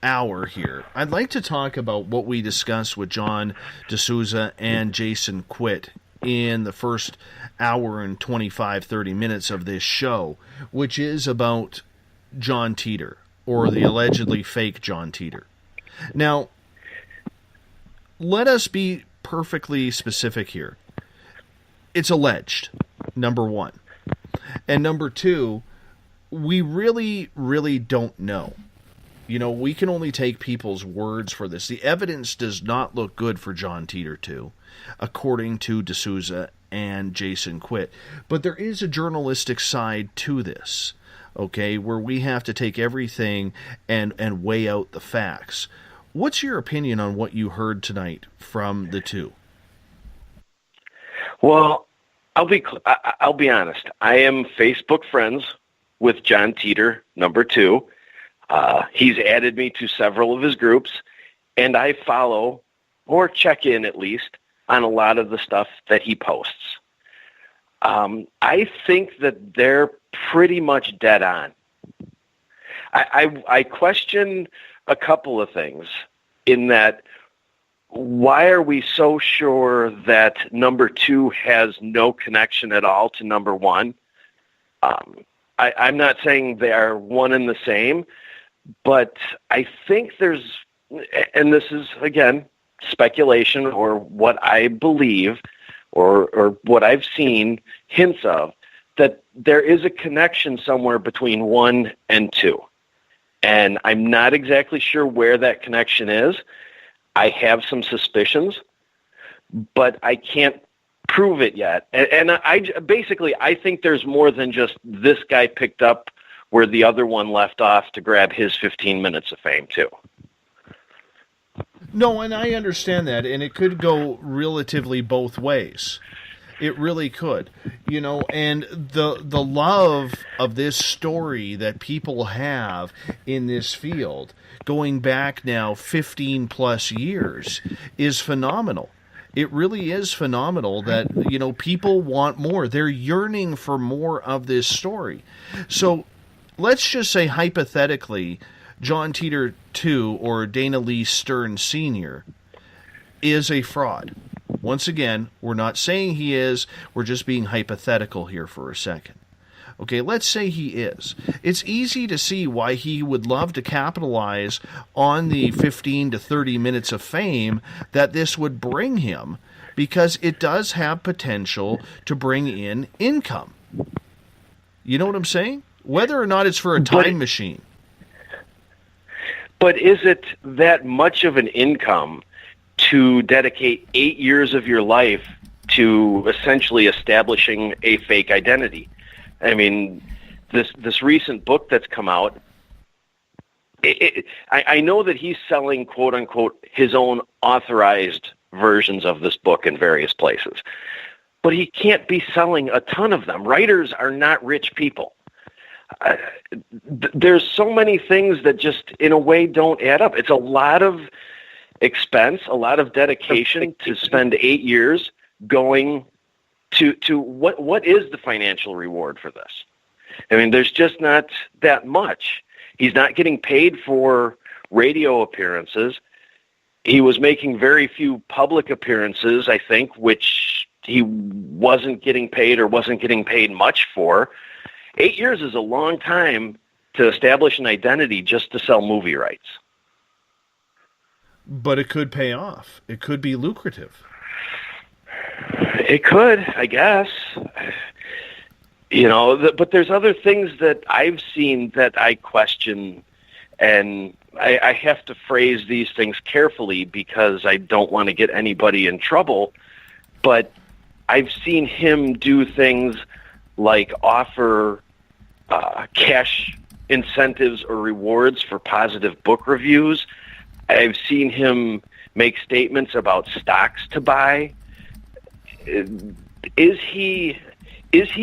hour here, I'd like to talk about what we discussed with John DeSousa and Jason Quitt in the first hour and 25-30 minutes of this show, which is about John Titor, or the allegedly fake John Titor. Now, let us be perfectly specific here. It's alleged, number one. And number two, we really, really don't know. We can only take people's words for this. The evidence does not look good for John Titor 2, according to DeSousa and Jason Quitt. But there is a journalistic side to this, okay, where we have to take everything and weigh out the facts. What's your opinion on what you heard tonight from the two? Well, I'll be honest. I am Facebook friends with John Titor, number 2. He's added me to several of his groups, and I follow, or check in at least, on a lot of the stuff that he posts. I think that they're pretty much dead on. I question a couple of things in that, why are we so sure that number 2 has no connection at all to number 1? I'm not saying they are one and the same, but I think there's, and this is, again, speculation or what I believe or what I've seen hints of, that there is a connection somewhere between 1 and 2. And I'm not exactly sure where that connection is. I have some suspicions, but I can't prove it yet. And I think there's more than just this guy picked up where the other one left off to grab his 15 minutes of fame too. No, and I understand that, and it could go relatively both ways. It really could, and the love of this story that people have in this field, going back now 15 plus years, is phenomenal. It really is phenomenal that, people want more. They're yearning for more of this story. So let's just say hypothetically, John Titor II or Dana Lee Stern Sr. is a fraud. Once again, we're not saying he is. We're just being hypothetical here for a second. Okay, let's say he is. It's easy to see why he would love to capitalize on the 15 to 30 minutes of fame that this would bring him, because it does have potential to bring in income. You know what I'm saying? Whether or not it's for a time machine. But is it that much of an income to dedicate 8 years of your life to essentially establishing a fake identity? I mean, this recent book that's come out, I know that he's selling, quote unquote, his own authorized versions of this book in various places, but he can't be selling a ton of them. Writers are not rich people. There's so many things that just, in a way, don't add up. It's a lot of expense, a lot of dedication to spend 8 years going to what is the financial reward for this? I mean, there's just not that much. He's not getting paid for radio appearances. He was making very few public appearances, I think, which he wasn't getting paid or wasn't getting paid much for. 8 years is a long time to establish an identity just to sell movie rights. But it could pay off. It could be lucrative. It could, I guess. But there's other things that I've seen that I question, and I have to phrase these things carefully because I don't want to get anybody in trouble. But I've seen him do things like offer cash incentives or rewards for positive book reviews. I've seen him make statements about stocks to buy. Is he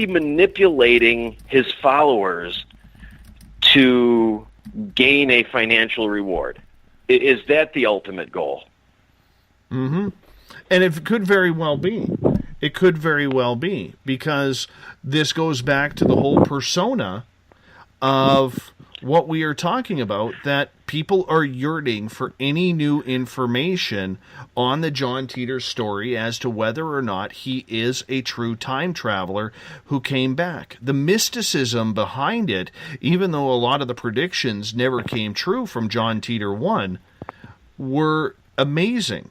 manipulating his followers to gain a financial reward? Is that the ultimate goal? Mm-hmm. And it could very well be. It could very well be, because this goes back to the whole persona of what we are talking about, that people are yearning for any new information on the John Titor story as to whether or not he is a true time traveler who came back. The mysticism behind it, even though a lot of the predictions never came true from John Titor 1, were amazing.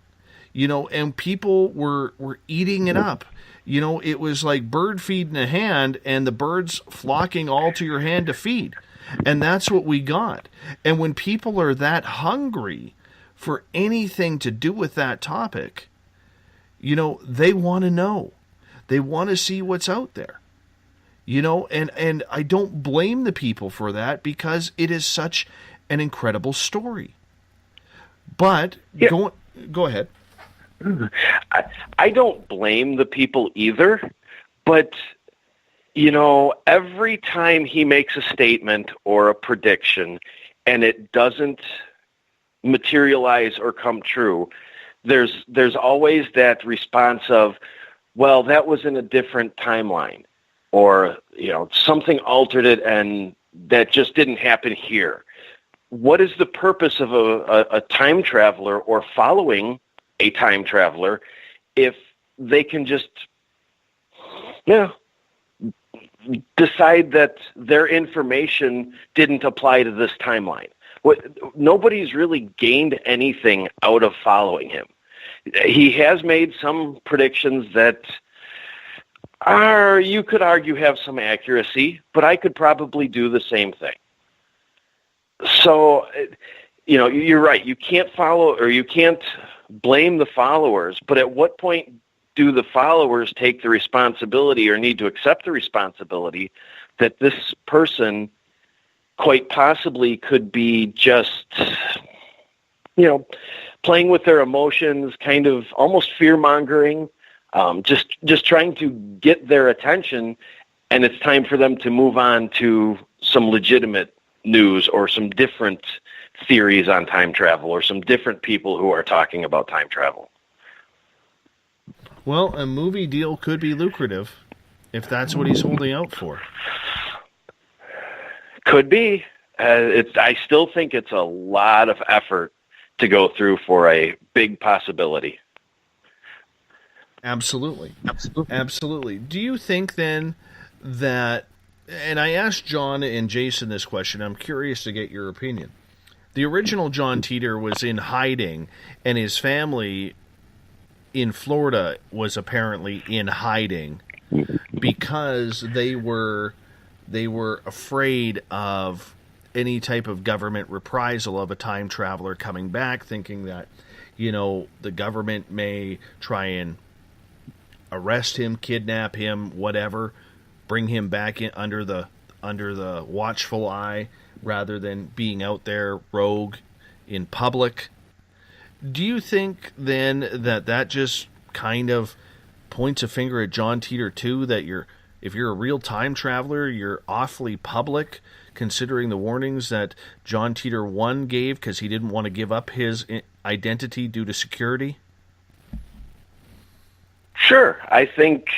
And people were eating it up. It was like bird feeding a hand and the birds flocking all to your hand to feed. And that's what we got. And when people are that hungry for anything to do with that topic, they want to know. They want to see what's out there. And I don't blame the people for that, because it is such an incredible story. But go ahead. I don't blame the people either, but every time he makes a statement or a prediction and it doesn't materialize or come true, there's always that response of, well, that was in a different timeline, or something altered it and that just didn't happen here. What is the purpose of a time traveler or following a time traveler if they can just decide that their information didn't apply to this timeline? Nobody's really gained anything out of following him. he has made some predictions that are, you could argue, have some accuracy, but I could probably do the same thing. So, you're right. You can't follow, or you can't blame the followers, but at what point do the followers take the responsibility or need to accept the responsibility that this person quite possibly could be just, playing with their emotions, kind of almost fear-mongering, just trying to get their attention, and it's time for them to move on to some legitimate news or some different theories on time travel or some different people who are talking about time travel. Well, a movie deal could be lucrative if that's what he's holding out for. Could be. I still think it's a lot of effort to go through for a big possibility. Absolutely. Absolutely. Do you think then that, and I asked John and Jason this question, I'm curious to get your opinion. The original John Titor was in hiding, and his family in Florida was apparently in hiding because they were afraid of any type of government reprisal of a time traveler coming back, thinking that, the government may try and arrest him, kidnap him, whatever, bring him back in under the watchful eye rather than being out there rogue in public. Do you think then that just kind of points a finger at John Titor too, that if you're a real time traveler, you're awfully public, considering the warnings that John Titor 1 gave because he didn't want to give up his identity due to security? Sure. I think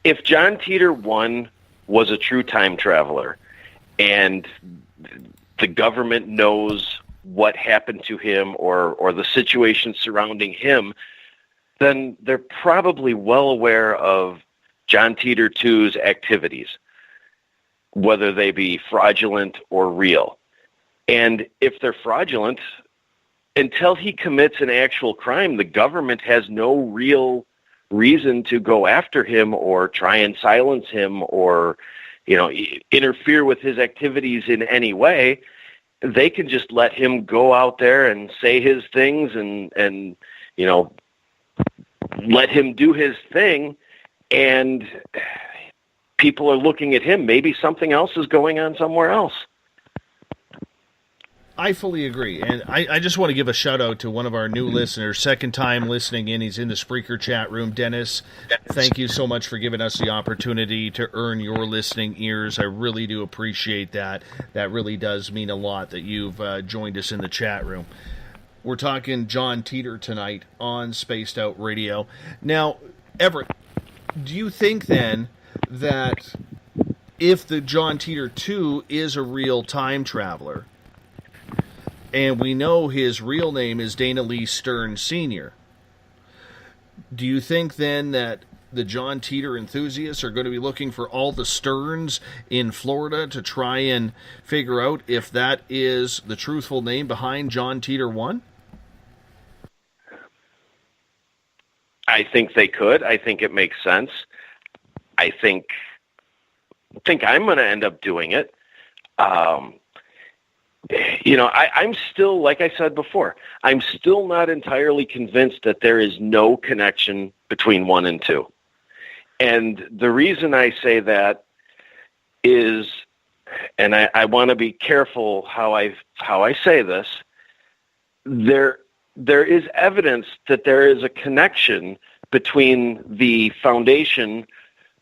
if John Titor 1 was a true time traveler and the government knows what happened to him or the situation surrounding him, then they're probably well aware of John Titor 2's activities, whether they be fraudulent or real. And if they're fraudulent, until he commits an actual crime, the government has no real reason to go after him or try and silence him or, interfere with his activities in any way. They can just let him go out there and say his things and let him do his thing. And people are looking at him. Maybe something else is going on somewhere else. I fully agree. And I just want to give a shout out to one of our new listeners, second time listening in. He's in the Spreaker chat room. Dennis, thank you so much for giving us the opportunity to earn your listening ears. I really do appreciate that. That really does mean a lot that you've joined us in the chat room. We're talking John Titor tonight on Spaced Out Radio. Now, Everett, do you think then that if the John Titor 2 is a real time traveler, and we know his real name is Dana Lee Stern Sr., do you think then that the John Titor enthusiasts are going to be looking for all the Sterns in Florida to try and figure out if that is the truthful name behind John Titor 1? I think they could. I think it makes sense. I think I'm going to end up doing it. I'm still, like I said before, I'm still not entirely convinced that there is no connection between 1 and 2. And the reason I say that is, and I want to be careful how I say this, there is evidence that there is a connection between the foundation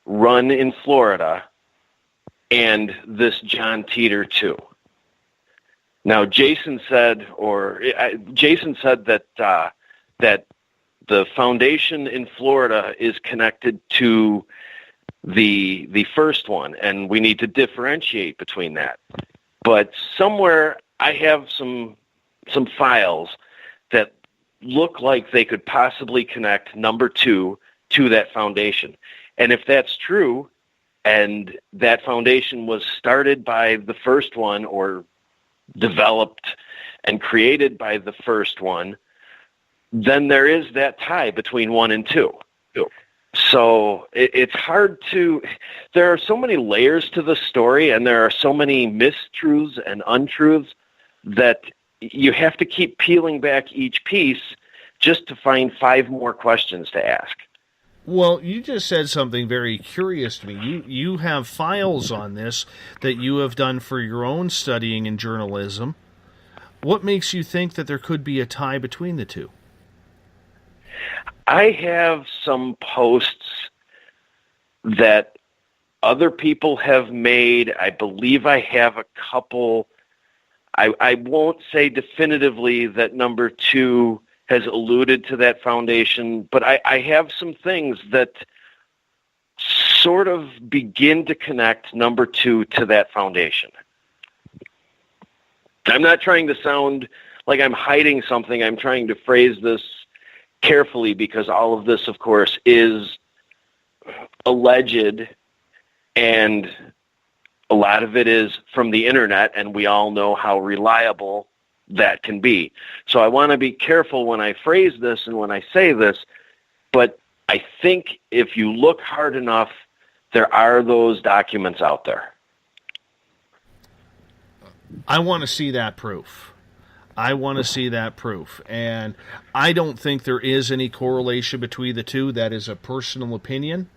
run in Florida and this John Titor 2. Now, Jason said that that the foundation in Florida is connected to the first one, and we need to differentiate between that. But somewhere I have some files that look like they could possibly connect number 2 to that foundation. And if that's true, and that foundation was started by the first one or developed and created by the first one, then there is that tie between 1 and 2. So it's hard to, there are so many layers to the story, and there are so many mistruths and untruths that you have to keep peeling back each piece just to find 5 more questions to ask. Well, you just said something very curious to me. You have files on this that you have done for your own studying in journalism. What makes you think that there could be a tie between the two? I have some posts that other people have made. I believe I have a couple. I won't say definitively that number 2 has alluded to that foundation, but I have some things that sort of begin to connect number 2 to that foundation. I'm not trying to sound like I'm hiding something. I'm trying to phrase this carefully because all of this, of course, is alleged, and a lot of it is from the internet, and we all know how reliable that can be. So I want to be careful when I phrase this and when I say this, but I think if you look hard enough, there are those documents out there. I want to see that proof. And I don't think there is any correlation between the two. That is a personal opinion.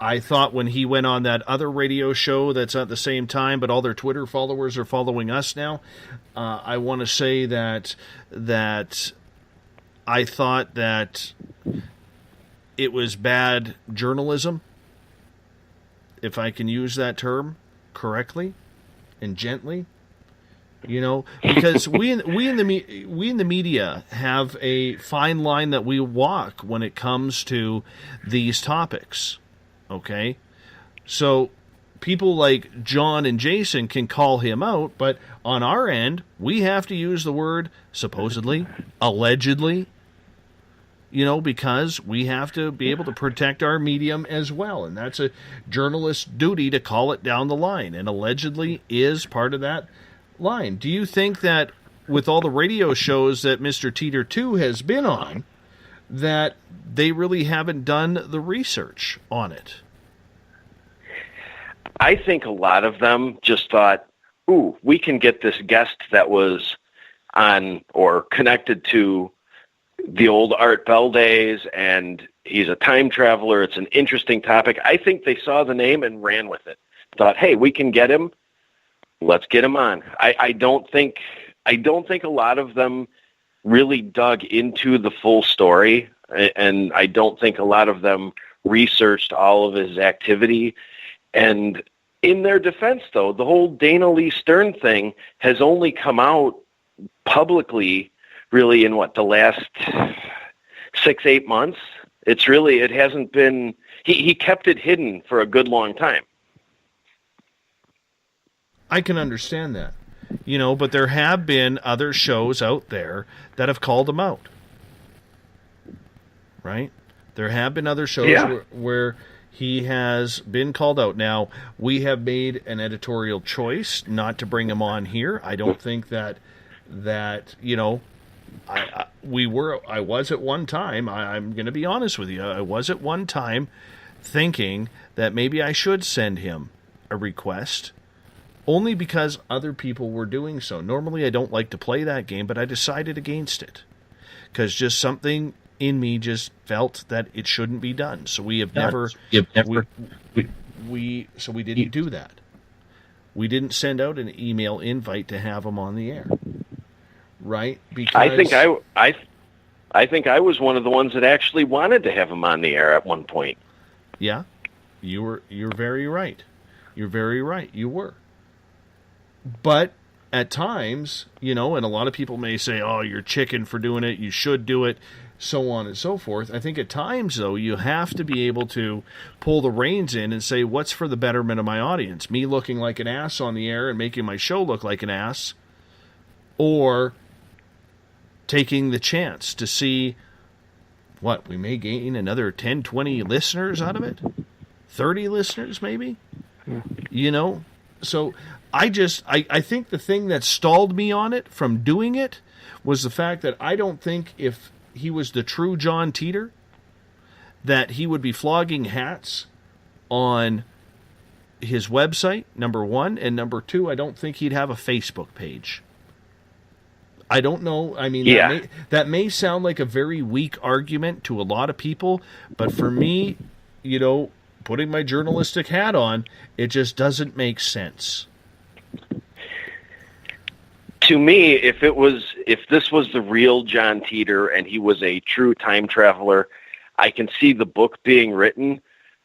I thought when he went on that other radio show that's at the same time, but all their Twitter followers are following us now, I want to say that I thought that it was bad journalism, if I can use that term correctly and gently. You know, because we in the media have a fine line that we walk when it comes to these topics. Okay, so people like John and Jason can call him out, but on our end, we have to use the word supposedly, allegedly. You know, because we have to be able to protect our medium as well, and that's a journalist's duty to call it down the line. And allegedly is part of that line. Do you think that with all the radio shows that Mr. Titor 2 has been on, that they really haven't done the research on it? I think a lot of them just thought, ooh, we can get this guest that was on or connected to the old Art Bell days, and he's a time traveler. It's an interesting topic. I think they saw the name and ran with it. Thought, hey, we can get him. Let's get him on. I don't think a lot of them really dug into the full story, and I don't think a lot of them researched all of his activity. And in their defense, though, the whole Dana Lee Stern thing has only come out publicly really in the last 6-8 months. It hasn't been, he kept it hidden for a good long time. I can understand that, but there have been other shows out there that have called him out, right? There have been other shows where he has been called out. Now, we have made an editorial choice not to bring him on here. I don't think that I was at one time, I'm going to be honest with you, I was at one time thinking that maybe I should send him a request, only because other people were doing so. Normally I don't like to play that game, but I decided against it, because just something in me just felt that it shouldn't be done. So we have never we didn't do that. We didn't send out an email invite to have him on the air. Right? Because I think I was one of the ones that actually wanted to have him on the air at one point. Yeah. You're very right. You're very right. You were. But at times, and a lot of people may say, "Oh, you're chicken for doing it. You should do it," so on and so forth. I think at times, though, you have to be able to pull the reins in and say, what's for the betterment of my audience? Me looking like an ass on the air and making my show look like an ass, or taking the chance to see we may gain another 10, 20 listeners out of it, 30 listeners maybe, So I think the thing that stalled me on it from doing it was the fact that I don't think if he was the true John Titor, that he would be flogging hats on his website, number one, and number two, I don't think he'd have a Facebook page. I don't know. I mean, that may sound like a very weak argument to a lot of people, but for me, putting my journalistic hat on, it just doesn't make sense. To me, if this was the real John Titor and he was a true time traveler, I can see the book being written,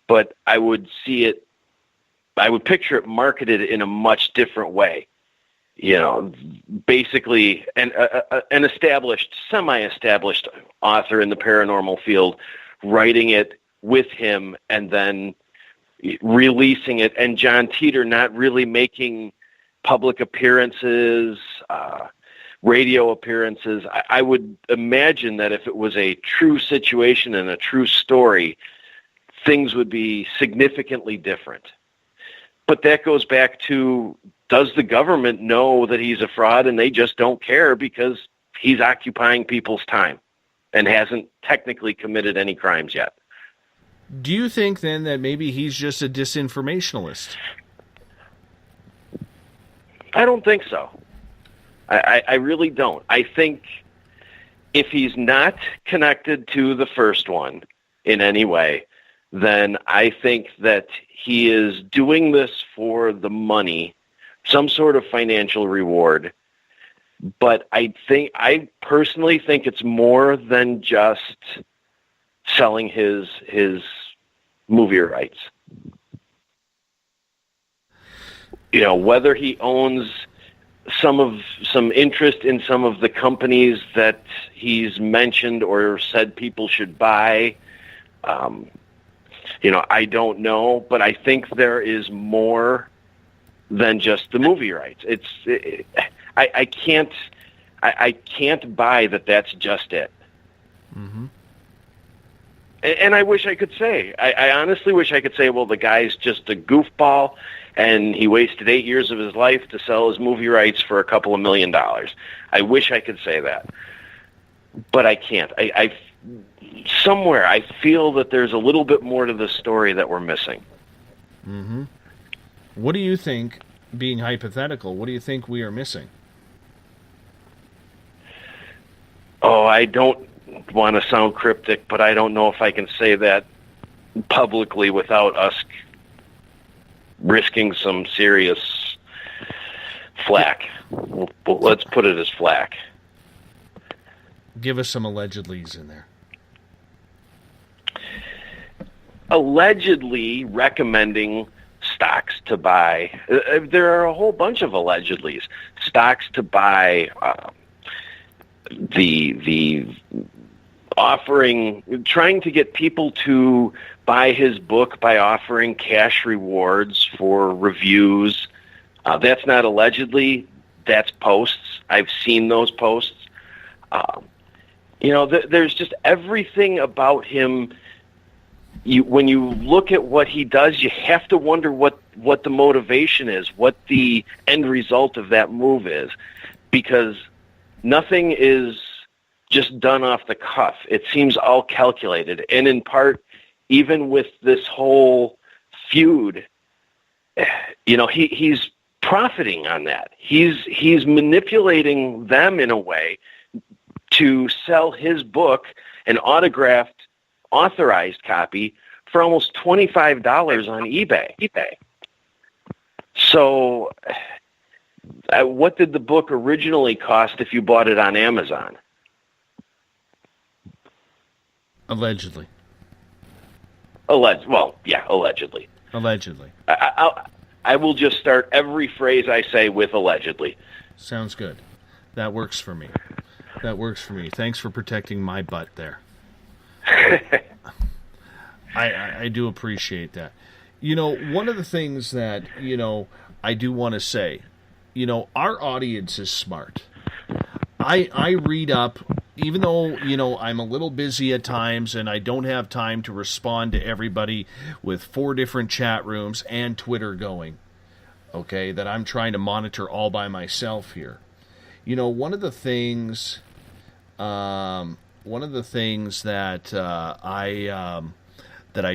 but I would picture it marketed in a much different way. Basically an semi-established author in the paranormal field, writing it with him and then releasing it, and John Titor not really making public appearances, radio appearances. I would imagine that if it was a true situation and a true story, things would be significantly different. But that goes back to, does the government know that he's a fraud and they just don't care because he's occupying people's time and hasn't technically committed any crimes yet? Do you think then that maybe he's just a disinformationalist? I don't think so. I really don't. I think if he's not connected to the first one in any way, then I think that he is doing this for the money, some sort of financial reward. But I personally think it's more than just selling his movie rights. Whether he owns some interest in some of the companies that he's mentioned or said people should buy, I don't know, but I think there is more than just the movie rights. I can't buy that that's just it. Mm-hmm. And I wish I could say. I honestly wish I could say, well, the guy's just a goofball, and he wasted 8 years of his life to sell his movie rights for a couple of $1 million. I wish I could say that, but I can't. Somewhere I feel that there's a little bit more to the story that we're missing. Mm-hmm. What do you think, being hypothetical, what do you think we are missing? Oh, I don't want to sound cryptic, but I don't know if I can say that publicly without us risking some serious flack. Let's put it as flack. Give us some allegedlys in there. Allegedly recommending stocks to buy. There are a whole bunch of allegedlys. Stocks to buy, the offering, trying to get people to buy his book by offering cash rewards for reviews. That's not allegedly, that's posts. I've seen those posts. There's just everything about him. When you look at what he does, you have to wonder what the motivation is, what the end result of that move is, because nothing is just done off the cuff. It seems all calculated. And in part, even with this whole feud, he's profiting on that. He's manipulating them in a way to sell his book, an autographed, authorized copy, for almost $25 on eBay. So what did the book originally cost if you bought it on Amazon? Allegedly. Allegedly. Allegedly. I will just start every phrase I say with allegedly. Sounds good. That works for me. Thanks for protecting my butt there. I do appreciate that. One of the things that, I do want to say, our audience is smart. I read up, even though, I'm a little busy at times and I don't have time to respond to everybody with 4 different chat rooms and Twitter going, okay, that I'm trying to monitor all by myself here. One of the things things that I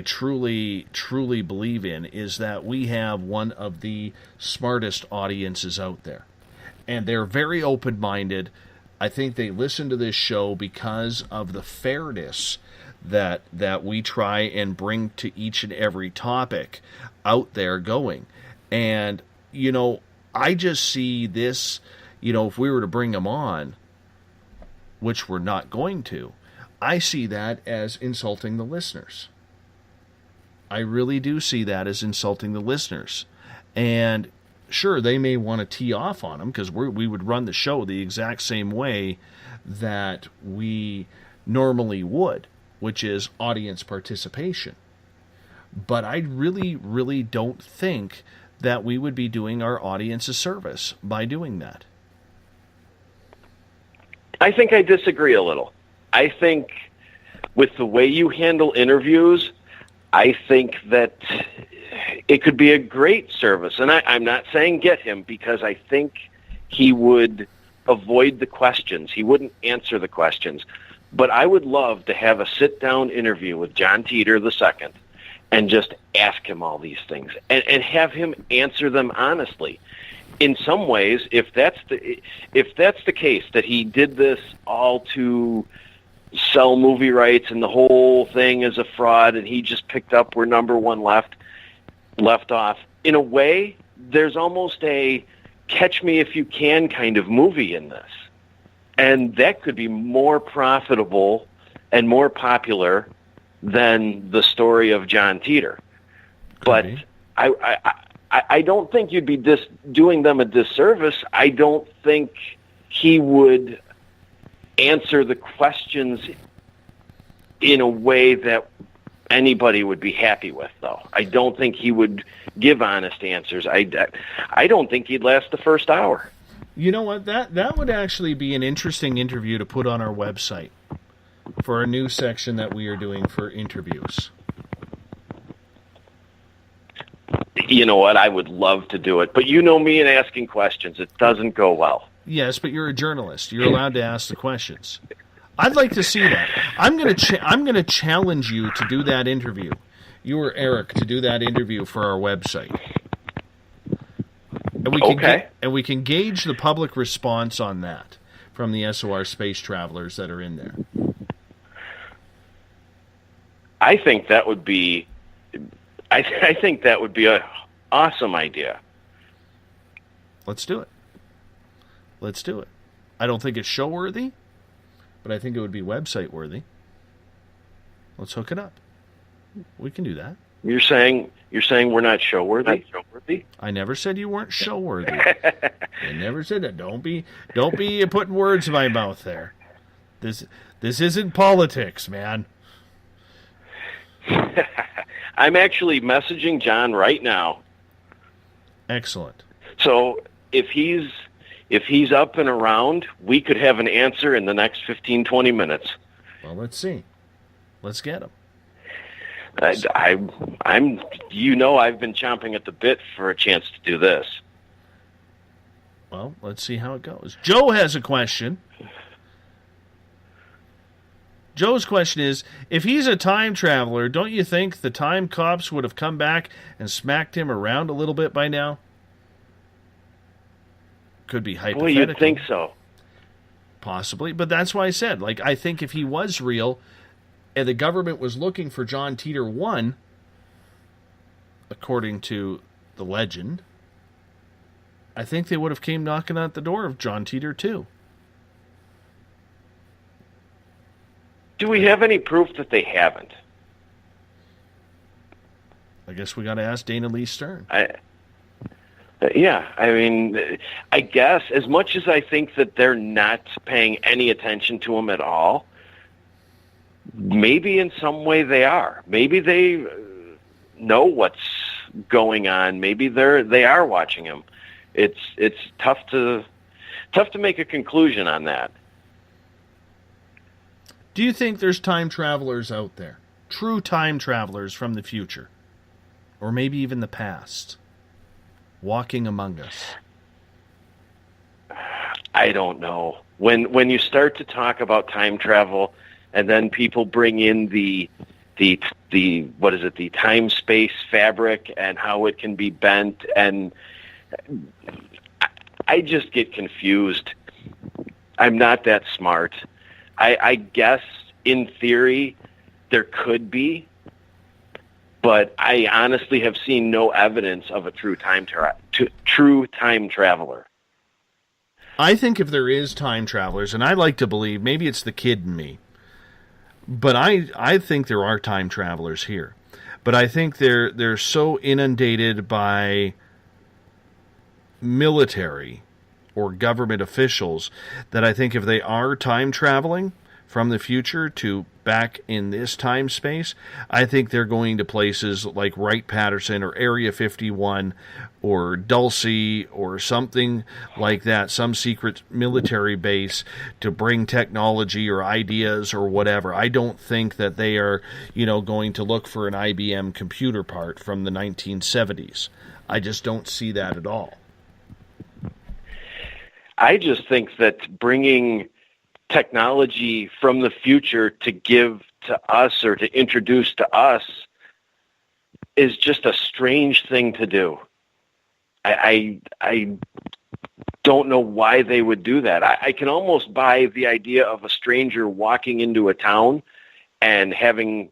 truly believe in is that we have one of the smartest audiences out there, and they're very open-minded. I think they listen to this show because of the fairness that we try and bring to each and every topic out there going. And, I just see this, if we were to bring them on, which we're not going to, I see that as insulting the listeners. I really do see that as insulting the listeners. And sure, they may want to tee off on them because we would run the show the exact same way that we normally would, which is audience participation. But I really, really don't think that we would be doing our audience a service by doing that. I think I disagree a little. I think with the way you handle interviews, I think that it could be a great service. And I'm not saying get him, because I think he would avoid the questions. He wouldn't answer the questions. But I would love to have a sit-down interview with John Titor II and just ask him all these things and have him answer them honestly. In some ways, if that's the case, that he did this all to sell movie rights and the whole thing is a fraud and he just picked up where number one left off, in a way, there's almost a catch me if you can kind of movie in this. And that could be more profitable and more popular than the story of John Titor. But I don't think you'd be doing them a disservice. I don't think he would answer the questions in a way that anybody would be happy with, though. I don't think he would give honest answers. I don't think he'd last the first hour. You know what? That would actually be an interesting interview to put on our website for a new section that we are doing for interviews. You know what? I would love to do it. But you know me and asking questions. It doesn't go well. Yes, but you're a journalist. You're allowed to ask the questions. I'd like to see that. I'm going to challenge you to do that interview. You or Eric to do that interview for our website. And we can gauge the public response on that from the SOR space travelers that are in there. I think that would be an awesome idea. Let's do it. I don't think it's show worthy, but I think it would be website worthy. Let's hook it up. We can do that. You're saying we're not show worthy? I never said you weren't show worthy. I never said that. Don't be putting words in my mouth there. This isn't politics, man. I'm actually messaging John right now. Excellent. So if he's up and around, we could have an answer in the next 15, 20 minutes. Well, let's see. Let's get him. I've been chomping at the bit for a chance to do this. Well, let's see how it goes. Joe has a question. Joe's question is, if he's a time traveler, don't you think the time cops would have come back and smacked him around a little bit by now? Could be hypothetical. Well, you'd think so. Possibly, but that's why I said, I think if he was real and the government was looking for John Titor 1, according to the legend, I think they would have came knocking at the door of John Titor 2. Do we have any proof that they haven't? I guess we got to ask Dana Lee Stern. Yeah, I mean, I guess as much as I think that they're not paying any attention to him at all, maybe in some way they are. Maybe they know what's going on. Maybe they are watching him. It's tough to make a conclusion on that. Do you think there's time travelers out there? True time travelers from the future? Or maybe even the past? Walking among us? I don't know. When you start to talk about time travel, and then people bring in the what is it, the time space fabric and how it can be bent, and I just get confused. I'm not that smart. I guess in theory there could be, but I honestly have seen no evidence of a true time traveler. I think if there is time travelers, and I like to believe, maybe it's the kid in me, but I think there are time travelers here. But I think they're so inundated by military or government officials that I think if they are time traveling from the future to back in this time space, I think they're going to places like Wright-Patterson or Area 51 or Dulce or something like that, some secret military base to bring technology or ideas or whatever. I don't think that they are, going to look for an IBM computer part from the 1970s. I just don't see that at all. I just think that bringing technology from the future to give to us or to introduce to us is just a strange thing to do. I don't know why they would do that. I can almost buy the idea of a stranger walking into a town and having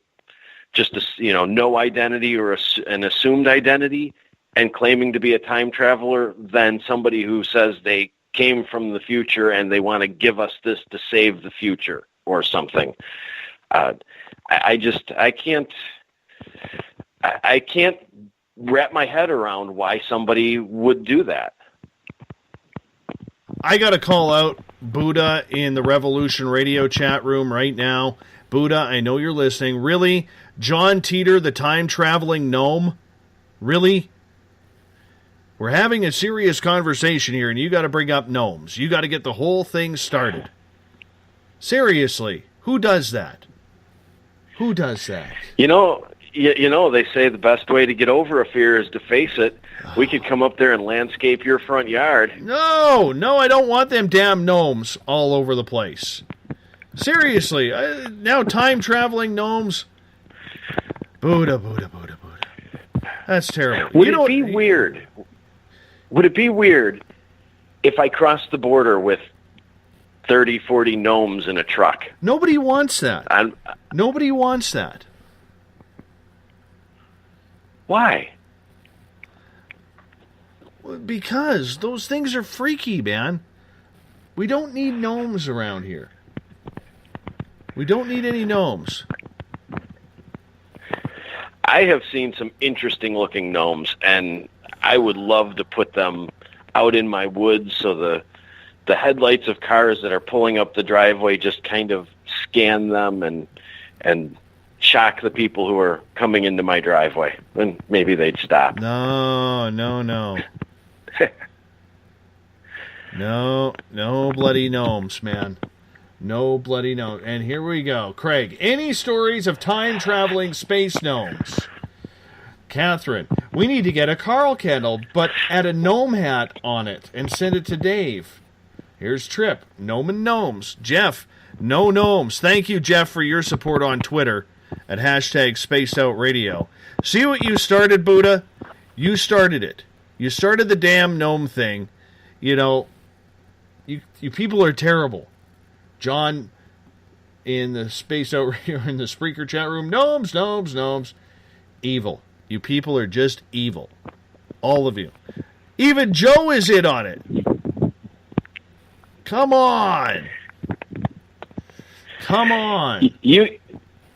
just no identity or an assumed identity and claiming to be a time traveler than somebody who says they came from the future and they want to give us this to save the future or something. I can't wrap my head around why somebody would do that. I got to call out Buddha in the Revolution Radio chat room right now. Buddha, I know you're listening. Really? John Titor, the time-traveling gnome? Really? We're having a serious conversation here, and you got to bring up gnomes. You got to get the whole thing started. Seriously, who does that? Who does that? They say the best way to get over a fear is to face it. We could come up there and landscape your front yard. No, I don't want them damn gnomes all over the place. Seriously, now time-traveling gnomes. Buddha. That's terrible. Would it be weird? Would it be weird if I crossed the border with 30, 40 gnomes in a truck? Nobody wants that. Nobody wants that. Why? Because those things are freaky, man. We don't need gnomes around here. We don't need any gnomes. I have seen some interesting looking gnomes, and I would love to put them out in my woods so the headlights of cars that are pulling up the driveway just kind of scan them and shock the people who are coming into my driveway. Then maybe they'd stop. No. No bloody gnomes, man. No bloody gnomes. And here we go. Craig, any stories of time-traveling space gnomes? Catherine, we need to get a Carl candle, but add a gnome hat on it and send it to Dave. Here's Trip. Gnome and gnomes. Jeff, no gnomes. Thank you, Jeff, for your support on Twitter at #SpacedOutRadio. See what you started, Buddha? You started it. You started the damn gnome thing. You people are terrible. John in the Spaced Out Radio in the Spreaker chat room. Gnomes. Evil. You people are just evil. All of you. Even Joe is in on it. Come on. You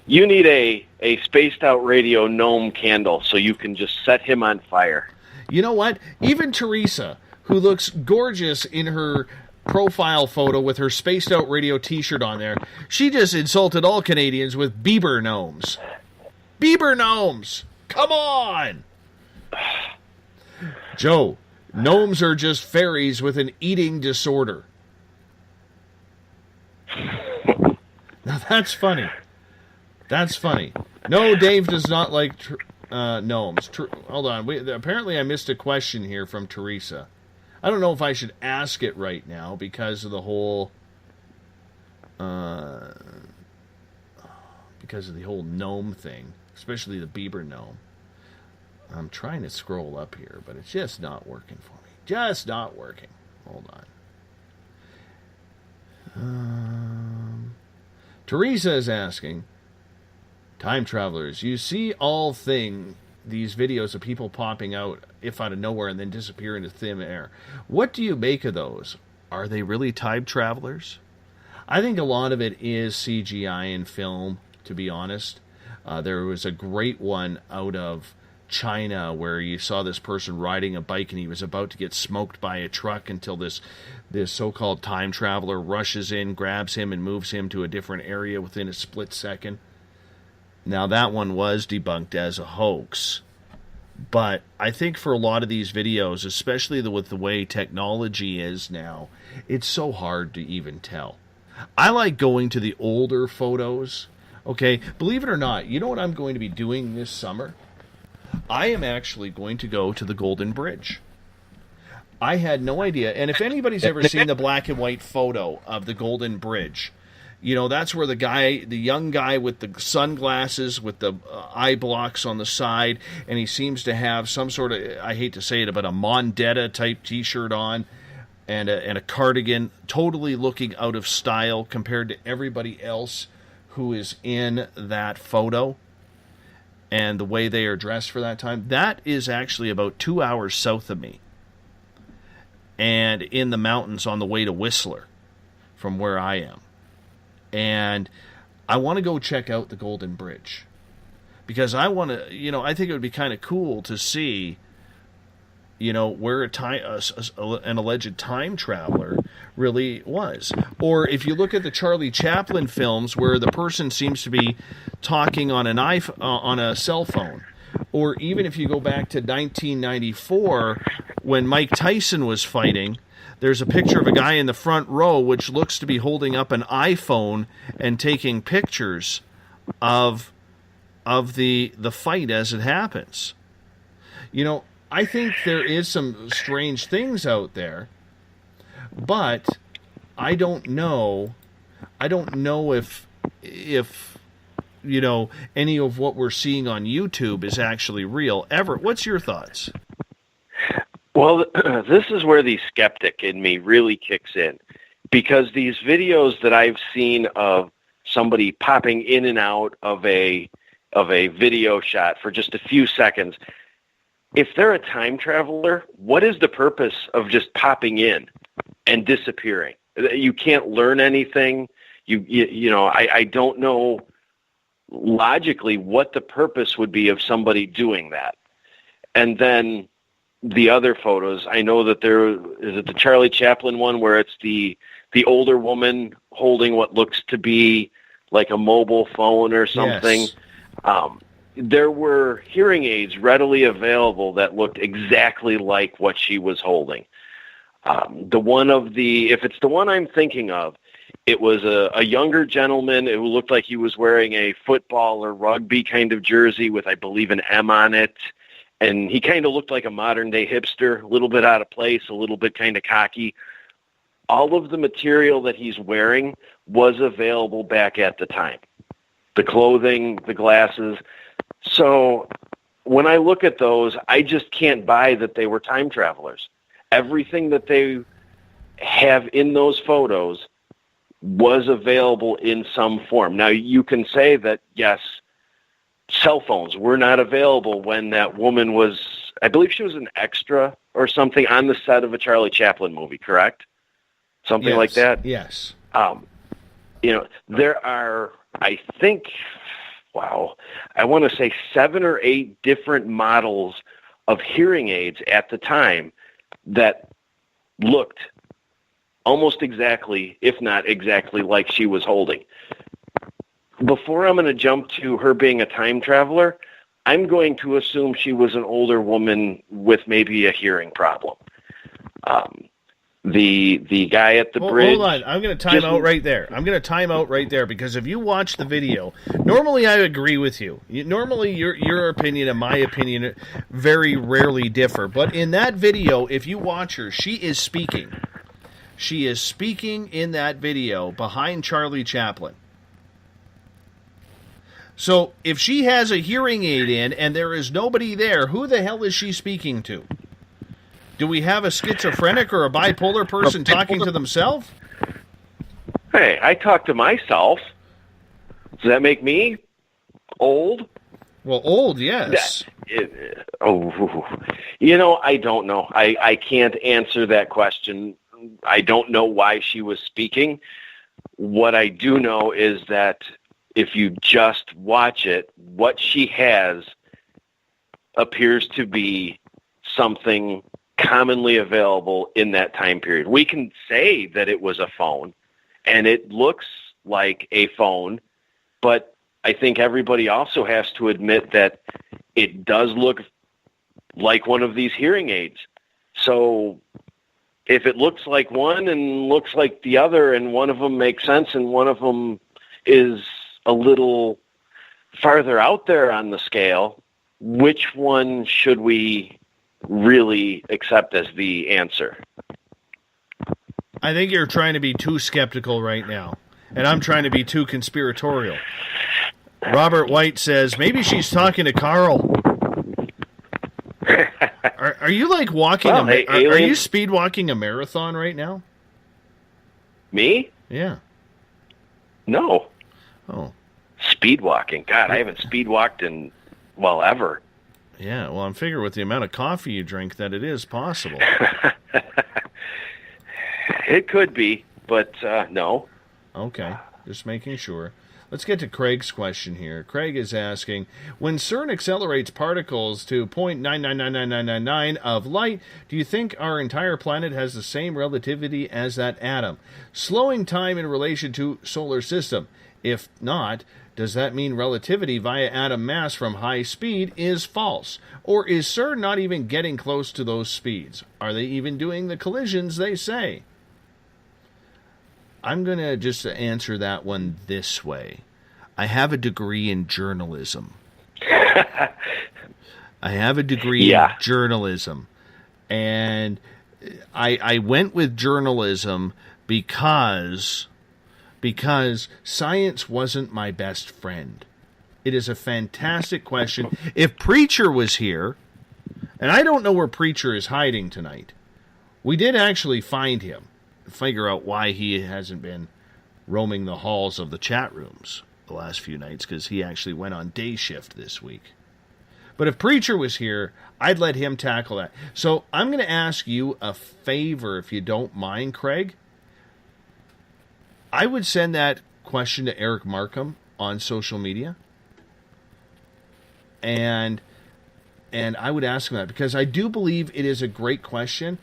need a Spaced Out Radio gnome candle so you can just set him on fire. You know what? Even Teresa, who looks gorgeous in her profile photo with her Spaced Out Radio t-shirt on there, she just insulted all Canadians with Bieber gnomes. Bieber gnomes! Come on! Joe, gnomes are just fairies with an eating disorder. Now that's funny. No, Dave does not like gnomes. Hold on. Apparently I missed a question here from Teresa. I don't know if I should ask it right now because of the whole because of the whole gnome thing, especially the Bieber gnome. I'm trying to scroll up here, but it's just not working for me. Just not working. Hold on. Teresa is asking, time travelers, you see these videos of people popping out, if out of nowhere, and then disappear into thin air. What do you make of those? Are they really time travelers? I think a lot of it is CGI and film, to be honest. There was a great one out of China where you saw this person riding a bike and he was about to get smoked by a truck until this so-called time traveler rushes in, grabs him, and moves him to a different area within a split second. Now, that one was debunked as a hoax. But I think for a lot of these videos, especially with the way technology is now, it's so hard to even tell. I like going to the older photos. Okay, believe it or not, you know what I'm going to be doing this summer? I am actually going to go to the Golden Bridge. I had no idea. And if anybody's ever seen the black and white photo of the Golden Bridge, you know, that's where the young guy with the sunglasses with the eye blocks on the side, and he seems to have some sort of, I hate to say it, but a Mondetta type t-shirt on and a cardigan, totally looking out of style compared to everybody else who is in that photo and the way they are dressed for that time. That is actually about 2 hours south of me and in the mountains on the way to Whistler from where I am. And I want to go check out the Golden Bridge because I want to, you know, I think it would be kind of cool to see, you know, where an alleged time traveler really was. Or if you look at the Charlie Chaplin films where the person seems to be talking on on a cell phone. Or even if you go back to 1994 when Mike Tyson was fighting, there's a picture of a guy in the front row which looks to be holding up an iPhone and taking pictures of the fight as it happens. You know, I think there is some strange things out there, but I don't know if you know, any of what we're seeing on YouTube is actually real. Everett, what's your thoughts? Well, this is where the skeptic in me really kicks in, because these videos that I've seen of somebody popping in and out of a video shot for just a few seconds, if they're a time traveler, what is the purpose of just popping in and disappearing? You can't learn anything. You know, I don't know logically what the purpose would be of somebody doing that. And then the other photos, I know that there is it the Charlie Chaplin one where it's the older woman holding what looks to be like a mobile phone or something. Yes. There were hearing aids readily available that looked exactly like what she was holding. If it's the one I'm thinking of, it was a younger gentleman who looked like he was wearing a football or rugby kind of jersey with, I believe, an M on it. And he kind of looked like a modern-day hipster, a little bit out of place, a little bit kind of cocky. All of the material that he's wearing was available back at the time. The clothing, the glasses. So when I look at those, I just can't buy that they were time travelers. Everything that they have in those photos was available in some form. Now, you can say that, yes, cell phones were not available when that woman was, I believe she was an extra or something on the set of a Charlie Chaplin movie, correct? Something like that? Yes. You know, there are, I think, I want to say 7 or 8 different models of hearing aids at the time that looked almost exactly, if not exactly, like she was holding. Before I'm going to jump to her being a time traveler, I'm going to assume she was an older woman with maybe a hearing problem. The guy at the bridge... Hold on, I'm going to time out right there. Because if you watch the video, normally I agree with you. Normally your opinion and my opinion very rarely differ. But in that video, if you watch her, she is speaking. She is speaking in that video behind Charlie Chaplin. So if she has a hearing aid in and there is nobody there, who the hell is she speaking to? Do we have a schizophrenic or a bipolar person talking to themselves? Hey, I talk to myself. Does that make me old? Well, old, yes. I don't know. I can't answer that question. I don't know why she was speaking. What I do know is that if you just watch it, what she has appears to be something commonly available in that time period. We can say that it was a phone, and it looks like a phone, but I think everybody also has to admit that it does look like one of these hearing aids. So if it looks like one and looks like the other, and one of them makes sense and one of them is a little farther out there on the scale, which one should we really accept as the answer? I think you're trying to be too skeptical right now, and I'm trying to be too conspiratorial. Robert White says, maybe she's talking to Carl. Are you like walking are you speed walking a marathon right now? Me? Yeah. No. Oh. Speed walking. God, I haven't speed walked in, ever. Yeah, well, I'm figuring with the amount of coffee you drink that it is possible. It could be, but no. Okay, just making sure. Let's get to Craig's question here. Craig is asking, when CERN accelerates particles to 0.999999 of light, do you think our entire planet has the same relativity as that atom, slowing time in relation to solar system? If not, does that mean relativity via atom mass from high speed is false? Or is CERN not even getting close to those speeds? Are they even doing the collisions they say? I'm going to just answer that one this way. I have a degree in journalism. I have a degree in journalism. And I went with journalism because science wasn't my best friend. It is a fantastic question. If Preacher was here, and I don't know where Preacher is hiding tonight. We did actually find him. Figure out why he hasn't been roaming the halls of the chat rooms the last few nights, because he actually went on day shift this week. But if Preacher was here, I'd let him tackle that. So I'm going to ask you a favor, if you don't mind, Craig. I would send that question to Eric Markham on social media. And I would ask him that, because I do believe it is a great question.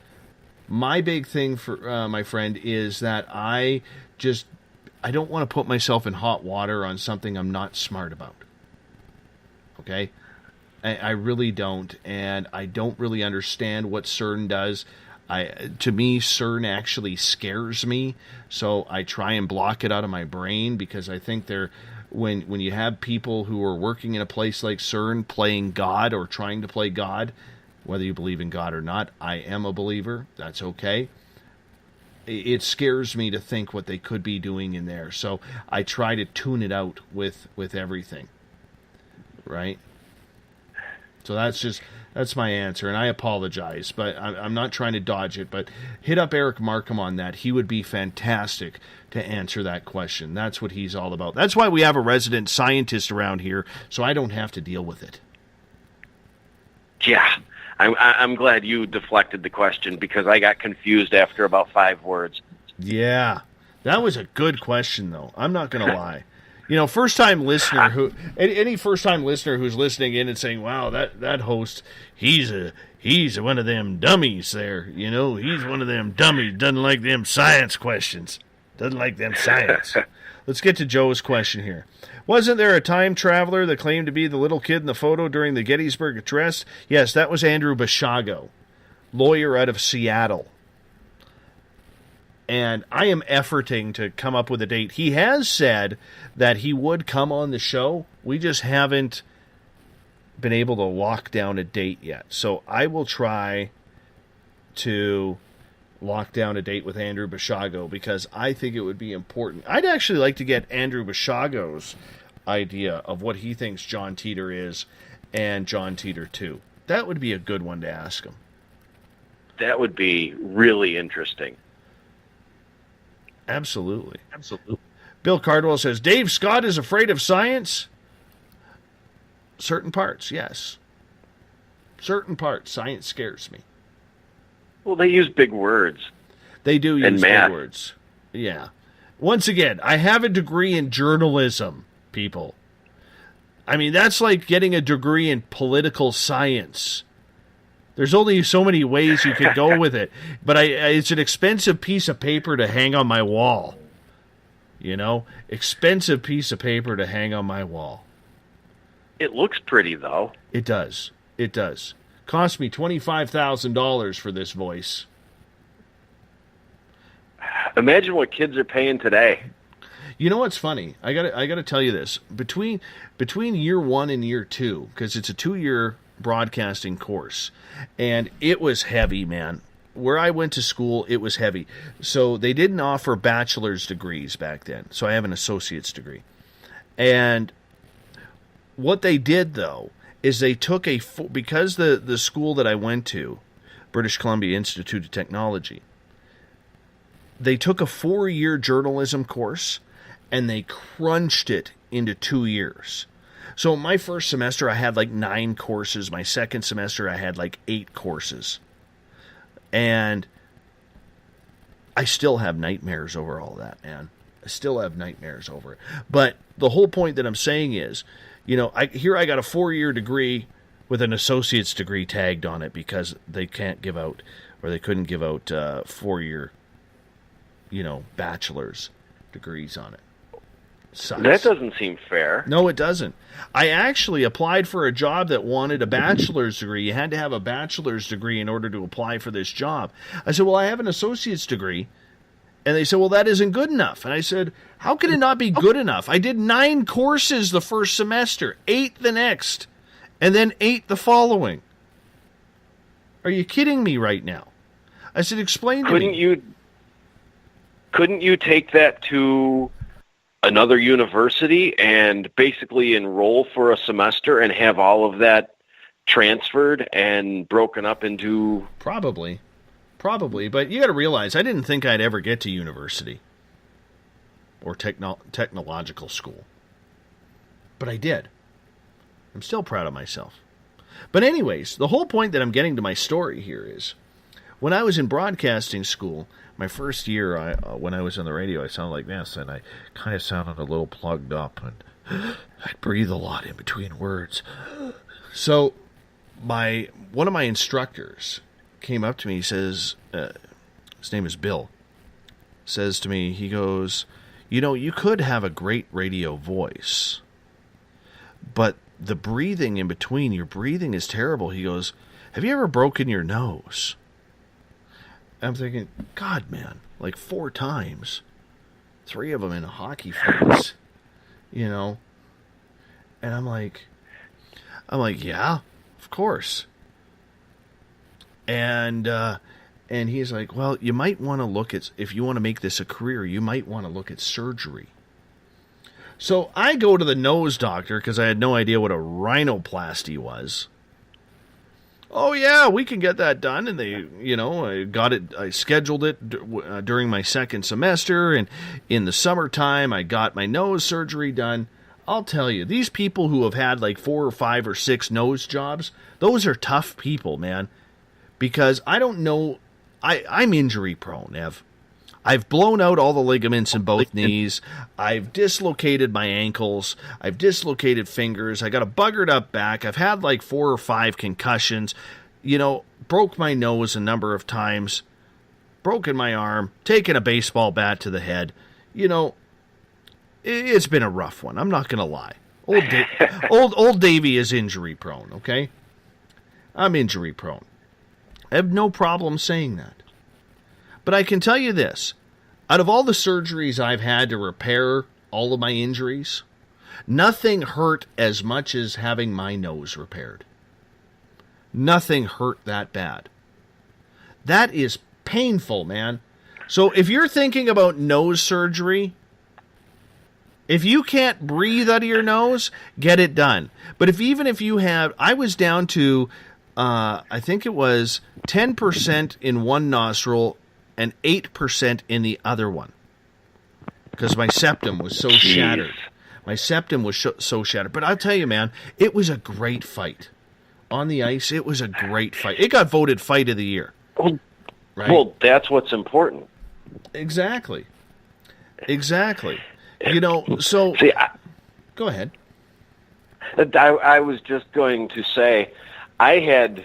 My big thing, for my friend, is that I don't want to put myself in hot water on something I'm not smart about. Okay? I really don't, and I don't really understand what CERN does. To me, CERN actually scares me, so I try and block it out of my brain, because I think when you have people who are working in a place like CERN playing God or trying to play God, whether you believe in God or not, I am a believer. That's okay. It scares me to think what they could be doing in there. So I try to tune it out with everything. Right? So that's my answer, and I apologize, but I'm not trying to dodge it. But hit up Eric Markham on that. He would be fantastic to answer that question. That's what he's all about. That's why we have a resident scientist around here, so I don't have to deal with it. Yeah. I'm glad you deflected the question, because I got confused after about 5 words. Yeah, that was a good question, though. I'm not going to lie. First-time listener any first-time listener who's listening in and saying, "Wow, that host, he's one of them dummies there. He's one of them dummies. Doesn't like them science questions. Doesn't like them science." Let's get to Joe's question here. Wasn't there a time traveler that claimed to be the little kid in the photo during the Gettysburg Address? Yes, that was Andrew Bashago, lawyer out of Seattle. And I am efforting to come up with a date. He has said that he would come on the show. We just haven't been able to lock down a date yet. So I will try to lock down a date with Andrew Bashago, because I think it would be important. I'd actually like to get Andrew Bashago's idea of what he thinks John Titor is and John Titor 2. That would be a good one to ask him. That would be really interesting. Absolutely. Absolutely. Bill Cardwell says, Dave Scott is afraid of science? Certain parts, yes. Certain parts. Science scares me. Well, they use big words. They do and use math. big words. Yeah. Once again, I have a degree in journalism, people. I mean, that's like getting a degree in political science. There's only so many ways you could go with it. But it's an expensive piece of paper to hang on my wall. You know? Expensive piece of paper to hang on my wall. It looks pretty, though. It does. It does. Cost me $25,000 for this voice. Imagine what kids are paying today. You know what's funny? I gotta tell you this. Between year 1 and year 2, because it's a 2-year broadcasting course, and it was heavy, man. Where I went to school, it was heavy. So they didn't offer bachelor's degrees back then. So I have an associate's degree. And what they did, though, is they took because the school that I went to, British Columbia Institute of Technology, they took a 4-year journalism course and they crunched it into 2 years. So my first semester I had like 9 courses. My second semester I had like 8 courses. And I still have nightmares over all that, man. I still have nightmares over it. But the whole point that I'm saying is, you know, I got a 4-year degree with an associate's degree tagged on it because they can't give out, or they couldn't give out 4-year, you know, bachelor's degrees on it. Sucks. That doesn't seem fair. No, it doesn't. I actually applied for a job that wanted a bachelor's degree. You had to have a bachelor's degree in order to apply for this job. I said, well, I have an associate's degree. And they said, well, that isn't good enough. And I said, how can it not be good enough? I did 9 courses the first semester, 8 the next, and then 8 the following. Are you kidding me right now? I said, explain to me. Couldn't you take that to another university and basically enroll for a semester and have all of that transferred and broken up into... Probably, but you got to realize I didn't think I'd ever get to university or technological school. But I did. I'm still proud of myself. But anyways, the whole point that I'm getting to my story here is, when I was in broadcasting school, my first year, when I was on the radio, I sounded like this, and I kind of sounded a little plugged up, and I'd breathe a lot in between words. So one of my instructors came up to me, he says, his name is Bill, says to me, he goes, you know, you could have a great radio voice, but the breathing in between, your breathing is terrible. He goes, have you ever broken your nose? I'm thinking, God, man, like 4 times, 3 of them in a hockey fights, you know, and I'm like, yeah, of course. And he's like, well, you might want to look at, if you want to make this a career, you might want to look at surgery. So I go to the nose doctor because I had no idea what a rhinoplasty was. Oh, yeah, we can get that done. And they, you know, I scheduled it during my second semester. And in the summertime, I got my nose surgery done. I'll tell you, these people who have had like 4 or 5 or 6 nose jobs, those are tough people, man. Because I don't know, I'm injury prone, Ev. I've blown out all the ligaments in both knees. I've dislocated my ankles. I've dislocated fingers. I got a buggered up back. I've had like 4 or 5 concussions. You know, broke my nose a number of times. Broken my arm. Taken a baseball bat to the head. You know, it's been a rough one. I'm not going to lie. Old Davey is injury prone, okay? I'm injury prone. I have no problem saying that. But I can tell you this, out of all the surgeries I've had to repair all of my injuries, nothing hurt as much as having my nose repaired. Nothing hurt that bad. That is painful, man. So if you're thinking about nose surgery, If you can't breathe out of your nose, get it done. But even if you have, I was down to, I think it was 10% in one nostril and 8% in the other one. Because my septum was so shattered. My septum was so shattered. But I'll tell you, man, it was a great fight. On the ice, it was a great fight. It got voted Fight of the Year. Right? Well, that's what's important. Exactly. You know, so... See, go ahead. I was just going to say, I had,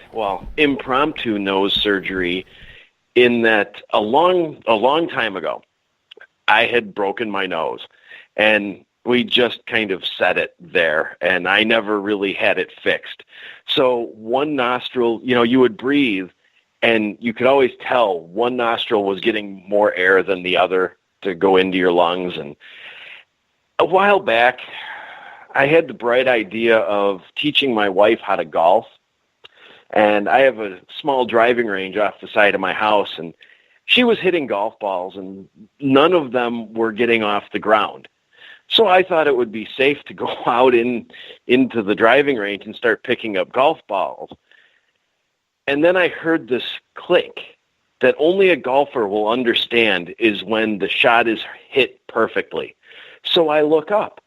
impromptu nose surgery in that a long time ago, I had broken my nose, and we just kind of set it there, and I never really had it fixed. So one nostril, you would breathe, and you could always tell one nostril was getting more air than the other to go into your lungs. And a while back, I had the bright idea of teaching my wife how to golf. And I have a small driving range off the side of my house, and she was hitting golf balls, and none of them were getting off the ground. So I thought it would be safe to go out into the driving range and start picking up golf balls. And then I heard this click that only a golfer will understand is when the shot is hit perfectly. So I look up,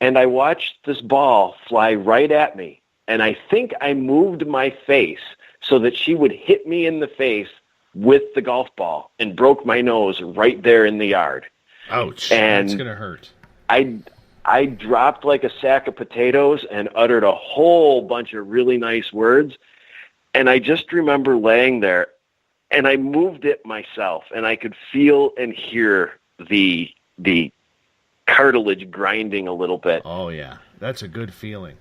and I watched this ball fly right at me. And I think I moved my face so that she would hit me in the face with the golf ball and broke my nose right there in the yard. Ouch. And that's going to hurt. I dropped like a sack of potatoes and uttered a whole bunch of really nice words. And I just remember laying there, and I moved it myself, and I could feel and hear the cartilage grinding a little bit. Oh, yeah. That's a good feeling.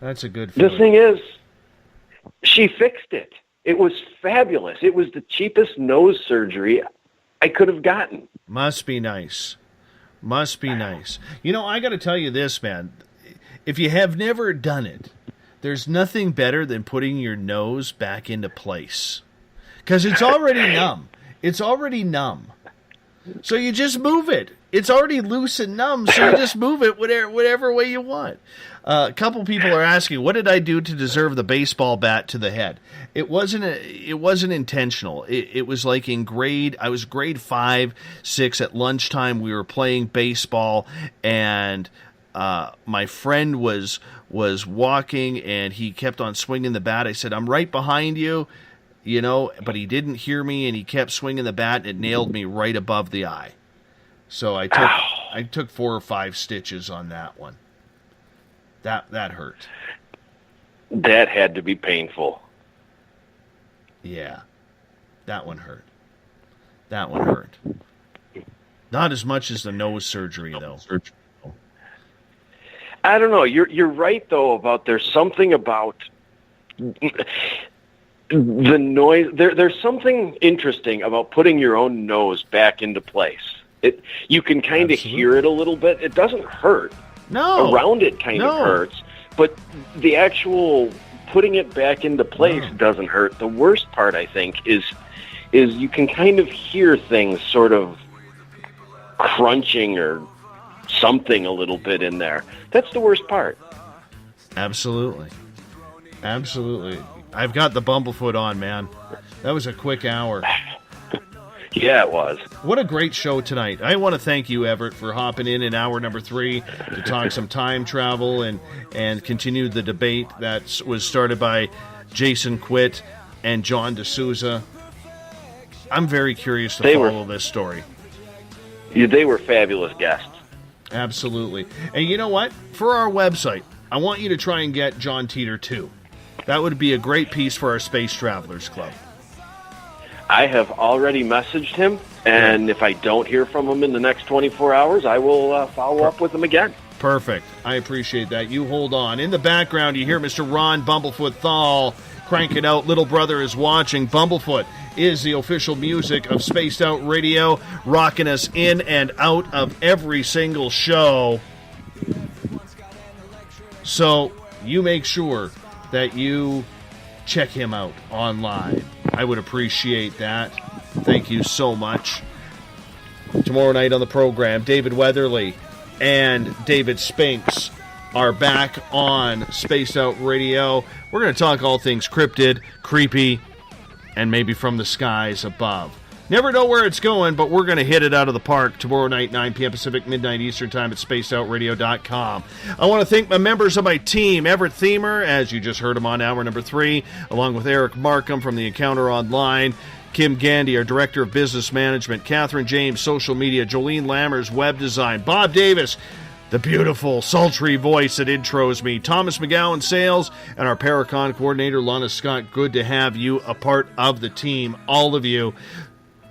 That's a good feeling. The thing is, she fixed it. It was fabulous. It was the cheapest nose surgery I could have gotten. Must be nice. Must be nice. You know, I got to tell you this, man. If you have never done it, there's nothing better than putting your nose back into place. Because it's already numb. It's already numb. So you just move it. It's already loose and numb, so you just move it whatever way you want. A couple people are asking, what did I do to deserve the baseball bat to the head? It wasn't intentional. It was like I was grade 5, 6 at lunchtime. We were playing baseball, and my friend was walking, and he kept on swinging the bat. I said, I'm right behind you, but he didn't hear me, and he kept swinging the bat, and it nailed me right above the eye. So I took 4 or 5 stitches on that one. That hurt. That had to be painful. Yeah. That one hurt. Not as much as the nose surgery, though. I don't know. You're right, though, about there's something about the noise. There's something interesting about putting your own nose back into place. You can kind of hear it a little bit. It doesn't hurt. No. Around it kind of hurts, but the actual putting it back into place doesn't hurt. The worst part, I think, is you can kind of hear things sort of crunching or something a little bit in there. That's the worst part. Absolutely. I've got the Bumblefoot on, man. That was a quick hour. Yeah, it was. What a great show tonight. I want to thank you, Everett, for hopping in hour number 3 to talk some time travel and continue the debate that was started by Jason Quitt and John DeSousa. I'm very curious to follow this story. They were fabulous guests. Absolutely. And you know what? For our website, I want you to try and get John Titor too. That would be a great piece for our Space Travelers Club. I have already messaged him, and if I don't hear from him in the next 24 hours, I will follow up with him again. Perfect. I appreciate that. You hold on. In the background, you hear Mr. Ron Bumblefoot THAL cranking out Little Brother is Watching. Bumblefoot is the official music of Spaced Out Radio, rocking us in and out of every single show. So you make sure that you check him out online. I would appreciate that. Thank you so much. Tomorrow night on the program, David Weatherly and David Spinks are back on Spaced Out Radio. We're going to talk all things cryptid, creepy, and maybe from the skies above. Never know where it's going, but we're going to hit it out of the park tomorrow night, 9 p.m. Pacific, midnight Eastern Time at spacedoutradio.com. I want to thank my members of my team, Everett Thiemer, as you just heard him on hour number 3, along with Eric Markham from the Encounter Online, Kim Gandy, our Director of Business Management, Catherine James, Social Media, Jolene Lammers, Web Design, Bob Davis, the beautiful, sultry voice that intros me, Thomas McGowan, Sales, and our Paracon Coordinator, Lana Scott. Good to have you a part of the team, all of you.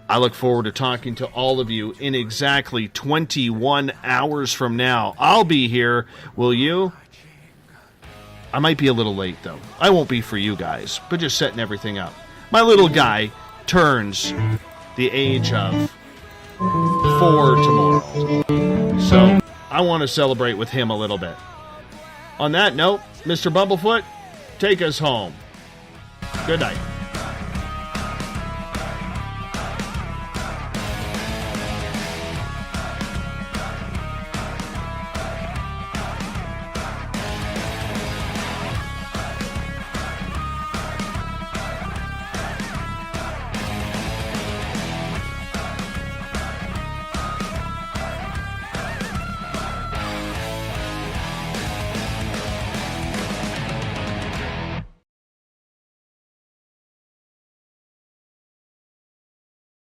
I look forward to talking to all of you in exactly 21 hours from now. I'll be here. Will you? I might be a little late, though. I won't be for you guys, but just setting everything up. My little guy turns the age of 4 tomorrow. So I want to celebrate with him a little bit. On that note, Mr. Bumblefoot, take us home. Good night.